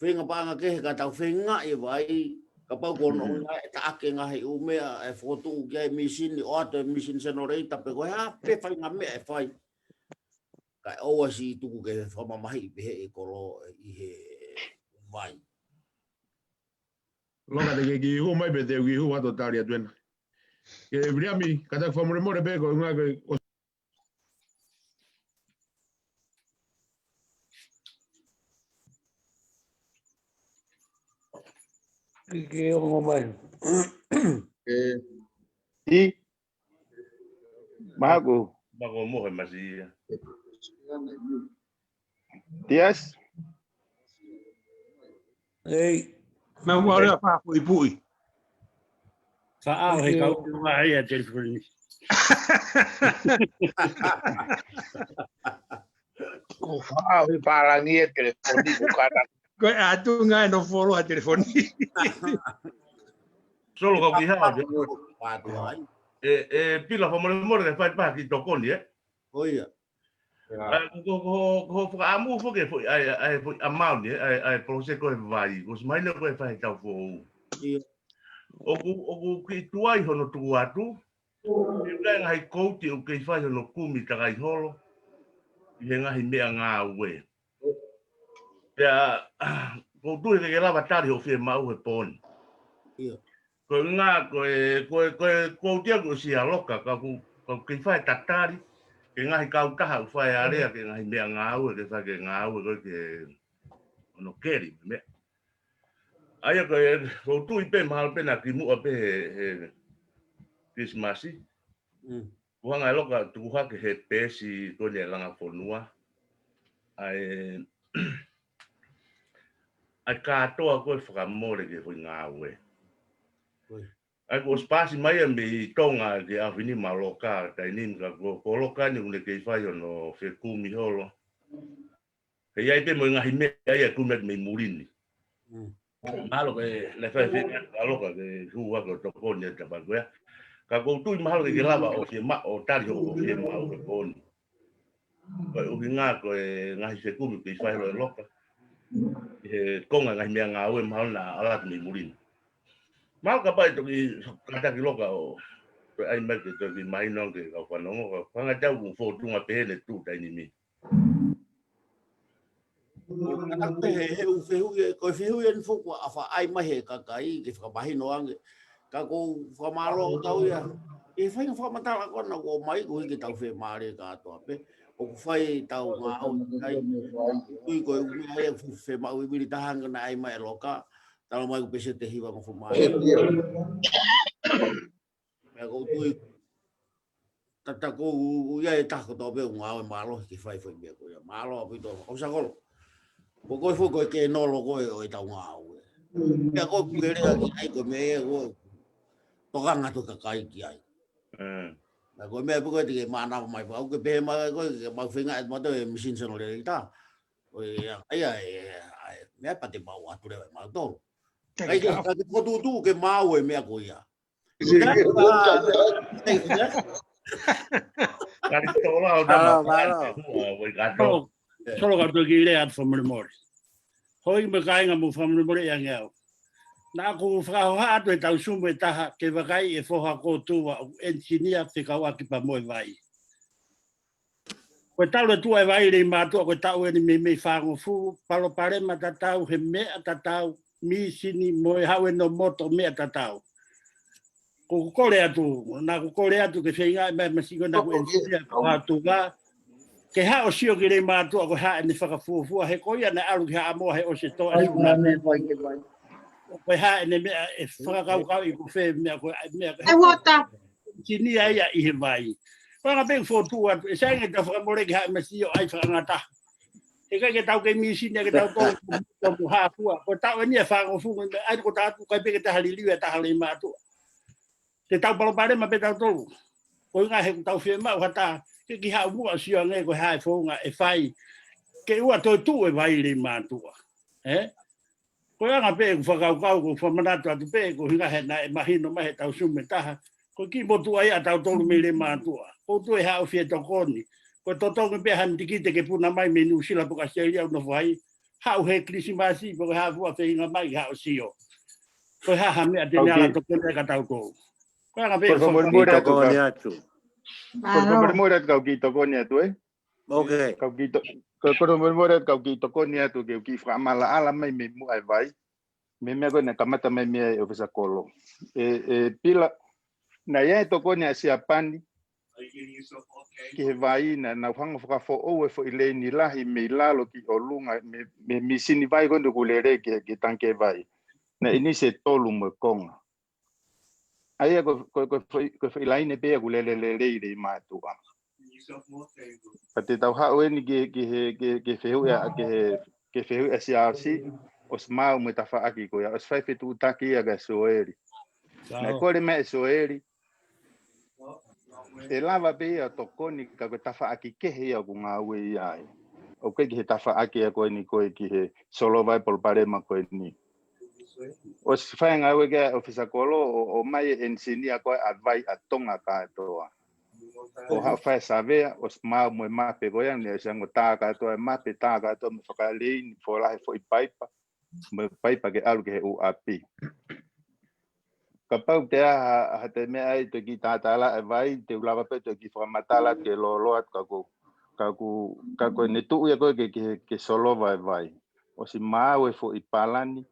whenga panga ke ka tau whenga e wai ka pau ko no ta ake nga he u me e foto ke mission ni o to mission senorita pe ko ha pe fa nga me e fai. Ka oa si tu ke fa mai pe he ko lo I he vai. Loka te ke ki hu mai pe te ki hu ato tari atuena. Ke briami kata famore more pe ko nga ke Ke o mai. I Mago. Mago mo he masia. Tias. Ei. Mau ora pa pui. Whaau he kau mai a telefoni. Ko whaau he parangi e telefoni ko kata. Ko atu ngai no follow a telefoni. Solo ko ki ha. Pila fa mo de fa pa ki tokoni Oia. Ko amu fo ke fo ai amau ni ai proce ko vai. Ko mai no ko fa ta fo. Oku ki tuai hono tu atu. Ia ngai kouti o ke fa hono kumi ta kai holo. Ia ngai mea ngā ue. Pea ko tu ke lava tari o fie mau he poni. Ko ngā ko tia ko si aloka ka ke fa tatari. Ke ngai kau taha u fa area ke ngai mea ngā ue ke fa ke ngā ue ko ke ono keri me. Aya ko tu I pe mahal pe na ki mua pe he Christmasi. Ko ngai loka tu ha ke he pesi ko le langa fonua. Ai ai katoa ko whakamore ke hui ngā ue. Ai ko spasi mai me tonga ke awhini maloka tai nin ka ko loka ni une ke whai ono whekumi holo. Ke iai pe mo ngahi me ai kumet me murini. Malo ke le whai aloka ke hua ko tokoni e tapakoea. Ka ko tui mahalo ke lava o fie ma o tari o fie ma o koni. Ko uki ngā ko ngahi whekumi ke whai lo loka. Konga ngai mea ngā ue mahal na alat mi murin. Mahal ka pai toki kata ki loka o ai mai ke toki mai nong ke kau whanongo ka whanga tau kung whotunga pehene tu tai ni mi. Kanakte he ko whehu e nfuku a wha ai mai he kakai ke whakamahi no ange. Ka ko whamaro tau ia. E whainga whamatala kona ko mai ko hiki tau whe maare katoa pe. O ku whai tau ngā au kai. Kui koe umea whe mau I wiri tahanga na ai mai loka. Tala mai ku pese te hiwa ngā whamaare. Mea ko tui. Tata ko ia e tako tau pe ngā au e malo ki whai whai mea ko ia. Malo api tō. O sa kolo. Ko koe fo koe ke nolo koe o I tau ngā au. Mea ko kuherea ki ai ko mea ko. Tokanga tu kakai ki ai. Na ko mea puko te mana mai pa ko be ma ko ma finga et moto e machine sono le ta. O ai mea pa te mau atu le ma to. Ai ka ko tu ke mau e mea ko ia. Kari tola o da. Solo ka tu ki le at from the morning. Hoi me kai nga mo from the morning yang ngau. Na ko whakao haa atu e tau sumo e taha ke wakai e whoha kōtua o engineer te kau aki pa moe vai. Koe tau le tua e vai rei mātua koe tau e ni me whango fu, palo pare ma tatau he mea tatau, mi sini moe hau e no moto mea tatau. Ko kukore atu, na kukore atu ke whainga e mai masiko na ko engineer ko atu wā. Ke hao sio ki rei mātua ko haa e ni whakafuafua, he koia na aru ki haa moa he o se toa suna. ko ha ene me e whakakau i ko whe mea ko mea E wata. Tini ai a i he vai. Whanga pēng whotu atu, e sainga ta whakamore ki hae masi o ai whakangata. E kai ke tau ke misine, ke tau tō mu hāpua. Ko tau e nia whakafunga, ai ko tātu kai peke te haliliu e ta halei mātua. Te tau palopare ma pe tau tolu. Ko inga he tau whia mau hata, ke ki hao mua sio ngai ko hae whonga e whai. Ke ua toi tu e vai le mātua. Ko anga pē ku whakaukau ko whamanatu atu pē ko hinga he na e mahino mahe tau sume taha. Ko ki motu ai a tau tolu me le mātua. Ko tu e hao whia tokoni. Ko totonga pe han tikite ke puna mai me New Zealand po Australia no vai. Hao he krisimasi po ha vua fe inga mai hao sio. Ko ha ha me a tene ala tokone ka tau tolu. Ko anga pe tokoni atu. Ko bermuda kau ki tokoni atu Okay. Kau ki ko bermuda kau ki tokoni atu ke ki fra mala ala mai me mu ai vai. Me me ko na kamata mai me o pesa kolo. Pila na ia tokoni asiapani ki he vai na whanga whakafo o e fo i le ni lahi me lalo ki o lunga me misini vai kondo kulere ki tanke vai na ini se tolu mo konga aia ko ilaine pe kulele le le matua pate tau hao ni ke feu ya ke feu asiasi os mau me tafa aki ko ya os fai fetu taki ya ga soeri na ko le me soeri e lava be a tokoni ka ko tafa aki ke he o nga we ai o ke he tafa aki ko ni ko ki he solo vai por pare ma ko ni o si fa nga we ga ofisa kolo o mai ensinia ko advai atonga ka to o ha fa sabe os ma mo ma pe go yang ne sang ta ka to ma pe ta ka to me fa ka lein fo la fo i paipa me paipa ke alu ke u api kapau te a te mea ai te ki tātala e vai te ulava pe te ki whamatala ke loloat ka ko ne tuu ia koe ke solova e vai. O si māu e fo i palani,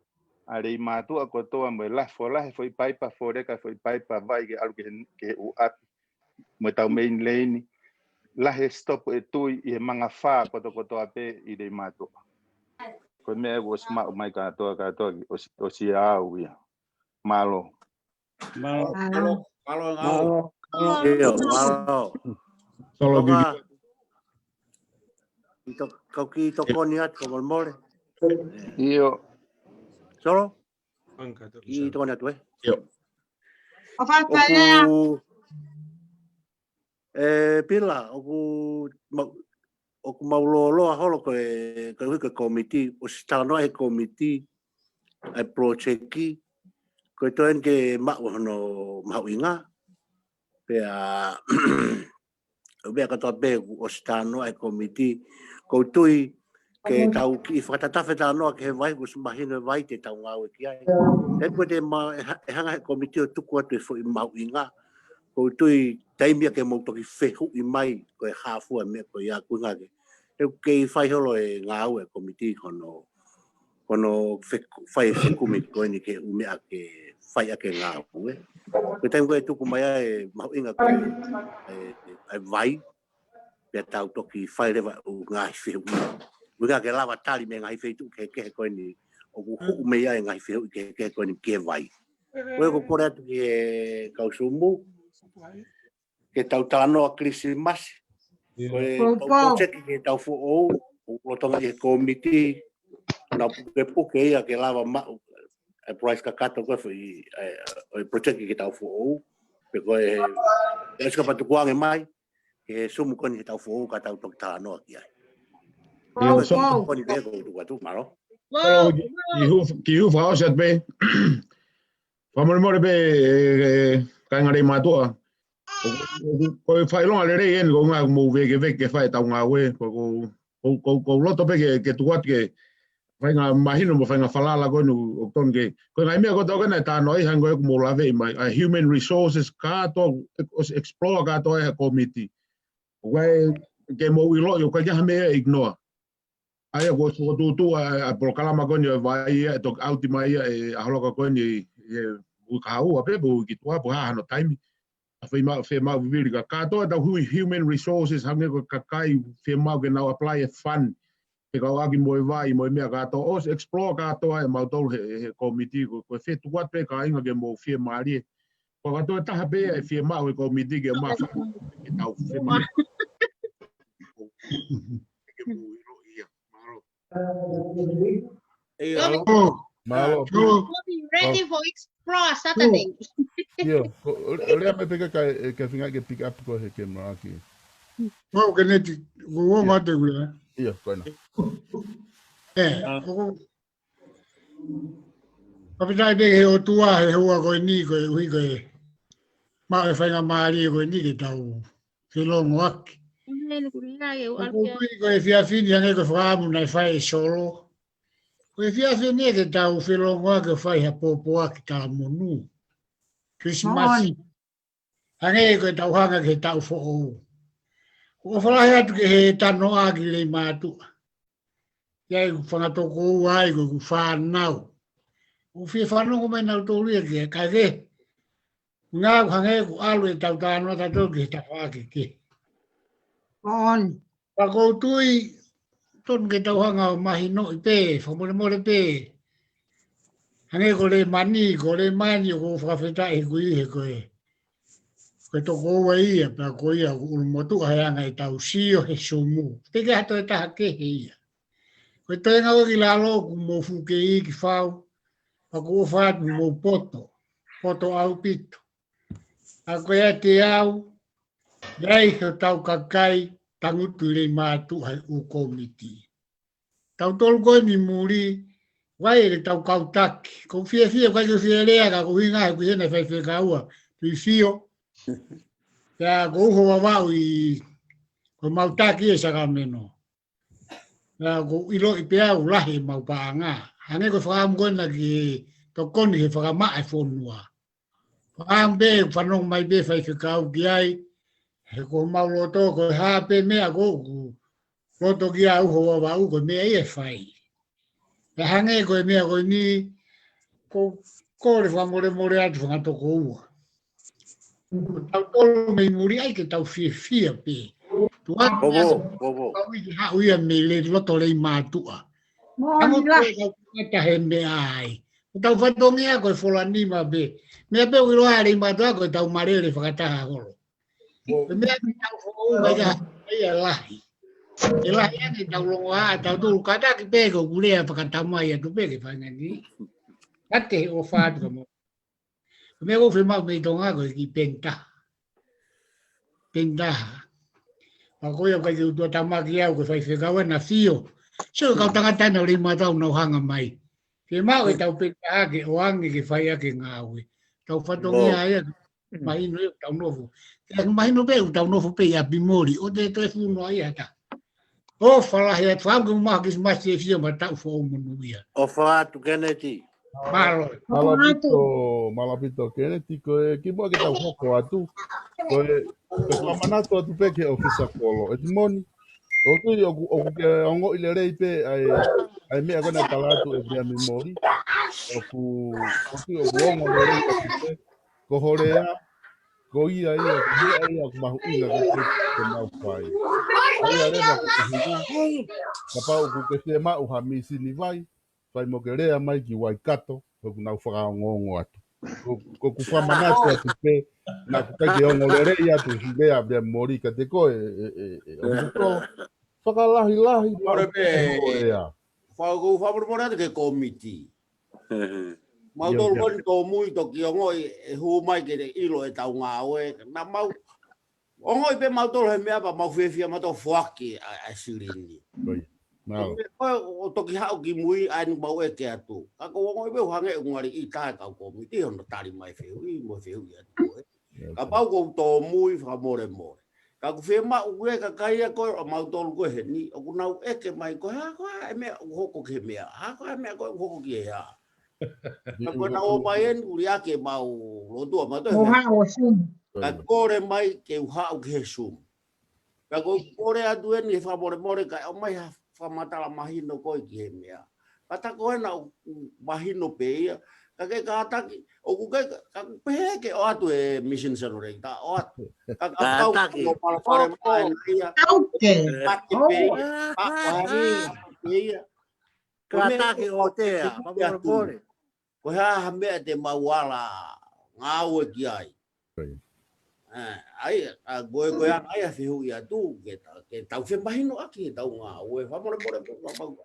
a rei mātua ko toa mo e lafo lahe fo i paipa, fo reka fo i paipa vai ke alu ke u api. Mo tau main leini, lahe stop e tui i he manga whā koto ape i rei mātua. Ko mea e was mau mai katoa o si au ia. Malo. Malo. Solo kau ki tokoni atu ko mole. Io. Solo? Ki tokoni atu Io. O falta ya. Pila oku maulolo a holo ko komiti o stano e komiti ai projecti ko toen ke ma no mauinga pe a be ka to be o stano ai komiti ko tui ke tau ki fatata feta no ke vai ku mahino vai te tau ngau ki ai e ko te ma hanga komiti o tuku atu fo i mauinga ko tui taimia ke mo toki fehu i mai ko e hafu me ko ia ku ngage e ke fai holo e ngau e komiti kono fai sekumi ko ni ke ume ake fai ake ngau ko taim ko tuku mai e mauinga ko e vai pe tau toki fai leva u ngai fehu uga ke lava tali me ngai fetu ke ko ni o ku me ia ngai fehu ke ko ni ke vai ko kore atu ke kausumu ke tau tano a Christmas ko ke tau fu o tonga e komiti na puke ia ke lava ma e price ka kato ko foi o project ke tau fu pe ko e ska patu kuange mai ke sumu ko ni tau fu ka tau tok tano ia ko ni be ko tu malo ki hu fa o set be vamos mo be ka ngare matua ko fai longa le rei en go nga mo ve ke fai tau nga we ko loto pe ke tuat ke fai nga imagino mo fai nga falala ko no ton ke ko nga me ko to kana ta noi hang ko mo lave mai human resources ka to explore ka to e committee we ke mo wi lo yo ka ja me ignore ai ko so tu a proclama ko ni vai to out mai e a holo ko ni u ka u ape bu ki tua bu ha no time fe ma vivir ka to da human resources hange ko kai fe ma ke now apply a fund e kau aki mo vai mo mea katoa os explore katoa e mautolu he komiti ko fetu wat pe ka inga ke mo fie mari ko katoa taha pe e fie ma o komiti ke ma e tau fie ma Malo. Be ready for Explore Saturday. Yo, olha me pega que finga que pick up ko he ke ma aki. Mau que neti, go mate gula. Iya, koina. Kapita de he o tua he hoa ko ni ko hui ko. Ma e fainga mari ko ni ke tau. Ke lo ngoak. Hui ko e fia fini ane ko whaamu nai whai solo. Ko e fia fini ke tau whilo ngoak e whai ha popoa ki tā monu. Christmas. Ane ko e tau hanga ke tau who'ou. O whalahe atu ke he tano agi le mātua. Iai whangatoko ai ko ku whanau. O whia whanau ko mai nau tōria ke kai ke. Ngā hange ku alu e tau tānoa tatou ke he tawhake ke. On. Pako tui ton ke tau hanga o mahi no i pē, whamore more pē. Hange ko le mani, ko le mani o ko whakawheta e kui he koe. Koe toko ua ia, pia ko ia ulu motu hayanga e tau sio he sumu. Teke hato e taha ke he ia. Koe toi ngau ki lalo ku mo fuke i ki whau. Pako o whaatu mo poto. Poto au pito. A koe a te au. Iai he tau kakai tangutu le mātu hai u komiti. Tau tolu koe ni muri. Wai le tau kautaki. Ko fia kai ko fia lea ka ko hinga he ku hena whai whekaua. Tui fio. Ya ko ho wau I ko mautaki e saka meno. Ya ko ilo I pea u lahi mau paanga. Hange ko whakam koina ki to koni he whakama e whonua. Whakam be whanong mai be whai whekau ki ai. He ko mau loto ko hape mea ko ku. Loto ki au ho wau ko mea I e whai. Ya hange ko mea ko ni ko le whamore more atu whangatoko ua. Tau tolu mei muri ai ke tau fia pe. Bobo. Tau I hau ia me le loto le mātua. Amo tau kata he me ai. Tau whatongi a koe wholanima be. Mea pe ui roa le mātua koe tau marere whakataha holo. Mea ki tau whou mai ka ia lahi. E lahi ane tau longo a tau tolu kata ki pe ko kulea whakatamai atu pe ke whangani. Kate o whaatu ka mo. Me ko filmau me tonga ko ki penta. Penta. Ako ia kai tu tamaki au ko fai fekawa na fio. So ka tanga tana le matau no hanga mai. Ke mau e tau penta ke o angi ke fai ake ngawe. Tau fatongi ai mai no tau nofu. Ke mai no be tau nofu pe ya bimori o te telefono ai ata. O fala he twangu ma ki mas e fio matau fo mo ia. O fa tu Kennedy. Malapito Kennedy ko ki mo ke tau hoko atu ko ko manato atu pe ke ofisa kolo edmoni o tu o ke ongo ile rei pe ai me agora talatu e bia memori o ku o ongo le rei pe ko horea ko ia ko mahu ina ko mau pai ai are ma ko hina kapa o ku ke ma o hamisi ni vai mo ke rea mai ki Waikato ko na whakaongongo atu. Ko whamanatu atu pe na kutaki ongo le rea tu hibea bea mori ka te koe o whakalahi Ore pe whakamora atu ke komiti. Mautolu koni tō mui to ki ongo e hu mai ke ilo e tau ngā oe. Na mau ongo I pe mautolu he mea pa mau whiawhia mato whaki a sirini. O toki hau ki mui ainu mau e ke atu. Kako wongo iwe hange ungari I tae kau komiti hono tari mai whehu I mo whehu I atu. Ka pau kou tō mui whakamore more. Kako whema ue ka kaia koe o mautolu koe he ni. O kunau eke mai koe hako e mea hoko ke mea. Hako e mea koe hoko ki e ha. Kako na o mai en uri ake mau lotua mato e mea. Ka kore mai ke uhau ke he sum. Kako kore atu eni e whamore more ka o mai hafu. Whamatala mahino koe ki he mea. Kata koe na mahino pe ia. Kake kātaki. O kuke pehe ke o atu e mission serorei. Ta o atu. Kakau o palapare mai na ia. Kake pe ia. Ia. Kata ke o te a, mamorapore. Ko ha mea te mauala ngau e ki ai. Ai a goe goe ai a fihu ia tu ke tau fe mahino aki tau ngau e famorapore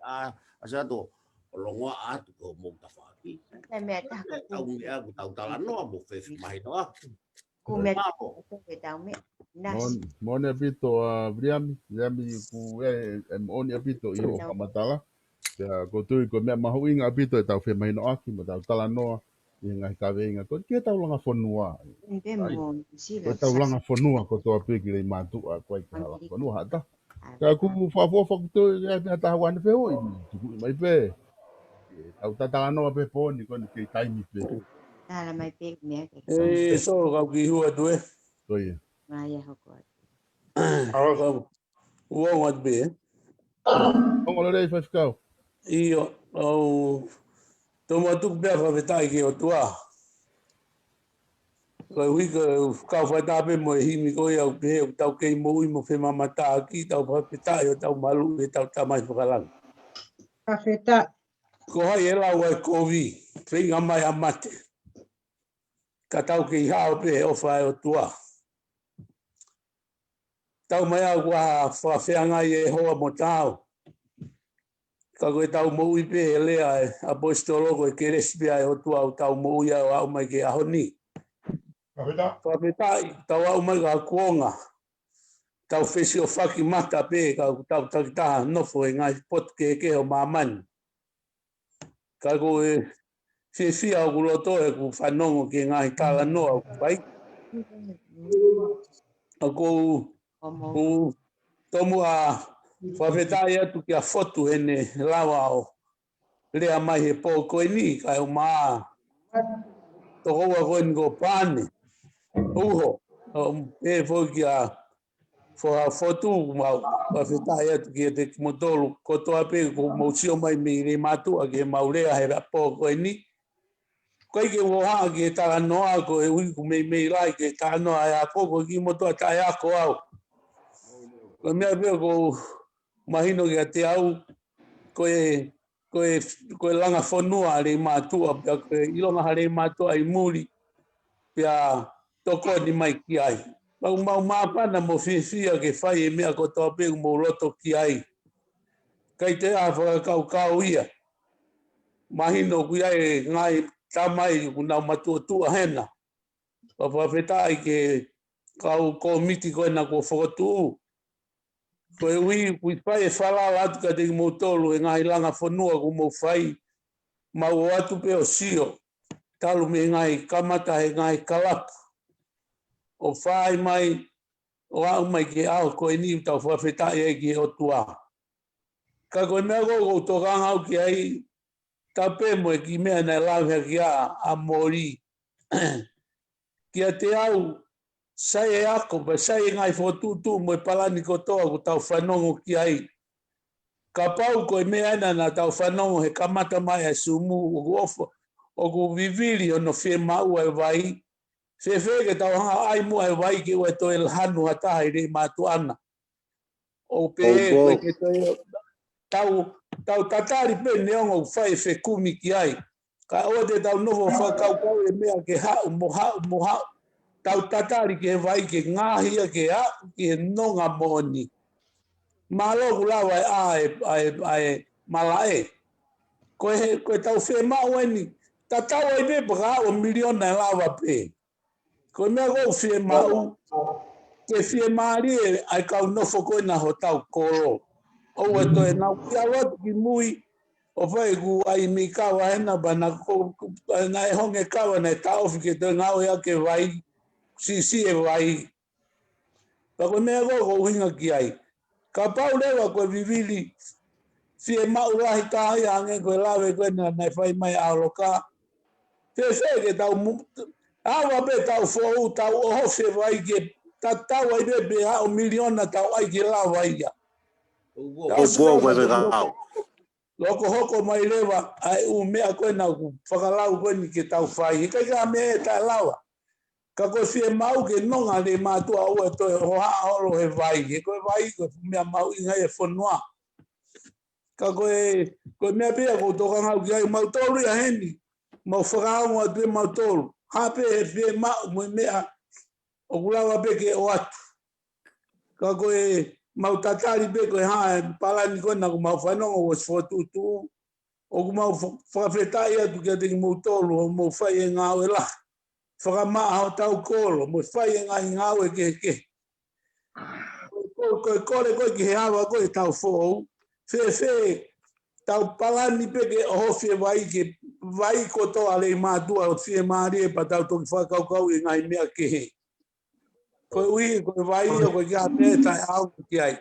a sa to longo atu ko mo ta faki. Te mea ta ka Tau mea tau tala no mo fe mahino aki. ku mea te tau mea. Mon apito Briami ku mon apito I o kamatala. Te ko tui ko mea mahu inga apito e tau fe mahino aki mo tau tala noa I ngai kawe inga ko kia tau langa whanua. Ko tau langa whanua ko toa piki rei mātua ko ai ka hala whanua hata. Ka ku whafua whakutoi e mea taha wane wheo I tuku mai pe. Tau tatala noa pe pōni ko ni kei taimi pe. Tala mai pe mea ke. So kau ki hua tu e. Koia. Mai e hoko atu. Awa kau. Ua ngat be. Ongo le rei whaifikau. Iyo. Au. Tō matuk bea whawhetai ke o tua. Kai hui ka kau whaitape mo e himi koe au pehe o tau kei mo ui mo whema mata aki tau whawhetai o tau malu e tau tamai whakalang. Whawhetai. Ko hai e lau ai kovi. Whinga mai a mate. Ka tau kei hao pehe o whae o tua. Tau mai au kua whawheanga I e hoa mo tau. Ka koe tau mo ui pehe lea e apostolo koe ke respia e o tua o tau mo ui au mai ke ahoni. Whawhetai, tau au mai ka kuonga. Tau whesi o whaki mata pe, ka tau takitaha nofo e ngai pot ke o mamani. Ka koe whiwhia o kuroto e ku whanongo ke ngai tala noa o pai. A kou tomu a whawhetai atu ki a whotu ene lawa o lea mai he pō koe ni, ka o maa. Toko ua koe ni ko pāne. Uho, e fo ki a whotu mau, whawhetai atu ki a te motolu, kotoa pe ko mausio mai me re mātua ki e maurea he rapo koe ni. Koe ke woha ki e tala noa ko e hui ku mei lai ki e tala noa e a koko ki motoa tae ako au. Ko mea peo ko mahino ki a te au, koe langa whanua re mātua, pia koe ilonga hare mātua I muri, pia toko ni mai ki ai. Mau māpana mo whiwhia ke whai e mea kotoa pegu mo roto ki ai. Kai te a whakakau ia. Mahino kui ai ngai tamai kuna matua hena. Whawhetai ke kau komiti koe na ko whakotu. Koe ui kui whai e whalala atu ka te mo tolu e ngai langa whanua ku mo whai. Mau atu pe o sio. Talu me ngai kamata he ngai kalapu. O whai mai, o au mai ke au koe ni tau whawhetai e ki o tua. Ka koe mea koko tokanga au ki ai, ta pe mo e ki mea nei lawhea ki a mori. Ki a te au, sai e ako, pa sai e ngai whotutu mo e palani kotoa ku tau whanongo ki ai. Ka pau koe mea ena na tau whanongo he kamata mai a sumu o ku viviri o no whe mau e vai. Whewhe ke tau hanga ai mua e vai ki ue toi hanu hataha I re mātu ana. O pe koe ke toi tau tatari pe neongo whai whe kumi ki ai. Ka oa te tau noho whakaukau e mea ke hau mo hau. Tau tatari ke vai ke ngāhia ke hau ki he nonga moni. Māloku lawa e malae. Koe tau whe mau eni. Tatau ai pe paka o miliona e lawa pe. Ko mea kou whie mau, ke whie maari e ai kau nofo koe na ho tau koro. O e toi nau kia watu ki mui, o whai ku ai mi kawa hena ba na e honge kawa na e taofi ke toi ngau ea ke vai, si e vai. Pa koe mea kou hinga ki ai. Ka pau lewa koe vivili, whie mau lahi tahi ange koe lawe koe na e whai mai aoloka. Te ke tau awa be tau fōu, tau oho whe vai ke, tau ai be hao miliona tau ai ke la vai ia. O bua koe me kau. Loko hoko mai lewa, ai mea koe na whakalau koe ni ke tau whai. Kai ka mea e tai lawa. Ka koe whie mau ke nonga le mātua ua toi ho haa horo he vai. He koe vai koe mea mau inga e whanua. Ka koe mea pia ko toka ngau ki ai mautolu ia heni. Mau whakaongo atu e mautolu. Hape he whie mau mo mea o kulawa peke o atu. Ka koe mau tatari pe koe hae palani kona ko mau whanongo o sfotutu. O ku mau whakawhetai atu kia teki mautolu o mau whai e ngau e la. Whakamaa hao tau kolo, mo whai e ngai ngau e ke. Koe kore koe ki he awa koe tau whou. Whe tau palani peke o howhie vai ke vai kotoa lei mātua o whie maari e pa tau toki whakaukau i ngai mea ke he. Koe ui, koe vai o koe kia mea tai au ki ai.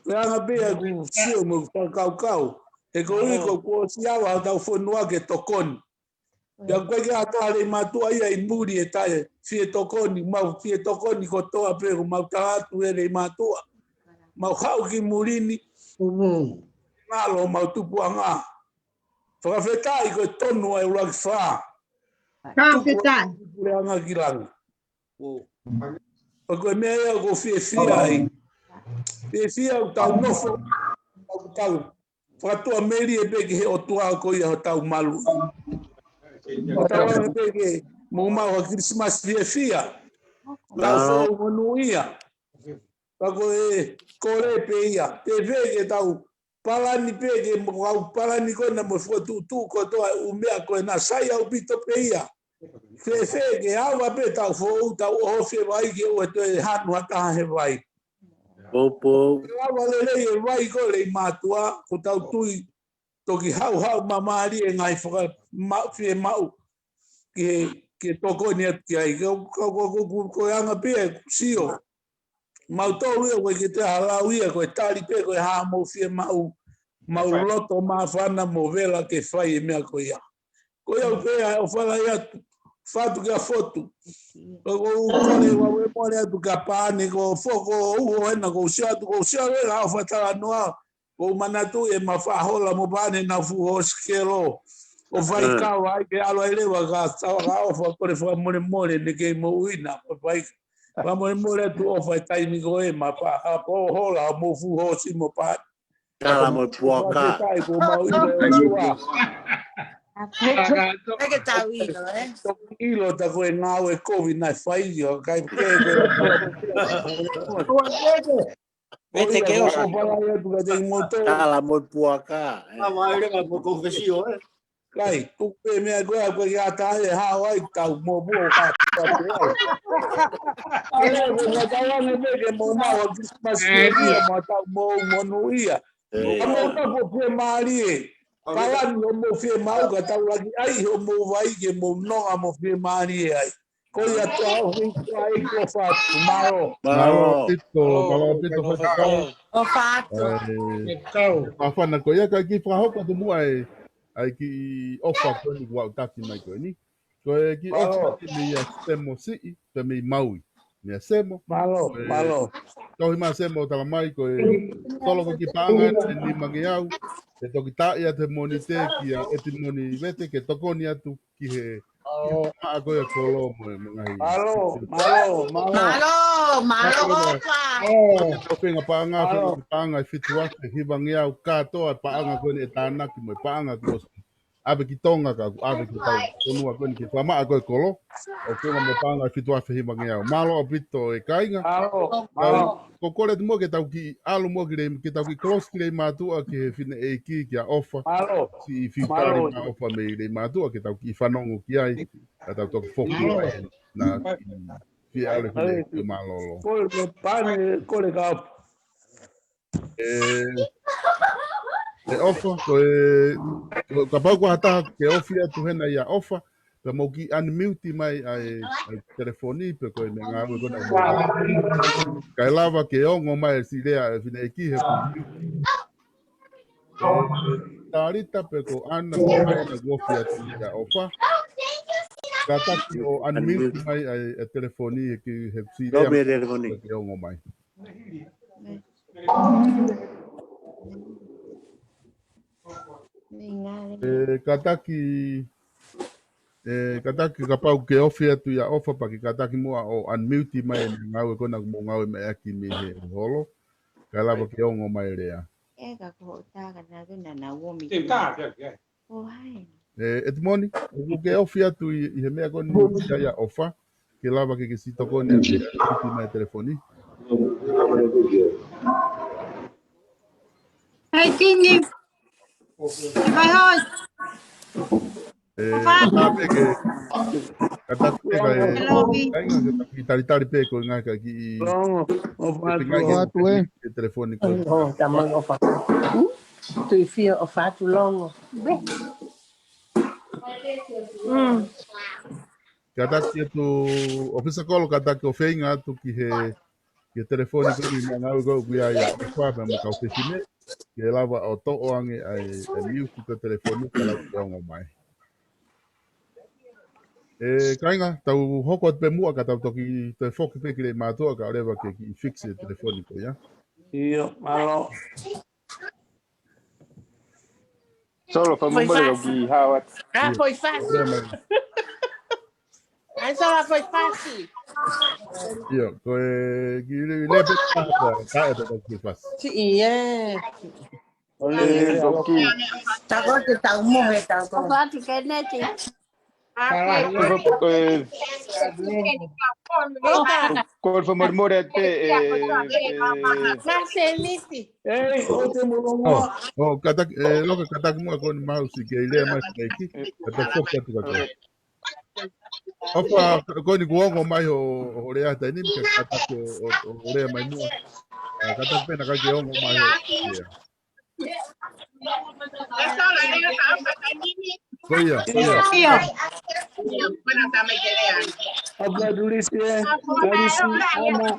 Koe anga pea ku sio mo whakaukau. E koe ui koe kua siawa o tau whanua ke tokoni. Ia koe kia atoa lei mātua ia i muri e tai whie tokoni, mau whie tokoni kotoa peko mau tātu e lei mātua. Mau hau ki murini. Ngalo mau tupu anga. Whakawhetai koe tonu ai uraki whaa. Whakawhetai. Tupu anga ki langa. Koe mea ea ko whia ai. Whia o tau nofo. Tau. Whakatua meri e peke he o tua ko ia ho tau malu. Tau anga peke mo mau ha Christmas whia. Tau whau monu ia. Tako e kore pe ia. Te veke tau palani peke mo palani kona mo tu ko to umea ko na sai au pito pe ia. Ke awa pe tau fo tau o se vai ke o te hanu ata he vai. Popo. Awa le e vai ko le matua ko tau tui toki hau mamari e ngai foka fie mau ke toko ni ati ai ko anga pe sio. Mau tolu e koe ki te halau ia koe tari pe koe haa mo fie mau loto maa whana mo vela ke whai e mea koe ia. Koe au pea o whala ia whatu kia fotu. Ko ukore wa we more atu ka paane ko foko uho hena ko usia wela au whatara noa ko manatu e ma whahola mo paane na fuho skelo. O whai kawa ai ke alo elewa ka tawa ka ofa kore wha more ne kei mo uina. Vamos embora tu ofa taimi go e ma pa po hola mo fu ho si mo pa Tala mo puaka. Tai ko mau ile o sua. Que tau ilo, Ilo ta ko ngau e covid na fai yo kai ke Vete que o Tala mo puaka. Vai le mo confesio Kai, tu pe me agora ko ya ta e ha ai tau mo bo ka. Ele mo ta me que mo mau Christmas dia mo ta mo no ia. Mo ta po pe mari. Kala no mo fe mau ka ta lagi ai ho mo vai que mo no mo fe mari ai. Ko ya ta ho ai ko fa malo. Malo pito whakakau. O fato. Whawhana ko ia kai ki whahoka tu mua ai ki ofa ko ni wau taki mai ko ni. Ko ki ofa ki ni semo si pe mi maui. Ni semo. Malo. Ko hi ma semo tala mai ko tolo ko ki panga ni mangi au. E toki ta ia te monite ki a e te moni vete ke toko ni atu ki he maa ko ia kolo mo e ngai. Malo opa. Ko penga panga fitu ake hivangi au katoa panga ko ni tana ki mo panga ko abe ki tonga ka abe ki tau konua ko ni ki tama ko kolo o ko mo panga fitu ake hivangi au malo opito e kainga ko kore mo ke tau ki alu mo ki tau ki close ki le matu ke fine e ki a ofa si fitari na ofa me le matu ke tau ki fanongo ki ai ka tau to foku na ki ale ki malo Ko pane ko le ka e ofa ka pau ko hata ke ofia tu hena ia ofa pe mo ki unmute mai ai telefoni pe ko me nga ko na ka lava ke ongo mai si lea fine ki he tarita pe ko ana ko mai na ofia tu ia ofa ka taki o unmute mai ai telefoni ki he si lea ke ongo mai kataki ka pau ke ofi atu ia ofa pa ki kataki mua o unmute mai ngau e kona mo ngau me aki mi he holo ka lava ke ongo mai rea ka ko ta ka na na na wo mi. Tem ta ke. O hai. Edmoni, o que ofi atu I he mea koni ia ofa, ke lava ke si toko ni ki mai telefoni. Hei kingi. Vai hoi. Tape ke kata ke Lovi. ainga ke taki tari pe ko nga ka ki ke telefoni ko. Oh, tamang ofa. Tu fia ofa tu longo. Kata ke tu ofisa kolo kata ke ofenga tu ki he telefoni ko ni nga go guia ya ofa ba mo ka ofisine ke lava o to o ange ai miu ki telefoni kala ko mai. Kainga, tau hoko te mua ka tau toki te whoki peki le mātua ka rewa ke ki fixe telefoniko, ya? Io, malo. Solo fa Foi mumure o fácil. ki hawat. Ah, foi fácil. Aí só foi fácil. Ia, koe ki le pe ka e te toki fas. Sim, é. Ole doki. Tá bom que tá um morrer, tá bom. Ba tu ke ne ti. Ko fa murmure te Marcelite. Ei, o te mulongo. Oh, kata loka kata mua ko ni mausi ke ile mai ki kata whoki atu ka. Opa, ko ni kuongo mai o rea ta ni ka kata ke o rea mai mua. Kata pena ka ke ongo mai o. Koia. Habla Dulce, Alice, Ana.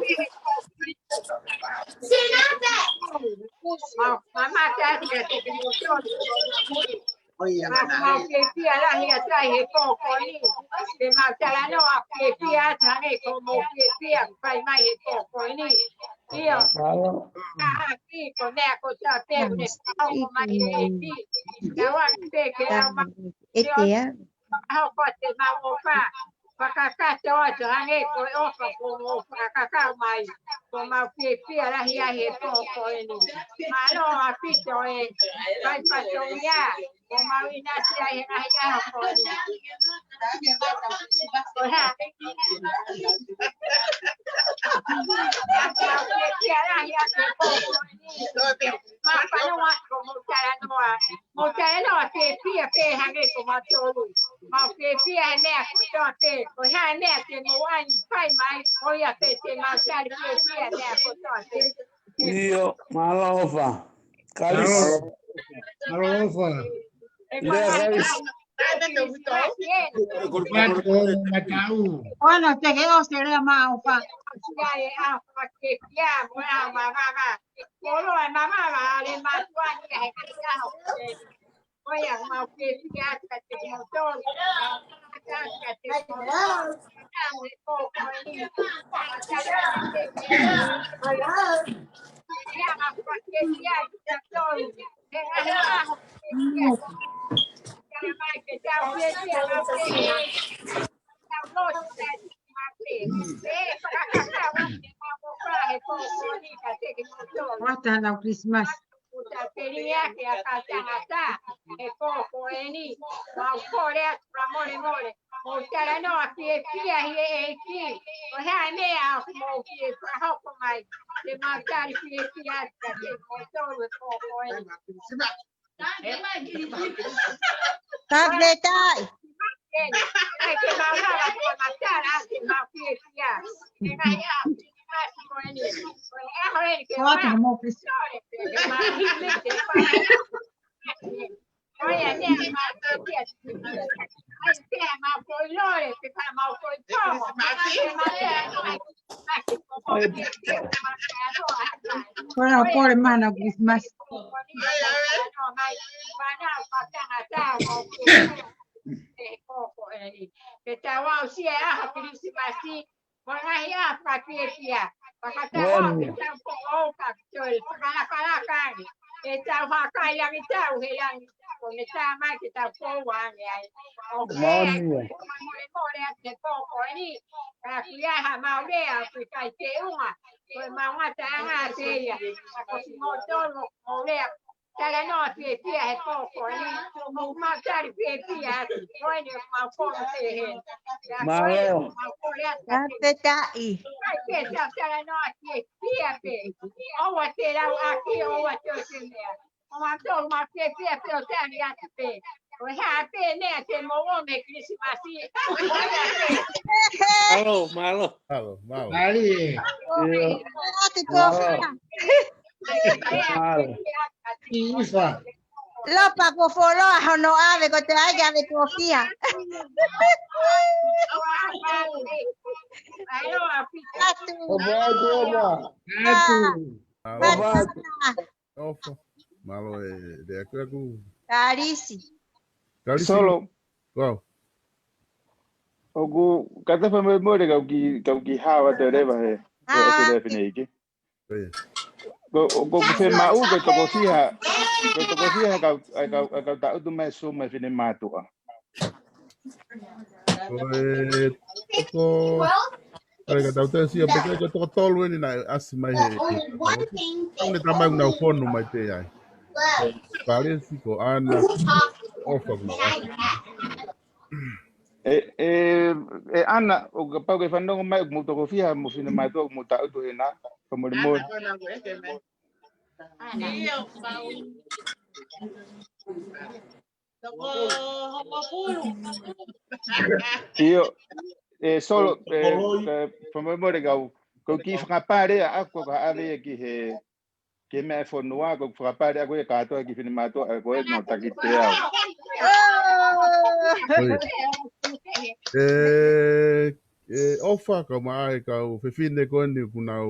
Mau ke pia la hia tai he koko ni. Ke mau tala no a ke pia tane ko mau ke pia pai mai he koko ni. Io. Ah, ki ko ne ko ta te ne au ko mai he ki. Ka wa te ke au ma. Ete ya. Au ko te mau o fa. Pakaka te o te hange ko e ofa ko mo pakaka mai. Ko mau ke pia la hia he koko ni. Ma no a pito e. Vai pa tonga. O mau ina sia he na hia ko ni. Io, Malova. Calis. Malova. Calis. Bueno, te quedo seré más ofa. Hasta la Christmas. Teria che a casa e poco e ni ma cuore amore amore montare no a fia e chi o ha ne a mo fia fa ho mai le magari fia che montare poco e Tabletai. che ma la matara che ma fia che ma ya Quatro mo Christmas. Bueno, por hermano Christmas. con esta más que está poa ni ai o Maoni. ke mo le ke ko ko ni a kia ha ma le a ku kai te unga ko ma nga ta nga te ya ko si mo to mo le Tala no pie pie e poco ni ma tari pie pie ko ni ma ko te he ya ko Malo. ma ko le Ate tai. ai ke sa tala no pie pie pe o wa te la aquí o wa te te le o ma to ma pie pie pe o te ani ate pe o ha pe ne te mo o me Christmas Malo. Ali. Ate kofia. Ifa. Lopa ko folo hono ave ko te aga de kofia. Ofa. Malo de aku. Carisi. Solo. Wow. Ogu kata fa mo de kau ki hawa te reva he. O te reva nei ki. Go fe mau ke to kofia. Ko to kofia kau ta utu mai so mai fine matua. Toko. Kare ka tau te sia peke ko toko tolu ni na asi mai he. Tau ne tamai una fono mai te ai. Parece ko ana ofa no asi. Ana o ka pau ke fanongo mai mo to kofia mo fine matua mo ta utu na como le mo. Io solo famore gau ko ki frapare a ko ka ave ki he ke me fonua ko frapare a ko ka to ki fini mato a ko no takitea Ofa ka mai ka o fefine ko ni kuna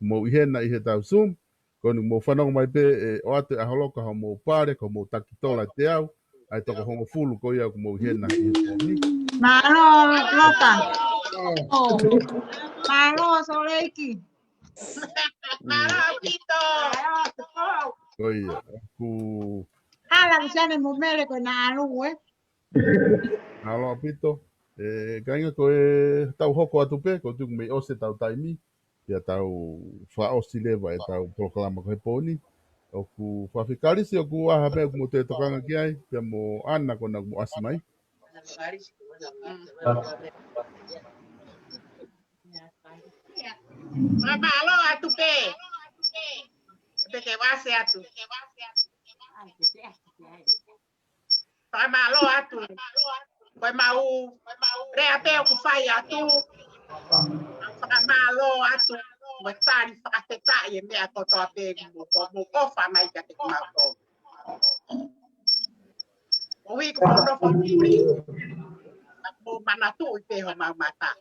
mo ihena i he tau sum ko ni mo whanau mai pe o ate a holoka ho mo pare ko mo takitola te au ai toko hongo fulu ko ia ko mo ihena i he toni. Malo lopa. Malo soleiki. Malo pito. Ko ia ku Hala kusane mumele ko na alu alo pito kainga ko tau hoko atu pe ko tu me ose tau taimi ia tau fa osileva e tau proklama ko he poni o ku fa fikari si o ku aha pe mo te tokanga ki ai pe mo ana ko na mo asmai Malo atu pe. Pe que va se atu. Vai malo atu. Vai mau. Rea pe ku fai atu. Vai malo atu. Vai tari fa te tai me a to pe mo ko fa mai ka te ma ko. O hi ko no fa puri. Mo mana tu pe ho ma mata.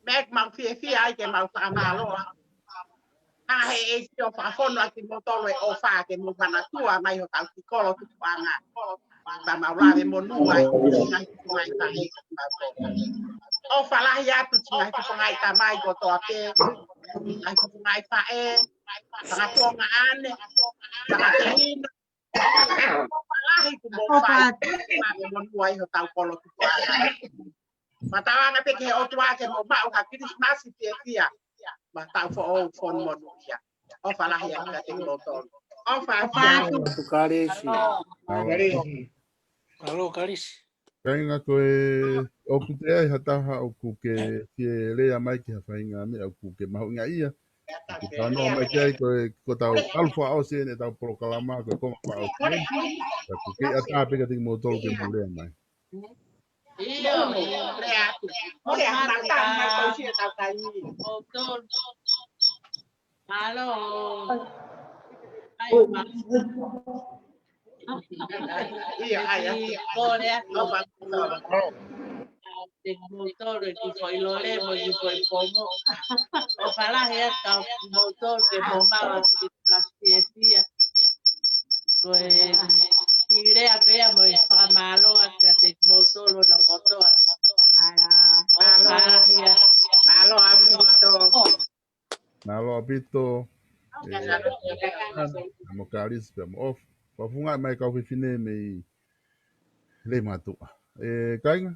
Mek mau fi ai ke mau fa malo. Ah he o fa fono ati mo tolo e o fa ke mo mana tua mai o tau kolo tu anga. Ba ma rave mo nu ai ngai tu mai ta he ma ko. O fa la ya tu ngai tu ngai ta mai ko to ape. Ai tu ngai fa e. Sa tu nga ane. Sa te ni. O fa la hi ku mo fa. Ma mo nu ai o tau kolo tu anga. Matawa pe ke o tua ke mo ma o ka Christmas fia. Matau fo o fon monuia. O fala hia ka te motor. O fa Tu karisi. Halo karisi. kainga ko o ku te ai hataha o ku ke lea mai ki hawhainga me o ku ke mahunga ia ku tano mai ki ai ko tau alfa o se ne tau proklama ko koma pa o ke ku ke ata pe ka te mo tolo ke mo lea mai Iyo, lea. O lea mata mai ko si tau kai. Motor. Malo. Iya, ayah. Korea. de motor que foi lo lemo e foi como o fala é motor que bombaba as piecía pues dire a pea moi fa malo hasta te motor no cotoa malo abito malo abito mo caris pe mo off Pafunga mai kau fine me le matua. Kainga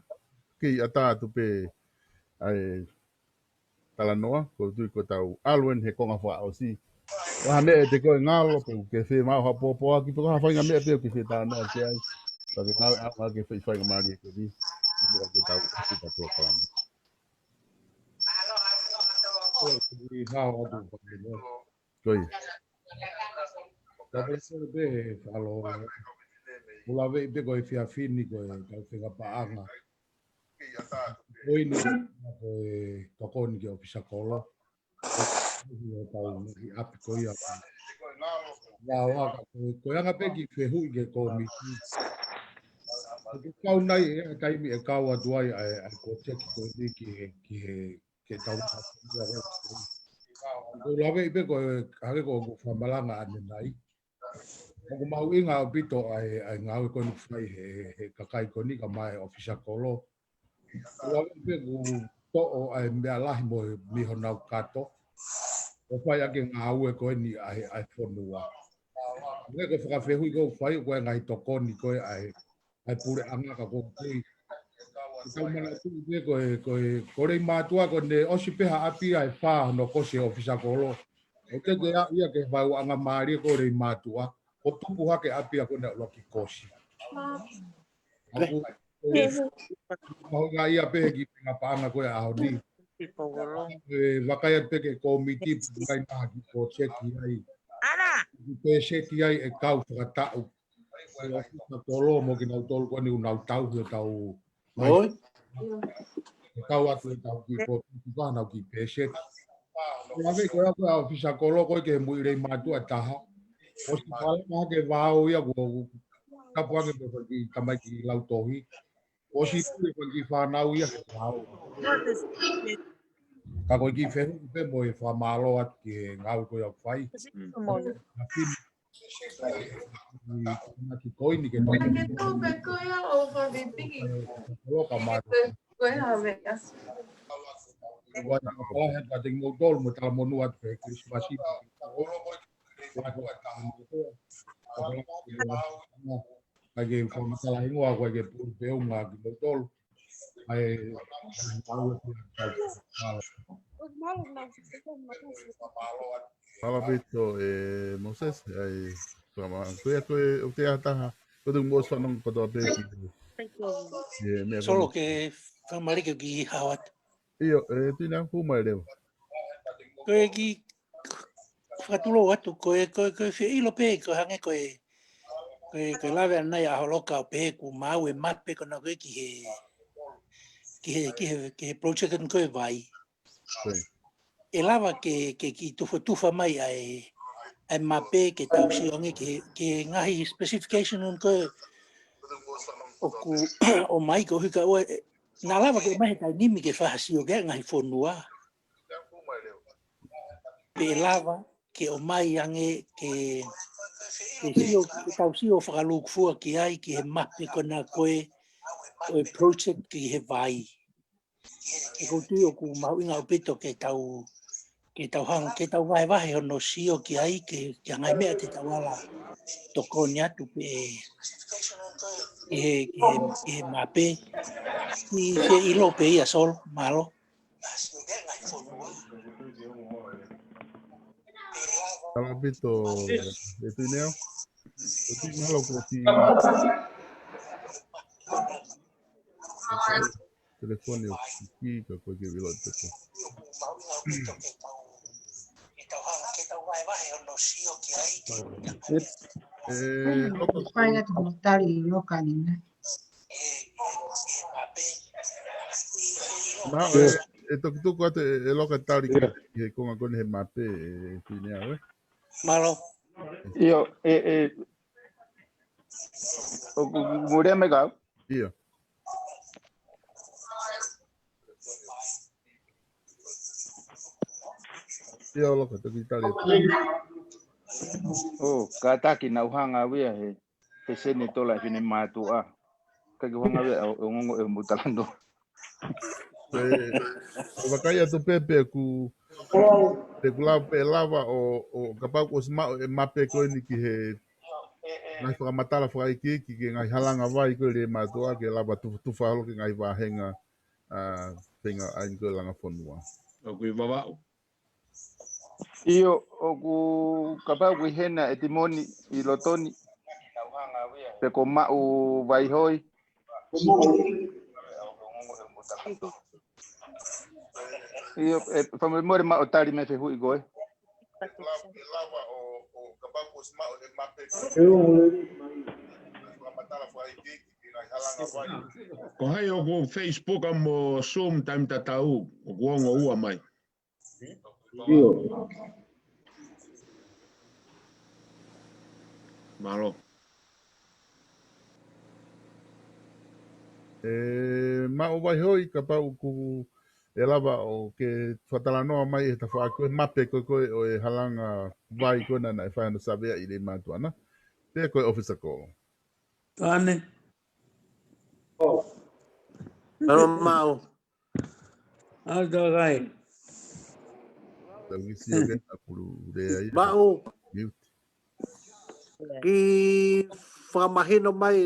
ki ata tu pe ai talanoa ko tu ko tau alwen he konga fa o si. Wa me te ko ngalo pe ke fe ma ha popo ki pe ha fa nga me pe ki fe ta no ke ai. Pa ke ngalo a ke fe fa nga mari ke di. Mo ke tau ki ta to kala. Koi. Tapi se be kalau pula be be ko fia fini ko ka fe ka paanga. Oi ni ko tokon ki ofisa kolo. Tau ni api ko ia. Ya wa ko yang pe ki fe hu ke ko mi. Kau nai kai mi kau aduai ai ko check ko ni ki tau. Ko lawe be ko hare ko famalanga ane nai. Ko mau inga bito ai ngau ko ni fai he kakai ko ni ka mai ofisa kolo. Ko lawe be ko to o ai me alahi mo mi honau kato. O fai ake ngau e ko ni ai fonua. Ne ko fa fe hui ko fai ko ngai to ko ni ko ai pure anga ka ko kui. Kau mana tu be ko rei matua ko ne osi peha api ai fa no ko se ofisa kolo. O te ia ke vai anga mari ko rei matua. O tupu hake api ako na loki kosi. Aku mau nga ia pe ki nga paanga ko ya audi. Wakaya pe ke komiti ngai na ki ko cheki ai. Pe cheki ai e kau whakatau. Ka tolo mo ki nau tolo ko ni unau tau he tau. Oi. Kau atu e tau ki ko ka nau ki pe cheki. Ia ve ko aku au fisa kolo ko ke mu rei matua taha. O si pala ma ke vau ia ko kapua ke pe ki kamai ki lau tohi. O si pe ki whanau ia ke vau. Ka ko ki fe pe mo e fa malo at ke ngau ko ia fai. Na ki koi ni ke no. Ko ia o fa bibi. Ko ka ma. Ko ia ve as. Wa na pa ha ka ding mo dol mo tal mo nuat pe Christmas eve. Age forma sala ingo agua que por veo uma glotol ai Fala Bito Moses ai sama ko o te ata ko dum mo sa nang ko do pe ki. Solo que famari que ki hawat. Io tu na fu mai leo. Ko ki fatulo watu ko fe ilo pe ko hange ko ko lave nai a holoka pe ku mau e mape ko na ko ki project ko vai. E lava ke ki tufa mai ai mape ke tau si onge ke ngahi specification on ko o mai ko hika o na lava ke mai kai nimi ke fa si o ke ngahi fonua. Pe lava ke o mai ange ke sio ke tau sio whakaluk fua ki ai ki he mape ko na koe o e project ki he vai. Ke koutu o ku mau inga o pito ke tau vai hono sio ki ai ke ngai mea te tau ala toko nyatu pe ke mape ki fe ilo pe ia sol malo. Fala Bito tu neo. Tu malo ko ti telefone o ki ka ko ke vilo te ko. Fai tu tali lokali ne. Ma tu ko te loka tari ke ko nga kon he mape tu neo Malo. Io o mure me ga. Io. Io loka te tari. Oh, kata ki na uhanga wia he. He sene tola fine matua. Ka ki uhanga wia o ngongo e mutalando. Wakaya tu pepe ku te kula pe lava o kapau ko sma mape ko ni ki he ngai whakamatala whaikiki ki ngai halanga vai ko le matua ke lava tufa halo ki ngai wahenga whenga ain ko langa whanua. O kui wawau. Io o ku kapau ku hena e timoni I lotoni. Te ko mau vai hoi. Io fa memore ma otari me fe hui goe. Ko hai o ko Facebook mo Zoom time tatau o kuongo ua mai. Malo. Ma o vai hoi ka pau ku e lava o ke whatalanoa mai e ta whaakue mape koe o e halanga vai koe nana e whaena savea I le mātuana. Pea koe officer ko. Tane. Hello, Mau. Aldo gai. Tawisi o ke apuru rea I. Mau. Ki whamahino mai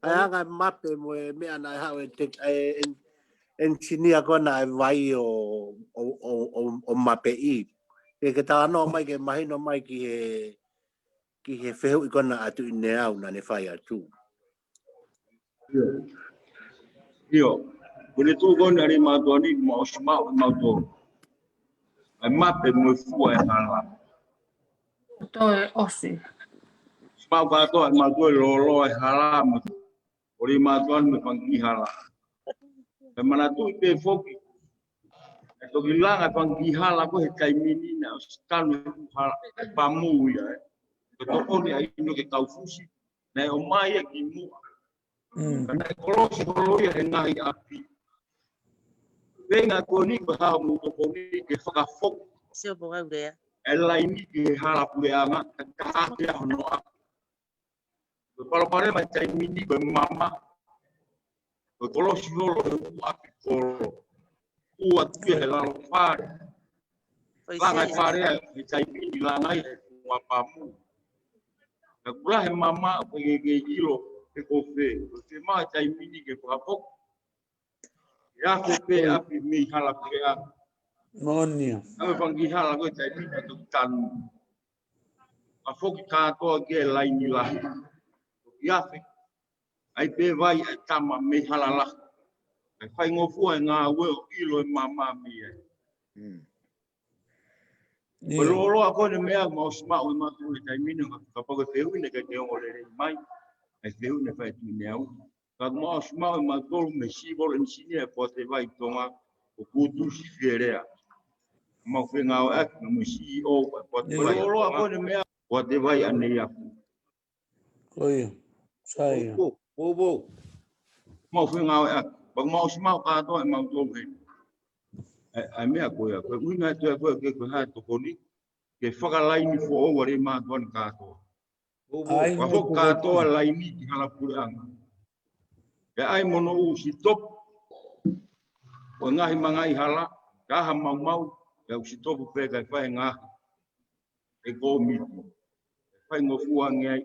ai anga mape mo e mea na hao e engineer kona e vai o mape I. Ke tā no mai ke mahino mai ki he whehu I kona atu I ne au na ne whai atu. Io, quelle tu con le rimadoni mo smau mauto. E mappe mo fu e hala. To e osi. Smau ka to e mauto lo e hala mo. O rimadoni me pangi hala. E mana tu te foki. E to gilanga pangi hala ko he kai menina o skalu hala e pamu ia. E to oni ai no ke kaufusi. Na o mai e ki mu. Kana kolosi koloia e ngai api. Venga koni ko ha mu to koni ke whakafok. Sio po au rea. E lai ni ke hala pueanga ka hake a honoa. Ko palopare mai tai mini ko mama. Ko kolosi lolo e api kolo. Ua tuia he lalo whare. Langa e whare e tai mini langa e ua pamu. Ka kula he mama ko ke ilo. Ke kofe, ke mai tai mini ke whakapok. Ya ko pe api mi hala pea. Monia. Ame pangi hala ko tai mini atu tanu. A foki katoa ke lai ni lahi. Ya fe. Ai pe vai e tama me hala la. Ai whai ngofua e ngā ue o ilo e mama mi e. Ko lolo a kone mea mau smau e matu e tai mini ka pake whehu ne ke te ongolere mai. Ai whehu ne whai tui neau. Ka mau smau e matolu me sivolo ni sini e po te vai tonga o kutu si whierea. Mau whenga o ek na mo CEO e po te vai. Lolo a kone mea po te vai ane aku. Koia. Saia. Bobo. Mau whenga o ek. Pag mau smau katoa e mau tolu he. Ai mea koia. Koe uina tu e koe ke koe hae tokoni. Ke whakalaini fo o ware mātuan katoa. Wa fo katoa laini ki hala pureanga. E ai mono u si top. O ngahi mangai hala. Ka ha mau mau. E u si topu peka e whae ngahi. E ko mitu. E whae ngofua ngai.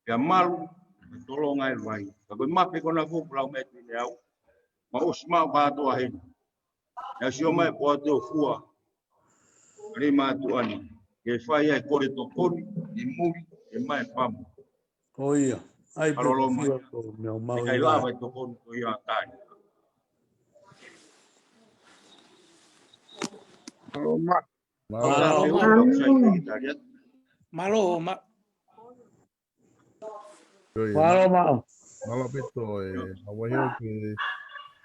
E malu. E tolo ngai vai. Ka koe mape kona fuku lau metu ne au. Ma o smau katoa heni. E si o mai po ate o fua. Re mātuani. Ke whai ai kore tokoni. I muri. E mai pamu. Koia. Ai Alolo mai. meu mau. E kai lava e tokoni ko ia tai. Malo ma. Malo ma. Malo ma. Malo beto e awahio ke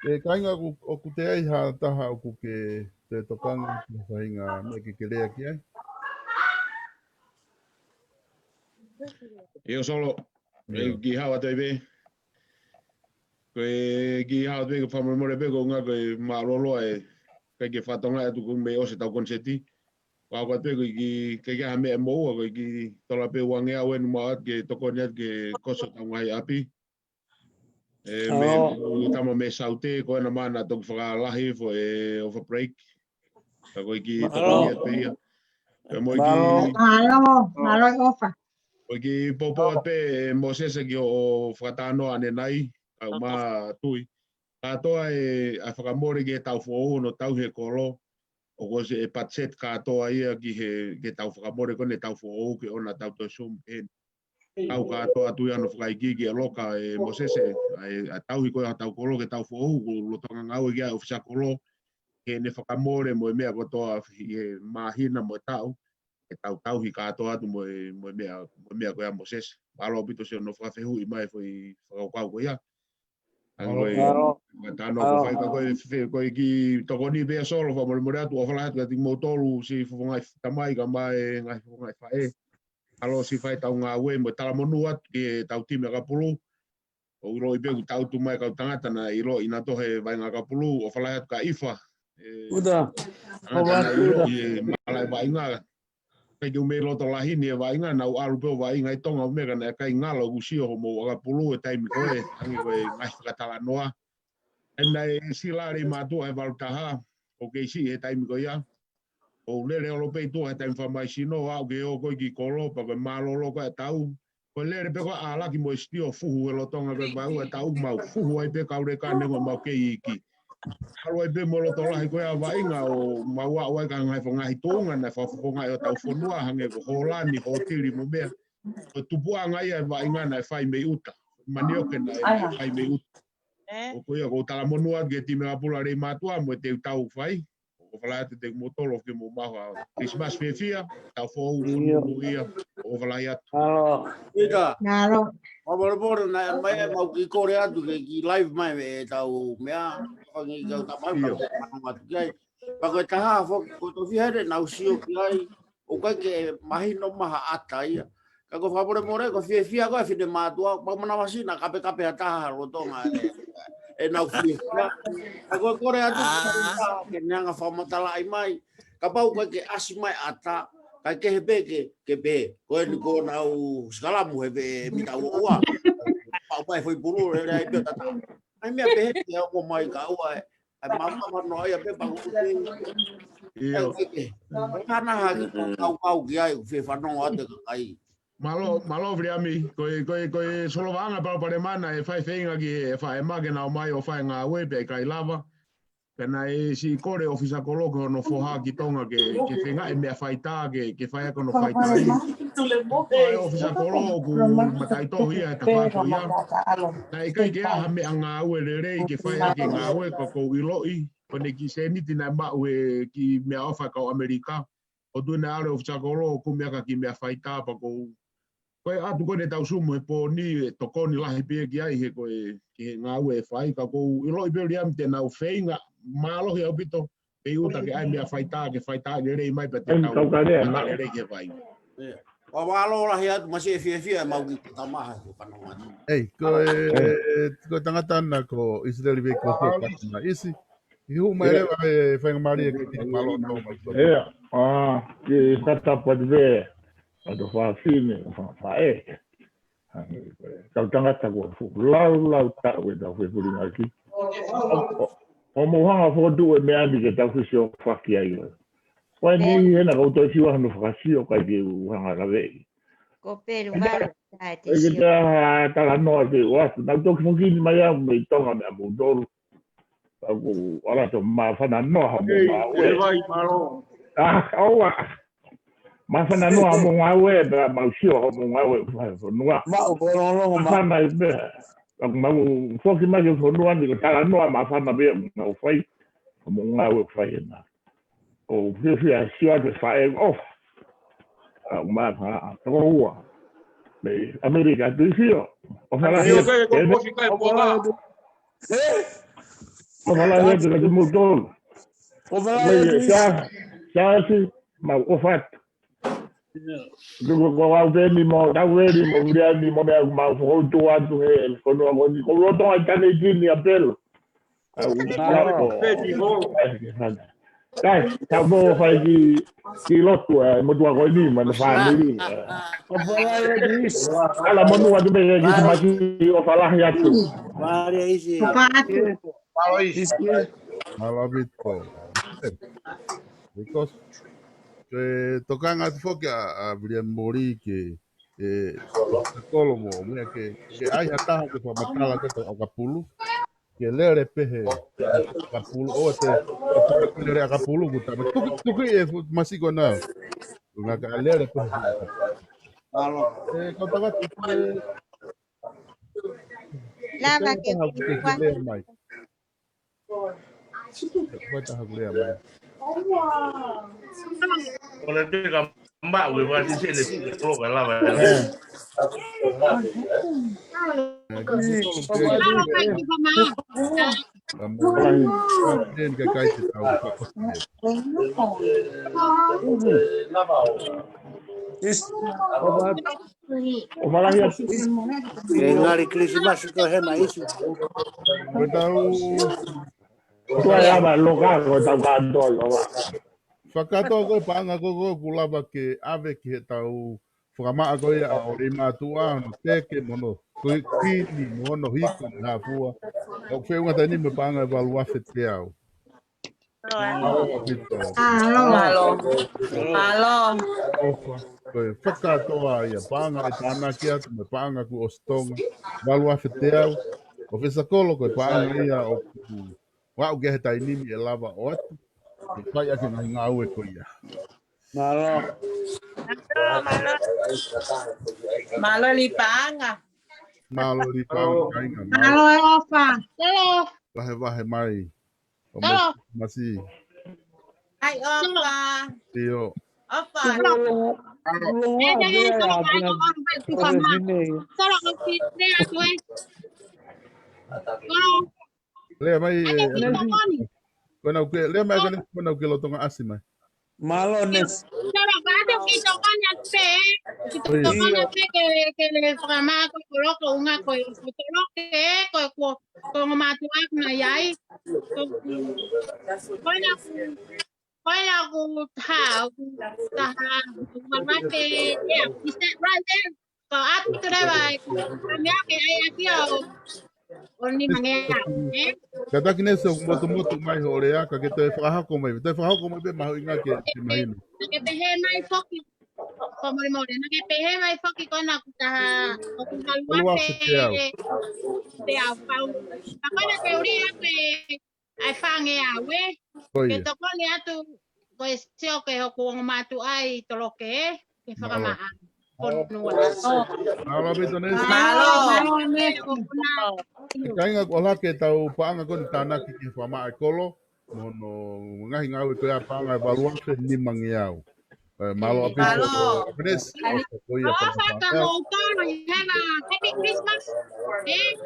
e kainga o ku te ai ha taha o ku ke te tokanga ki whainga me ke rea ki ai. Io solo ki hawa te be. Koe ki hawa te be ko whamamore be ko ngā koe mārolo e kai ke whatonga e tuku me o se tau konseti. Wa ko te ki ke ha me mo ko ki tola pe wange au en maat ke tokoniat ke koso tau ngai api. E me tama me saute ko na mana tok whakalahi fo e over break. Ka ko ki tokoniat pe ia. Ka mo ki Malo ofa. Oki popo pe Moses ki o whakatano ane nai, au ma tui. Katoa a whakamore ki e tau whoou no tau he kolo, o ko se e patset katoa ia ki he tau whakamore kone tau whoou ki ona tau to sum hen. Kau katoa tui ano whakaiki ki a loka e Moses a tau hi koe a tau kolo ke tau whoou, ko lotonga ngau e kia o fisa kolo, ke ne whakamore mo e mea kotoa e mahina mo tau. E tau hi katoa atu mo mea koe a Moses. Alo pito se no whakawhehu i mai foi whakakau koe ia. Tano ko whai ka koe ki tokoni bea solo wha more atu o whala atu ati mo tolu si whangai tamai ka mai ngai whangai whae. Alo si whai tau ngā ue mo tala monu atu ki tau time ka pulu. O uro i beku tau tu mai kau tangata na iro ina tohe vai ngā ka pulu o whala atu ka iwha. Uda. Tangata na iro i malai vai ngā. Kai tu me loto lahini e vai ngā nau alu peo vai ngā i tonga o mega na kai ngalo gusio ho mo aga pulu e taimi koe hangi koe ngai whakatala noa. Ena e silare mātua e walutaha o ke isi e taimi koe ia. O lere o lopei tua e taimi whamai sino au ke o koe ki kolo pa koe mālolo koe tau. Koe lere peko alaki mo istio fuhu e lotonga koe mau e tau mau fuhu ai pe kaure ka nengo mau ke iki. Halo e be mo loto lahi koe a wainga o maua oai ka ngai whangahi tōnga na whawhawhonga o tau whanua hange ko holani ho tiri mo mea. O tupua ngai e wainga na e whai mei uta. Manioke na e whai mei uta. O koe ko tala monua ke time apula rei matua mo te tau whai. O whalai te motolo ke mo maha. Christmas fefia, tau whou whanuru ia. O whalai atu. Ika. Maboro na mai mau ki kore atu ki live mai e tau mea. Ngi kau tamai pa kai. Pa ko taha fo ko to fiare na usio ki ai. O kai ke mahino maha ata ia. Ka ko favore more ko fia ko fide matua pa mana masina kape ata rotonga e na fia. Ka ko kore atu ke nanga famata lai mai. Ka pau ko ke asimai ata. Kai ke hebe ke be. Ko ni ko na u skalamu hebe mita ua. Pau mai foi buru e ai pe tata. Ai mea pe he o mai ka ua. Ai mama no ai pe pa ko. Iyo. Kana ha kau ki ai fe fano ate kai. Malo vriami koe solo vanga para mana e fai feinga ki e fai mage na mai o fai ngā webe kai lava. Kana e si kore ofisa koloko no foha ki tonga ke whenga e mea fai tā ke fai ako no fai tā i. E ofisa koloko matai tohi ia e tapato ia. Na e kai ke aha mea ngā ue le rei ke fai ake ngā ue ko iloi. Kone ki se niti na mau e ki mea ofa kau Amerika. O tune ale ofisa koloko ku mea ka ki mea fai tā pa kou. Koe atu koe ne tau sumu e pō ni e tokoni lahi pia ki ai he koe ki ngā ue e whai ka kou iloi pia riam te nau wheinga mālohi au pito pe uta ke ai mea whaitā ke rei mai pa te tau le rei ke whai. Wa walo lahi atu masi e fia mau ki tamaha ko panonga. Ei, koe tangatana ko Israeli ve ko na isi. I hu mai lewa e whainga maria ke te malo tau mai. Ea, ki kata padve. Ado whaafine, whae. Kau tangata kua lau tau e tau whepuringa ki. O mohanga whotu e mea ni ke tau whisio whaki ai. Wai ni hena kau tau siwa hanu whakasio kai ke uhanga kawei. Ko peru waru tae te sio. E ke taha tala noa te watu. Nau toki mungini mai au mei tonga mea mūtoru. Aku arato maa whana noa mo maa ue. Ei, vai maro. Aua. Mafana no amo ngawe ba mausio mo ngawe no ma o no ma ma be ma foki ma yo no andi tala no mafana be no fai mo ngawe fai na o fia sia de fai off ma ha to me America do fio o fala yo que con fica en bola o fala de motor o fala ya si ma o fat ko wa veni mo da veni mo vriani mo me ma fo to atu e ko no ko ro to ai tane ni apel dai ta bo fa ki lo tu mo tu ko ni ma fa ni o fala di ala mo no adu be ni ma ki o fala ya tu Maria isi Malo bito. Because tocan at foca a Brian Mori que Kolo mo mea ke ai hataha ke whamatala ke o kapulu ke lere pehe kapulu o te lere a kapulu ku tama tuki e masiko na nga ka lere pehe kau tawa Lava ke ke lere mai kau taha ke lere mai Kalau itu gambar, gue pasti sih ini kalau kalau Ngari Christmas ko he mais. Whakatoa koe paanga koe kulava ke ave ki he tau whakamaa koe a o rei mātua no teke mono koe kini mono hiko ni hapua o wheunga tani me paanga e waluafe te au. Malo. Koe whakatoa ia paanga e tāna ki atu me paanga ku o stonga waluafe te au o whesakolo koe paanga ia o ku wau ke he tainimi e lava o atu e pai ake ngai ngā ue koe ia. Malo lipanga. Malo lipanga kainga. Malo e ofa. Hello. Wahe mai. Hello. Masi. Ai ofa. Tio. Ofa. Lea mai. Lea mai kane kona ke lo tonga asi mai. Malones. Pero vado que tocan pe que le programa ko ko una ko lo que ko matua na yai Wala ko ta mama ke ya is that right there so after that kami ke ay akio oni mangea Kata kine se moto mai hore ya ka ke te whahako mai. Te whahako mai pe mahu inga ke te mahinu. ke pehe mai foki como el moreno que pehe mai foki kona kuta o kutalua pe au pau akona ke uri pe ai fange awe ke toko le atu pues sio que o ku matu ai toloke ke whakamaa Malo bito nesi. Malo Kainga kola ke tau paanga koni tānaki ki whamaa e kolo. Mono ngahi ngau e koea paanga e waluafe ni mangi au. Malo apito. Nes. Ofa ka mo kono hena happy Christmas.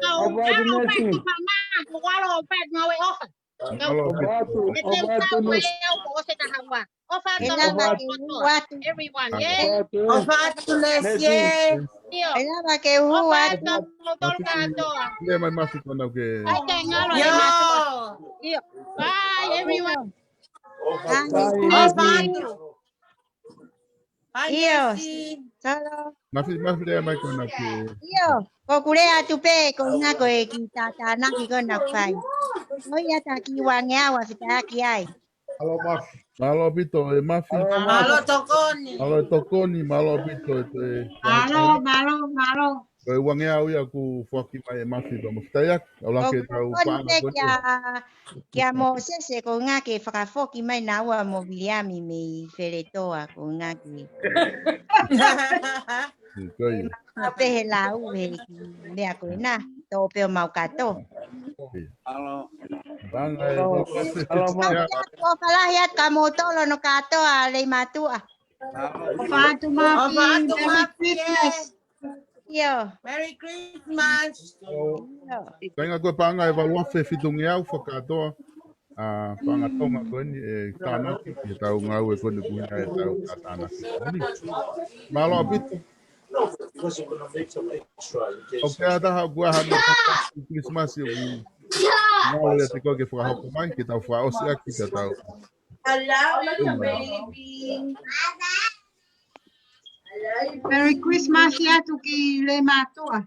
Kau alo pet ku mama ku walo pet ngawe ofa. Malo apito. Ofa everyone, yeah. Ofa tulesye. Ela que huwa. Lea mai mafi kona ke. Yo. Bye everyone. Ofa. Iyo. Solo. Mafi lea mai kona ke. Iyo. Kokure atupe kona ko e kita tana ki kona fai. Oya taki wangea wa fitaki ai. Malo mafi. Malo apito e mafi. Malo tokoni. Malo tokoni, malo apito e. Malo. Koe wangea uia ku whaki mai e mafi pa mawhitaiak. Au lake tau paanga koe. Kia mo sese ko ngā ke whakafoki mai na ua mo Williami me wheretoa ko ngā ke. Koe. Pehe la ue mea koe nā. Tō peo mau kato. Banga e Ko whalahiat ka mo tolo no katoa lei matua. Ofatu mafi. Yo. Merry Christmas. Kainga koe paanga e waluafe fitungi au whakatoa. Paanga tonga koe ni e tānaki. E tau ngau e koe ni kuhina e tau tānaki. Malo apito. Ok, ataha kua hana Christmas e ngau le te koe ke whakahoko mai. Ke tau whaosi aki ka tau. Hello, baby. Merry Christmas ya tu ki le matua.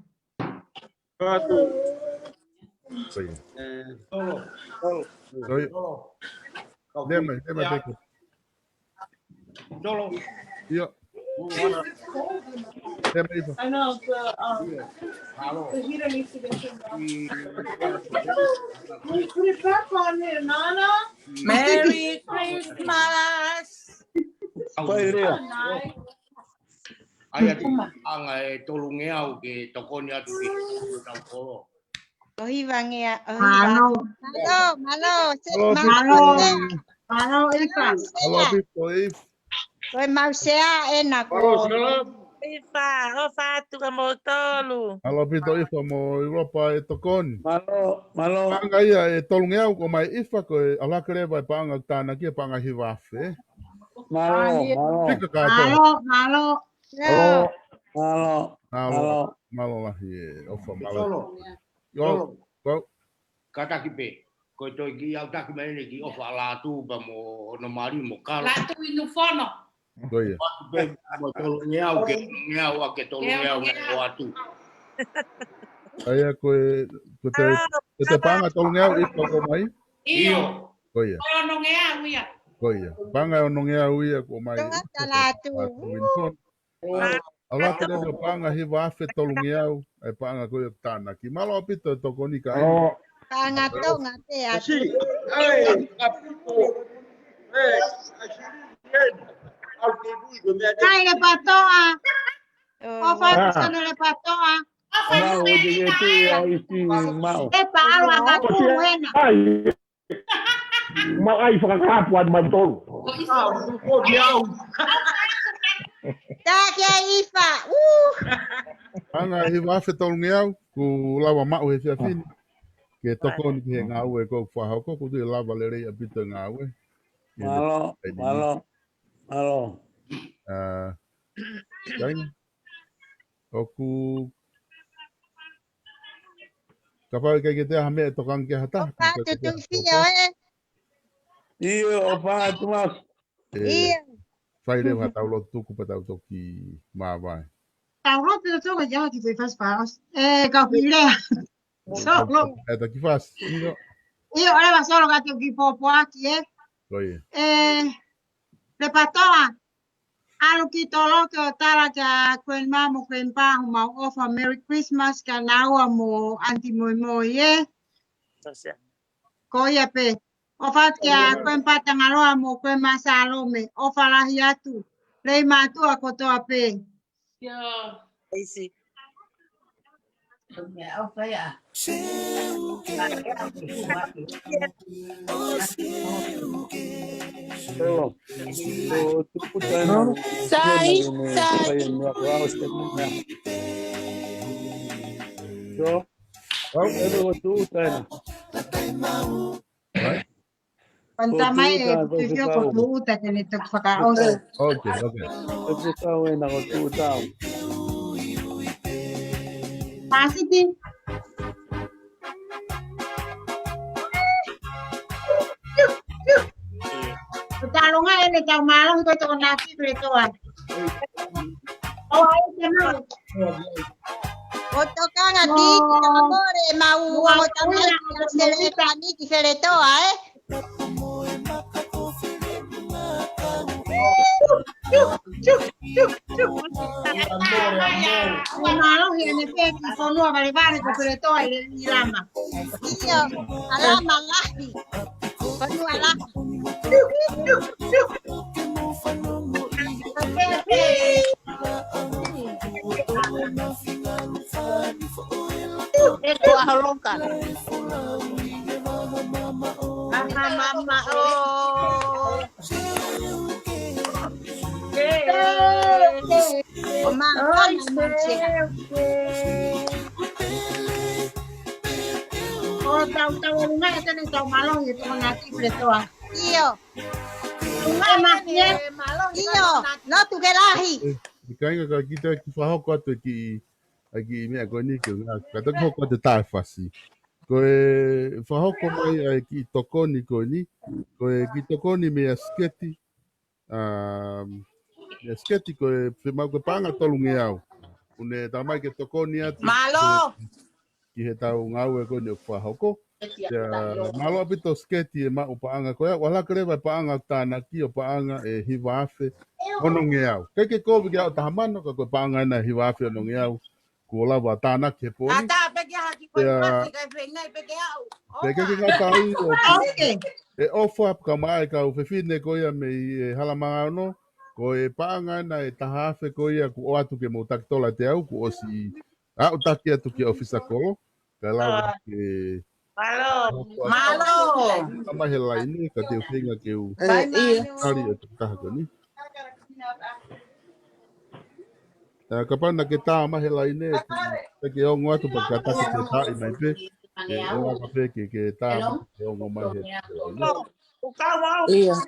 Deme teko. Yo. I know the heater needs to get turned off. Put it back on here, Nana. Merry Christmas. Ai atu anga e tolunge au ke tokoni atu ki tau koro. Ohivangea. Malo. Malo Ifa. Halo Pito If. Koe mausea e na ko. Ifa, o fatu ka mo tolu. Halo Pito If mo Europa e tokoni. Malo. Panga ia e tolunge au ko mai Ifa ko e ala kere vai panga tana ki panga hiwafe. Malo. Tika kato. Malo lahi e ofa malo. Yo. Kata ki pe. Ko to ki au taki mai ni ki ofa la tu ba mo no mari mo kala. La tu inu fono. Goia. Mo tolunge au ke ngea wa ke tolunge au o atu. Aya ko te panga tolunge au Ifa ko mai. Iyo. Goia. Koe ono ngea uia. Goia. Panga ono ngea uia ko mai. Ala kere no panga hiwafe tolunge au e panga ko tana ki malo Pito tokoni ka. Panga tonga te atu. Kai le patoa. O fa no le patoa. E pa alwa ka tu wena. Mau ai whakakapu atu mai tolu. Take Ifa. Anga hiwafe tolunge au ku lawa mau he fiafini. Ke tokoni ki he ngā ue kou whahau ko tu lava le rei a pito ngā ue. Malo. Kain. Oku ka pau kai ke te ha me tokang ke hata. Tu fio e. Iyo o pa tu mas. Iyo. Fai le ha tau lo tuku pa tau toki ma vai. Tau lo pito toka jau ki te fas paos. Ka pilea. Solo. Eta ki fas. Iyo ora va solo ka te ki popo aki e. Goia. Le patoa. Alo ki tolo ke o tara ka kwen mamo kwen pa ma ofa Merry Christmas ka naua mo anti moi moi e. Ko ia pe. Ofa kia kwen pa tangaloa mo kwen masalo me. Ofa lahi atu. Lei matua kotoa pe. Easy. Pantamai e tufio ko tuuta ke ni te whakaosa. Okay. Pasiti. Talunga ele tau malang ko to nasi pretoan. Oh, ai temau. Otokanga tiki amore mau otamai se tani ki se le toa Malang hiene pe ki fonua vale vale ko pretoa i lama. Iyo, alama lahi. Fonua lahi. Eko aholonka. Mama oh. Oh, tau lunga ito ni tau malong ito ngati pretoa. Iyo. Lunga makye. Iyo, no tu ke lahi. Kainga ka kita ki whahoko atu ki mea koe ni ki ka taku hoko te tae whasi. Koe whahoko mai ai ki tokoni koe ni. Koe ki tokoni mea sketi. Mea sketi koe whemau koe panga tolunge au. Une tamai ke tokoni atu. Malo! Ki he tau ngau e koe ni whahoko. Malo apito sketi e mau paanga koe. Wala kereva paanga tāna ki o paanga e hiwafe. Ono ngeau. Keke kovi ki au tahamano ka koe paanga ina hiwafe ono ngeau. Kuola wa tāna ke poni. Ata peke haki koe pasi kai whengai peke au. Peke ki ngā tāi o e ofa ka mai ka uwhewhine koe me i halamanga ono. Ko e paanga ina e tahafe koe ku o atu ke mo takitola te au ku osi au taki atu ke ofisa kolo. Ka lau ke... Malo. Ama he laini ka te whinga ke u. Kari e tu kaha koni. Ka pana ke tā ama he laini e ke ongo atu pa ka taki te tā i mai pe. E oa ka pe ke tā ama ke ongo mai he laini. Ia.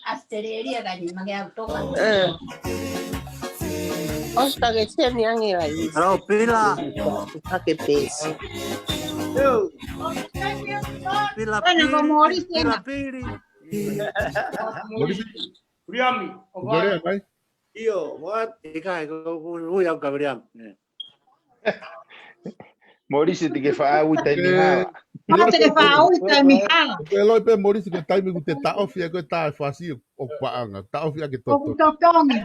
Astereria ka ni mange autoka. Osta que se ni angi lai. Hello, Pila. Que pesa. Pila Pili. Briami. Gore mai. Io, what? Ika ko ya ka Briam. Morisi te ke wha au te ni hala. Mate ke wha au te mi hala. E loi pe morisi ke taimi ku te taofi a koe tā e whasi o paanga. Taofi a ke toto. O totongi.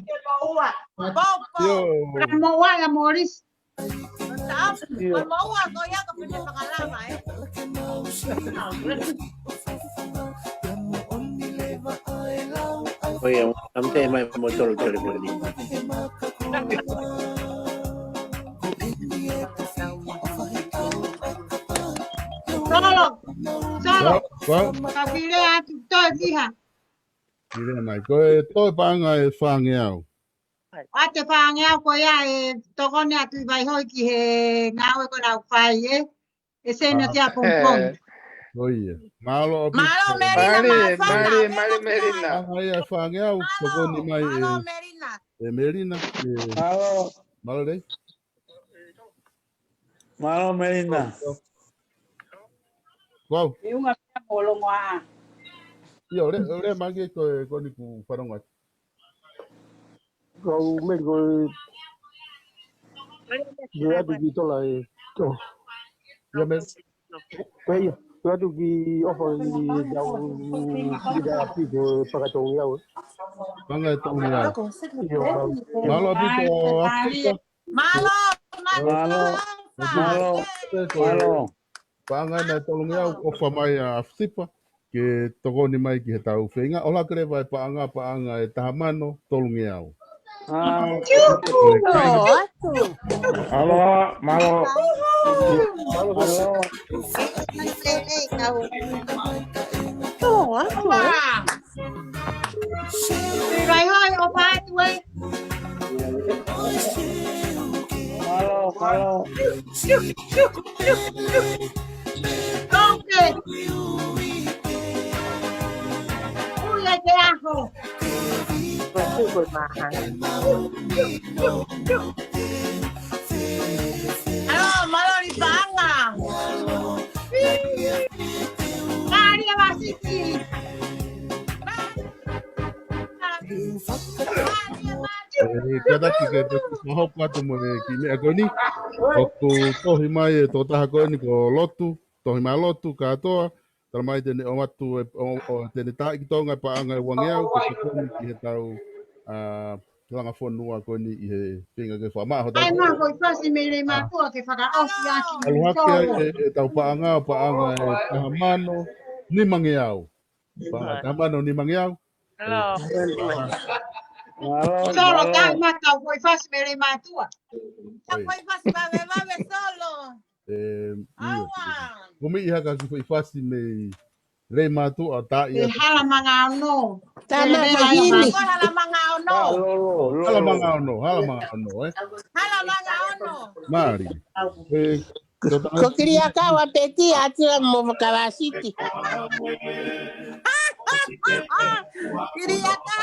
Yo. Moa ya Morris. Moa ko ya ka pwede pakalama Oye, am te mai motor tole poli. Solo. Kapile atu toi kiha. Kire mai. Koe toi paanga e whange au. Ate whaangea ko ia e tokone atu i vai hoi ki he ngāwe ko nau whai e. E sena tia pompong. Oia. Malo opi. Malo Merina. Merina. Anga ia whange au. Tokoni mai e. Malo Merina. E Merina. Malo. Malo rei. Malo Merina. Wow. E unha pia molongo a. Ia, ore magi ko ni ku wharonga. Kau me ko dia tu kita lah tu. Ya men. Kaya tu tu ki offer ni jauh tidak api ke pakatong ya. Bangga tong ya. Malo api ko Afrika. Malo. Bangga na tong ya offer mai Afrika ke tokoni mai ki he tau whenga. Ola kere vai paanga e tahamano tolung iau. Halo, malo. Vai hoi o pai tu e. Halo. Okay. Uya te ajo. Masih bermahan. Halo, malo di banga. Maria Vasiti. Kada ki ke maho patu mo ki me agoni. Oku tohi mai e to taha ko ni ko lotu, tohi mai lotu katoa. Tara mai tene o matu o tene ta ki tonga pa anga wangiau ko ko ki he tau langa fonua ko ni i he pinga ke fa ma ho Ai ma ko fasi me le ma ko ke faka ofi aki. Aluhake e tau pa anga e tahamano ni mangiau. Pa tahamano ni mangiau. Hello. Solo dai ma tau ko fasi me le ma tua. Tau ko fasi ba me solo. Kumi iha ka ki fasi me le matu o ta ia. E hala manga no. Tama mahini. Hala manga no. Hala manga no. Hala manga no. Mari. Ko queria cá o apeti atira mo kawasiti. Queria cá.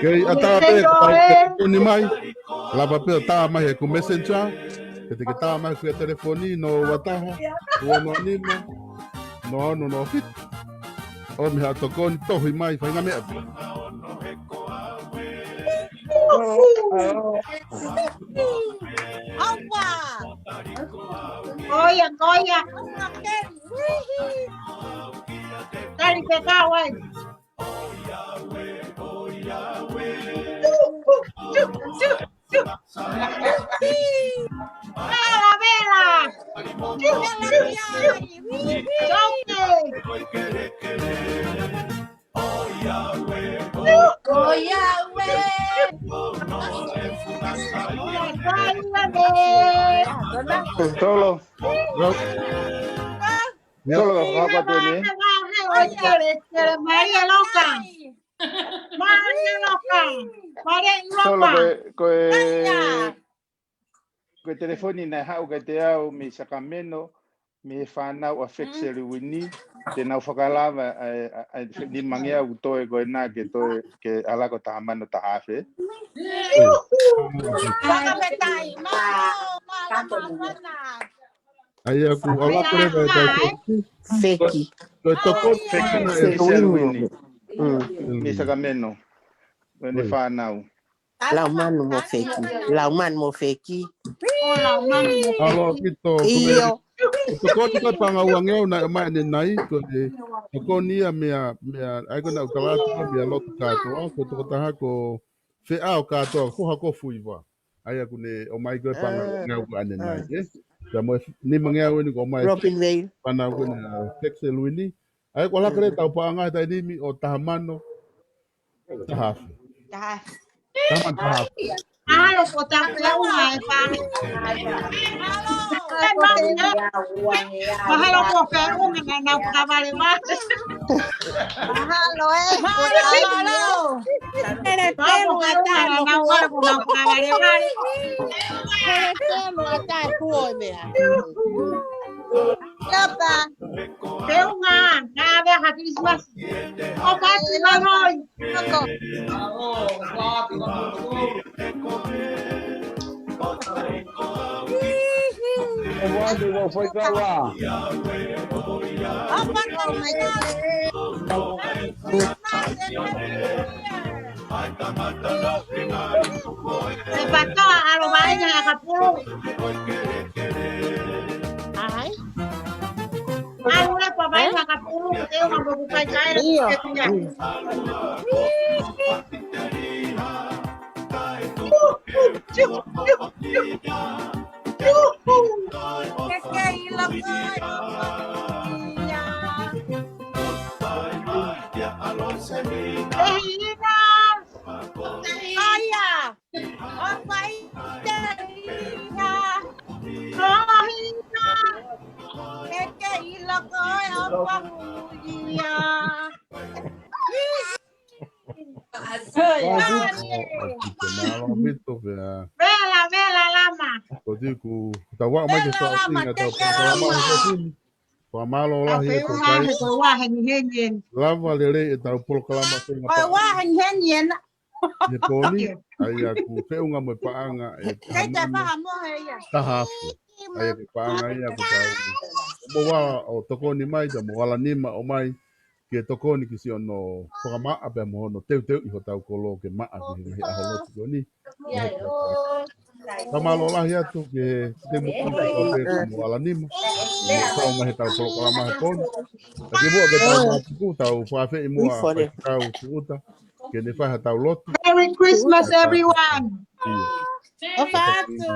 Kei ata pe ni mai. La papel ta mai ku messenger. Kete ke ta mai ku telefoni no wataha. O anonimo. No fit. O mi ha tokon tohi mai fa nga me. Opa! Solo. Solo apa tu ni? María loca. María loca. María Solo loca. ko telefoni na hau ka te au mi Sacramento mi whana o affects wini te nau whakalama ni mangia u toe ko na ke toe ke ala ko ta mano ta hafe. Aí aku ala kore ba Feki. Ko toko Affects wini. Mi Sacramento. Ni whana. Lauman mo feki. Lauman mo feki. Alo kito. Iyo. Toko tika panga uangeo na mai ne nai ko de toko nia mea ai ko na ukala to mea lot ka to ko toko taha ko fe au ka to ko ha ko fuiva. Ai aku ne o mai ko panga ngau ane nai ya mo ni mangea ni ko mai Robin Vale. pana ko na Texel wini. Ai ko la kre tau panga ta ni mi o tahamano. Tahaf. Taman tahaf. Halo, kota peu mai pa. Halo, kota peu ngai na kabale ma. Halo, Halo. Era pelo ata na wala kuna kabale ma. Era pelo ata kuoi mea. Apa? Peu nga, na be ha Christmas. O pa si ba hoy. Ako. Quando não foi pra lá. Se pasó a los bares en Acapulco. Ai. Ahora papá en Acapulco, tengo que buscar caer. Vela, lama. Kodiku tawa mai ke sa singa ta pa malo la hi ko kai lava lele e ta polo kalama singa pa e poni ai aku fe unga mo paanga e tahafu ai ke paanga ai aku ta mo wa o toko ni mai ta mo wala ni ma o mai ke toko ni kisi ono programa abe mo no teu i hotau kolo ke ma aku ni a holo ko ni Tamalo lah ya tu ke temu tu ala nim. Kau mah tahu kalau kalau mah pon. Tapi buat kita aku tahu fafe imu tahu suuta. Ke ne fa tahu lot. Merry Christmas everyone. Ofatu.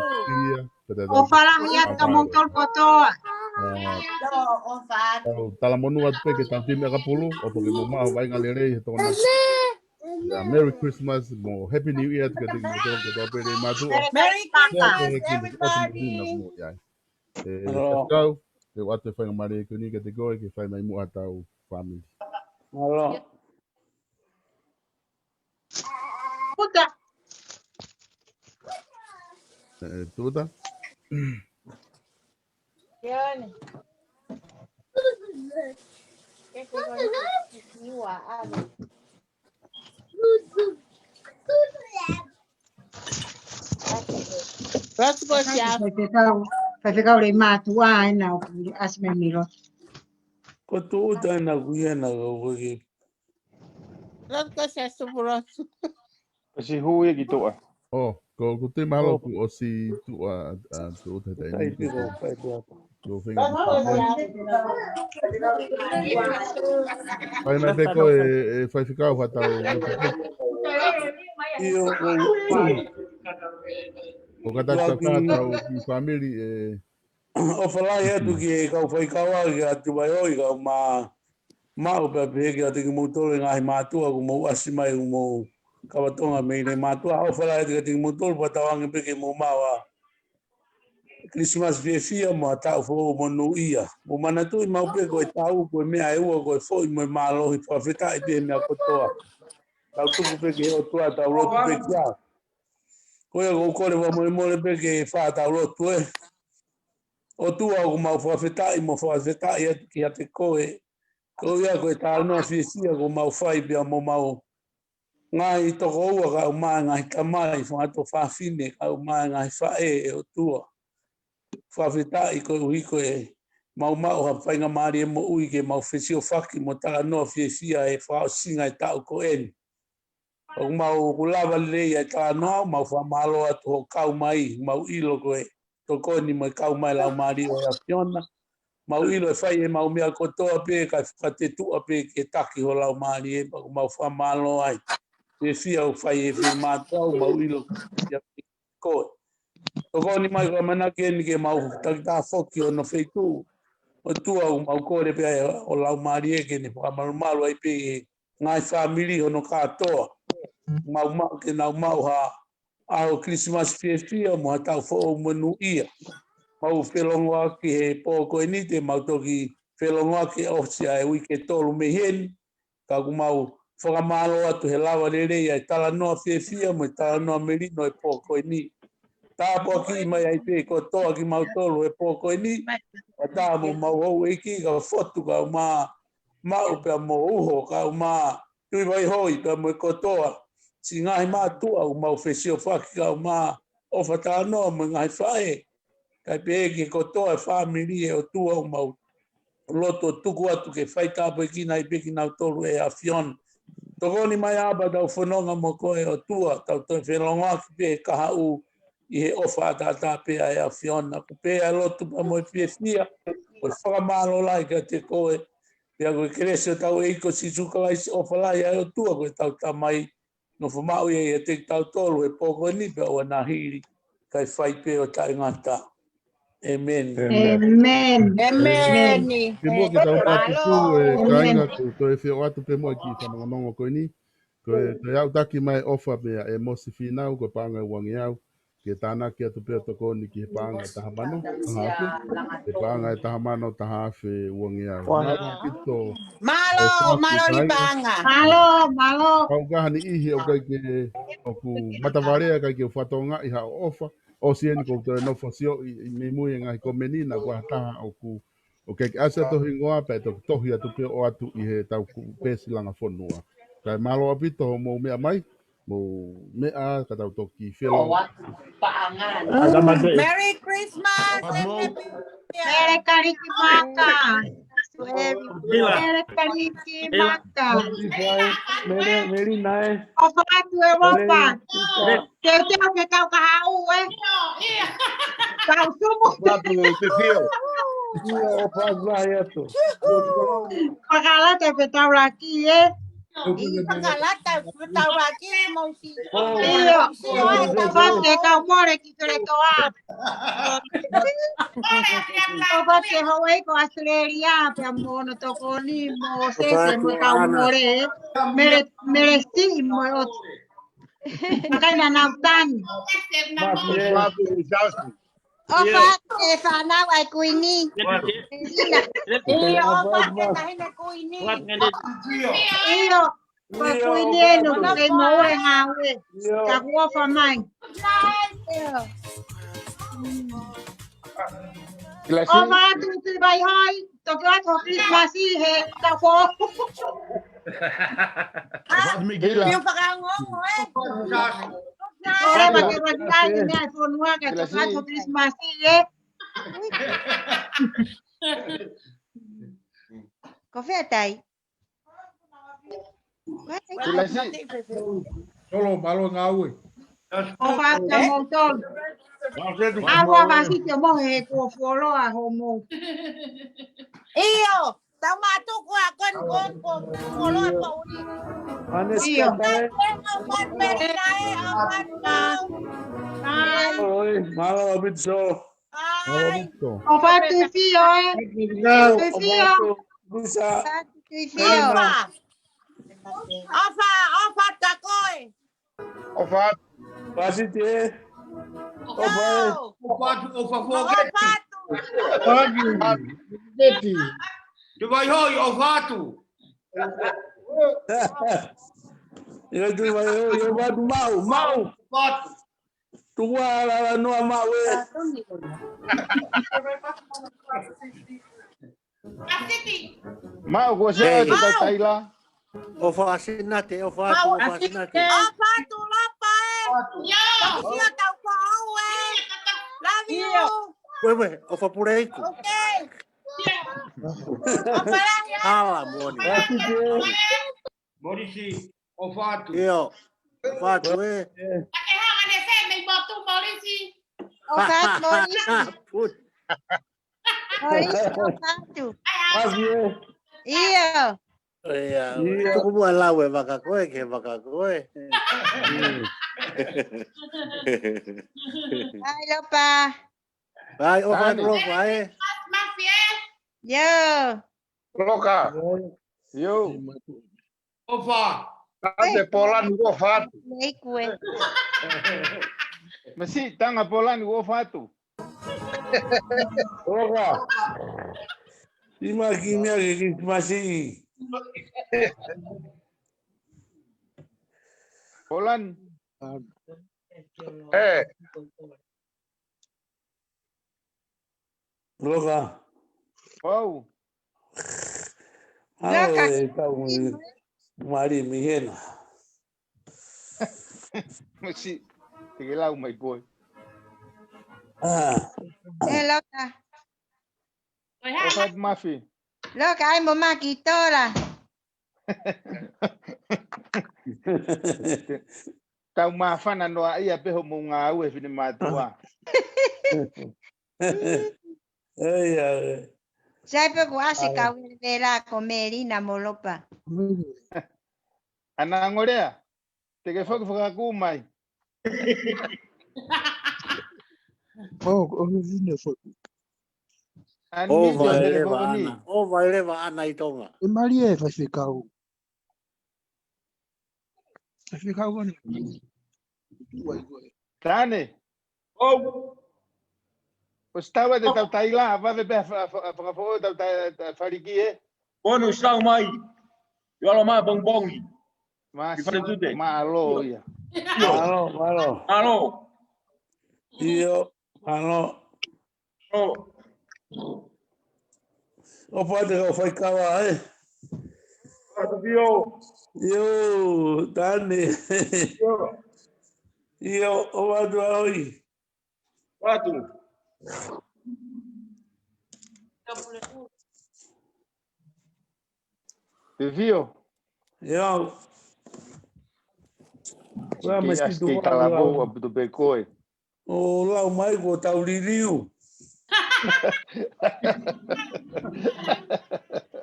O falah ya kamu tol foto. Ofatu. Talamonu at pe ke tanti me kapulu o porque mama vai ngalere to na. Yeah, Merry Christmas, mo Happy New Year to get Merry Christmas, everybody. Go. The what the fang mari kuni ke go ke fai mai mu atau family. Hello. Puta. Tuda. Yan. Phải cái câu đấy mà tu ai nào asme miro. Ko tu ta na kuya na ko ki. Raka sa subros. Si hui ki to. Oh, ko te malo ku o si tu tu te te. Go finga. Ai na te ko e fai ficar o tau. O kata kata o ki family o fala ya tu ki ka foi kawa ya tu vai oi ka ma o pe pe ki ati ki motor nga ma tu ko mo asima mo kawatonga me le matua o fala e te mutol pa tawang pe ke mo mawa Christmas fia mo ta fo mo no ia mo mana tu mau pe ko tau ko me ai wo ko fo mo malo i profeta i pe me ko toa tau tu pe ke o toa tau lo pe kia ko e ko le mo le pe ke fa tau lo tu e o tu o mau profeta i mo profeta i ki ate ko e ko ia ko ta no fia ko mau fai pe mo mau ngai to ko wa ka ma ngai ka mai fa to fa fine ka ma ngai fa e o tua whawhita i koe ui koe mau ha whainga maari e mo ui ke mau whesio whaki mo tala noa whiawhia e whao singa e tau ko eni. O mau kulawa lei e tala noa mau whamalo atu ho kau mai mau ilo koe toko ni mo kau mai lau maari o ea whiona. Mau ilo e whai e mau mea kotoa pe ka whatetua pe ke taki ho lau maari e mau whamalo ai. Whiawhia o whai e whimātau mau ilo koe. Toko ni mai ka mana ke ni ke mau takita foki o no feitu. O tua o mau kore pe o lau maari e ke ni whakamarumaru ai pe ngai whamiri o no katoa. Mau ke nau mau ha ao Christmas fia mo ha tau fo o manu ia. Mau whelongoa ki he pōko e ni te mau toki whelongoa ki ofsia e wike tolu me hen. Ka ku mau whakamalo atu he lawa rere ia e tala noa fia mo e tala noa merino e pōko e ni. Tā po ki mai ai pe ko toa ki mau tolu e pōko e ni. O tā mo mau hou e ki ka fotu ka mau pe mo uho ka tui vai hoi pe mo e ko toa. Si ngai mātua o mau whesio whaki ka o whatano mo ngai whae. Kai pe ki ko toa e whamiri e o tua o mau loto tuku atu ke whai tāpo e ki nai pe ki nau tolu e a whion. Toko ni mai aba tau whanonga mo koe o tua tau toi whenonga ki pe kaha u i he ofa tata pe ai a Fiona ko pe a lotu pa mo pe fia o whakamalo lai ka te koe pe a koe kresio tau e ko si suka lai ofa lai ai o tua koe tau tamai no whamau e te tau tolu e poko ni pe o nahiri kai whai pe o tai ngata. Amen. Amen. Amen. Ke mua ke tau patuku e kainga ko e whio atu pe mua ki whamangonongo koe ni. Ko e au taki mai ofa pe e mosi whinau ko panga wangi au. Ke tāna ki atu pia toko ni ki he pāanga taha mano, taha afe. He pāanga e taha mano, taha afe uangi au. Malo li pāanga. Malo. Kau kaha ni ihi o kai ke oku matawarea kai ke whatonga i hao ofa. O sieni ko te no fasio i me mui ngai ko menina ko taha oku o kai asa tohi ngoa pe to tohi atu pia o atu i he tau pesi langa whanua. Kai malo apito mo mea mai. Mo mea ka tau toki whilo. Merry Christmas and Happy Mere kalikimaka. Mere kalikimaka. Meri nai. Ofa atu e wofa. Te teo ke tau kahau e. Tau sumu. Pakalata pe tau laki e. Pakalata pe tau laki mausi. Iyo. Ofa kau more ki kere toa. Ofa te Hawaii ko Australia pe mono toko ni mo se mo kau more. Mere si mo o. Makaina nautani. Ofa te whanau ai kuini. Iyo ofa te tahine kuini. Iyo. Pa kuini eno kei mo e ngawe. Ka kuofa mai. Ofa atu te vai hoi. Toki atu Christmas i he ka po. Yung pakangongo eh. Ora ma ke vai ni me iPhone wa ka toki atu Christmas i he. Kofi atai. Solo malo ngawe. Ofa atu mo tol. Awa kasi te mo he ko folo a homo. Iyo. Tau matu ko akon folo pa uli. Iyo. Apat menae apat mau. Oi, malo abitso. Ofa tu fio e. Tu fio. Bisa. Tu fio. Ofa takoy. O fatu. Pasi te. O pai. O fafogeti. Geti. Tu vai hoi o fatu. Eu tu vai eu vou mau. Fatu. Tu lá no mau. Mau ko se te tai la. O fasinate, o fasinate. O fatu lapa Yo. Sio tau ko au Love you. Wewe, o fapureiku. Okay. Hala, moni. Morisi, o fatu. Io, fatu, O fatu, Morisi. Morisi, o fatu. Iyo. Iya, tuku mua lawe wakakoe ke wakakoe. Hai Lopa. Hai, o fatu Lopa, Yo. Loka. Yo. Ofa. Ate Polan o fatu. Nei kue. Masi tanga Polan o fatu. Loka. Imagina que masih. Polan. Loka. Wow. Loka. Tahu mari mihena. Masi tigilau mai boy. Loka. Ofat mafi. Loka ai mo makitora. Tau mafana no ia peho mo ngā ue fini matua. Sai pe ko asi ka vela ko Merina Molopa. Ana ngorea. Te ke foku ku mai. Oh, vine foku. O vai leva ana i tonga. E Maria vai ficar o. Vai ficar o goni. Tane. Oh. Estava de tau taila, vai ver para fora da farigie. Bueno, está mai. Eu alo mai bongbong. Mas malo ya. Malo. Io, ano. O pode que foi kawa, Yo, Dani. Yo, o vado hoy. Quatro. Te viu? Yo. Mas que cala boa do becoi. O lá o mai go tau liriu.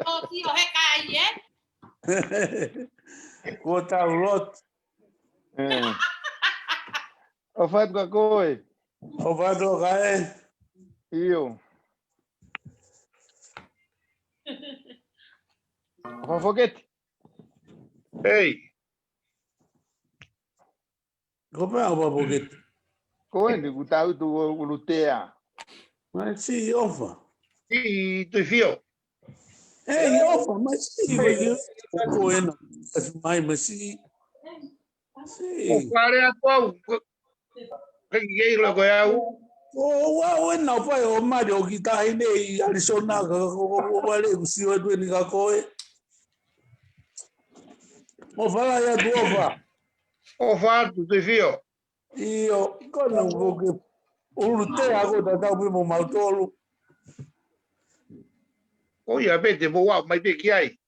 O tio recai, Go tau lot. O fat com a coi. O vado cae. Io. O foguete. Ei. Come é o foguete? Coende, o tau do lutea. Mas sim, ofa. E tu fio? Ei, ofa, mas sim, eu coendo. Mas sim. O cara é atual. Quem logo é o o não pai o Mario que tá aí nem Arizona o vale o senhor do Nicacoe. O fala ya do ofa. Ofa, tu fio? E o quando o lute agora tá o mesmo maltolo. Oi, a bete boa, mas de que aí?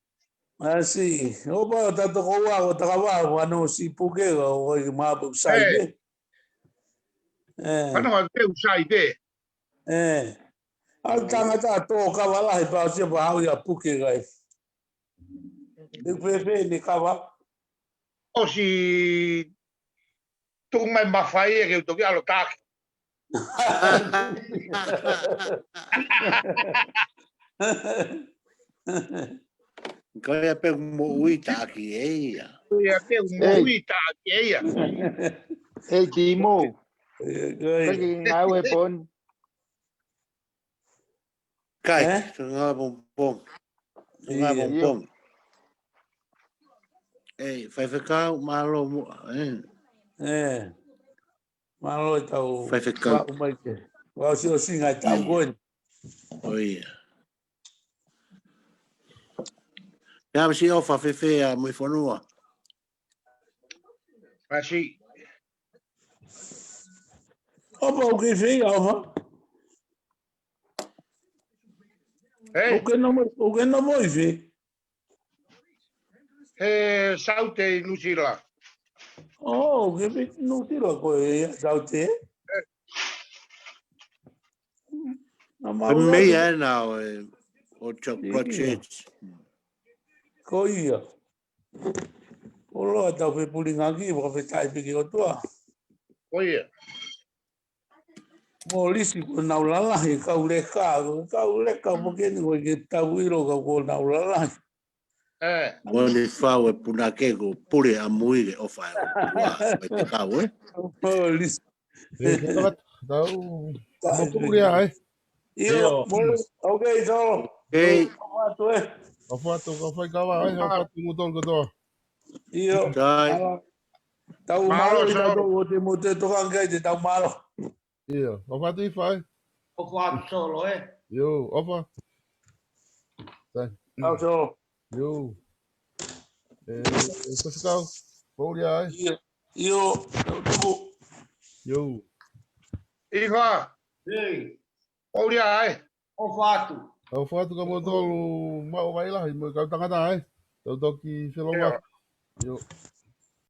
Ah, sim. O pai tá tocando água, tá cavalo, não se porque o mapa sai. Quando vai ver o sai de? Al tanga tá toca lá e para se vai a porque vai. Eu prefiro de cavalo. O se tu mai mafai que eu toquei a lotaque. Kaya pe mo uita ki eia. Ia ke moi ta ke ia. Hey, Timo. Kaki ngau e pon. Kai, ngā bom. Ngā bom. Ei, fai whakau, malo mo. Malo e tau. Fai whakau. Wa umai ke. Wa si o singa e tau koen. Oi. Ia masi ofa fefe a mui whanua. Pasi. Opa o ke whi ofa. Hey. O ke no mo i whi. He saute nusila. Oh, ke whi nusila koe saute. Mei e nā o chocolate shades. Ko ia. O loa tau pe puli ngaki waka pe tai piki o tua. Ko ia. Mo lisi ko nau lalahi kau leka mo keni ko ke tau iro ka ko nau lalahi. O ni whau e puna ke ko puri a mui ke ofa e o te kau e. O lisi. Tau, mo puri ai. Io, ok, so. Hey. Ka whatu, ka whai kawa ai, ka whatu muton katoa. Io. Tau malo i tau o te mo te toka ngai te tau malo. Ia, ka whatu i whai. O whatu solo e. Yo, ofa. Tau solo. Yo. Kosikau, puri ai. Io, Yo. Iwa. Hey. Puri ai. O whatu. Au whatu ka mo tolu mau mai lahi, mo kau tangata ai. Tau toki whilonga. Yo.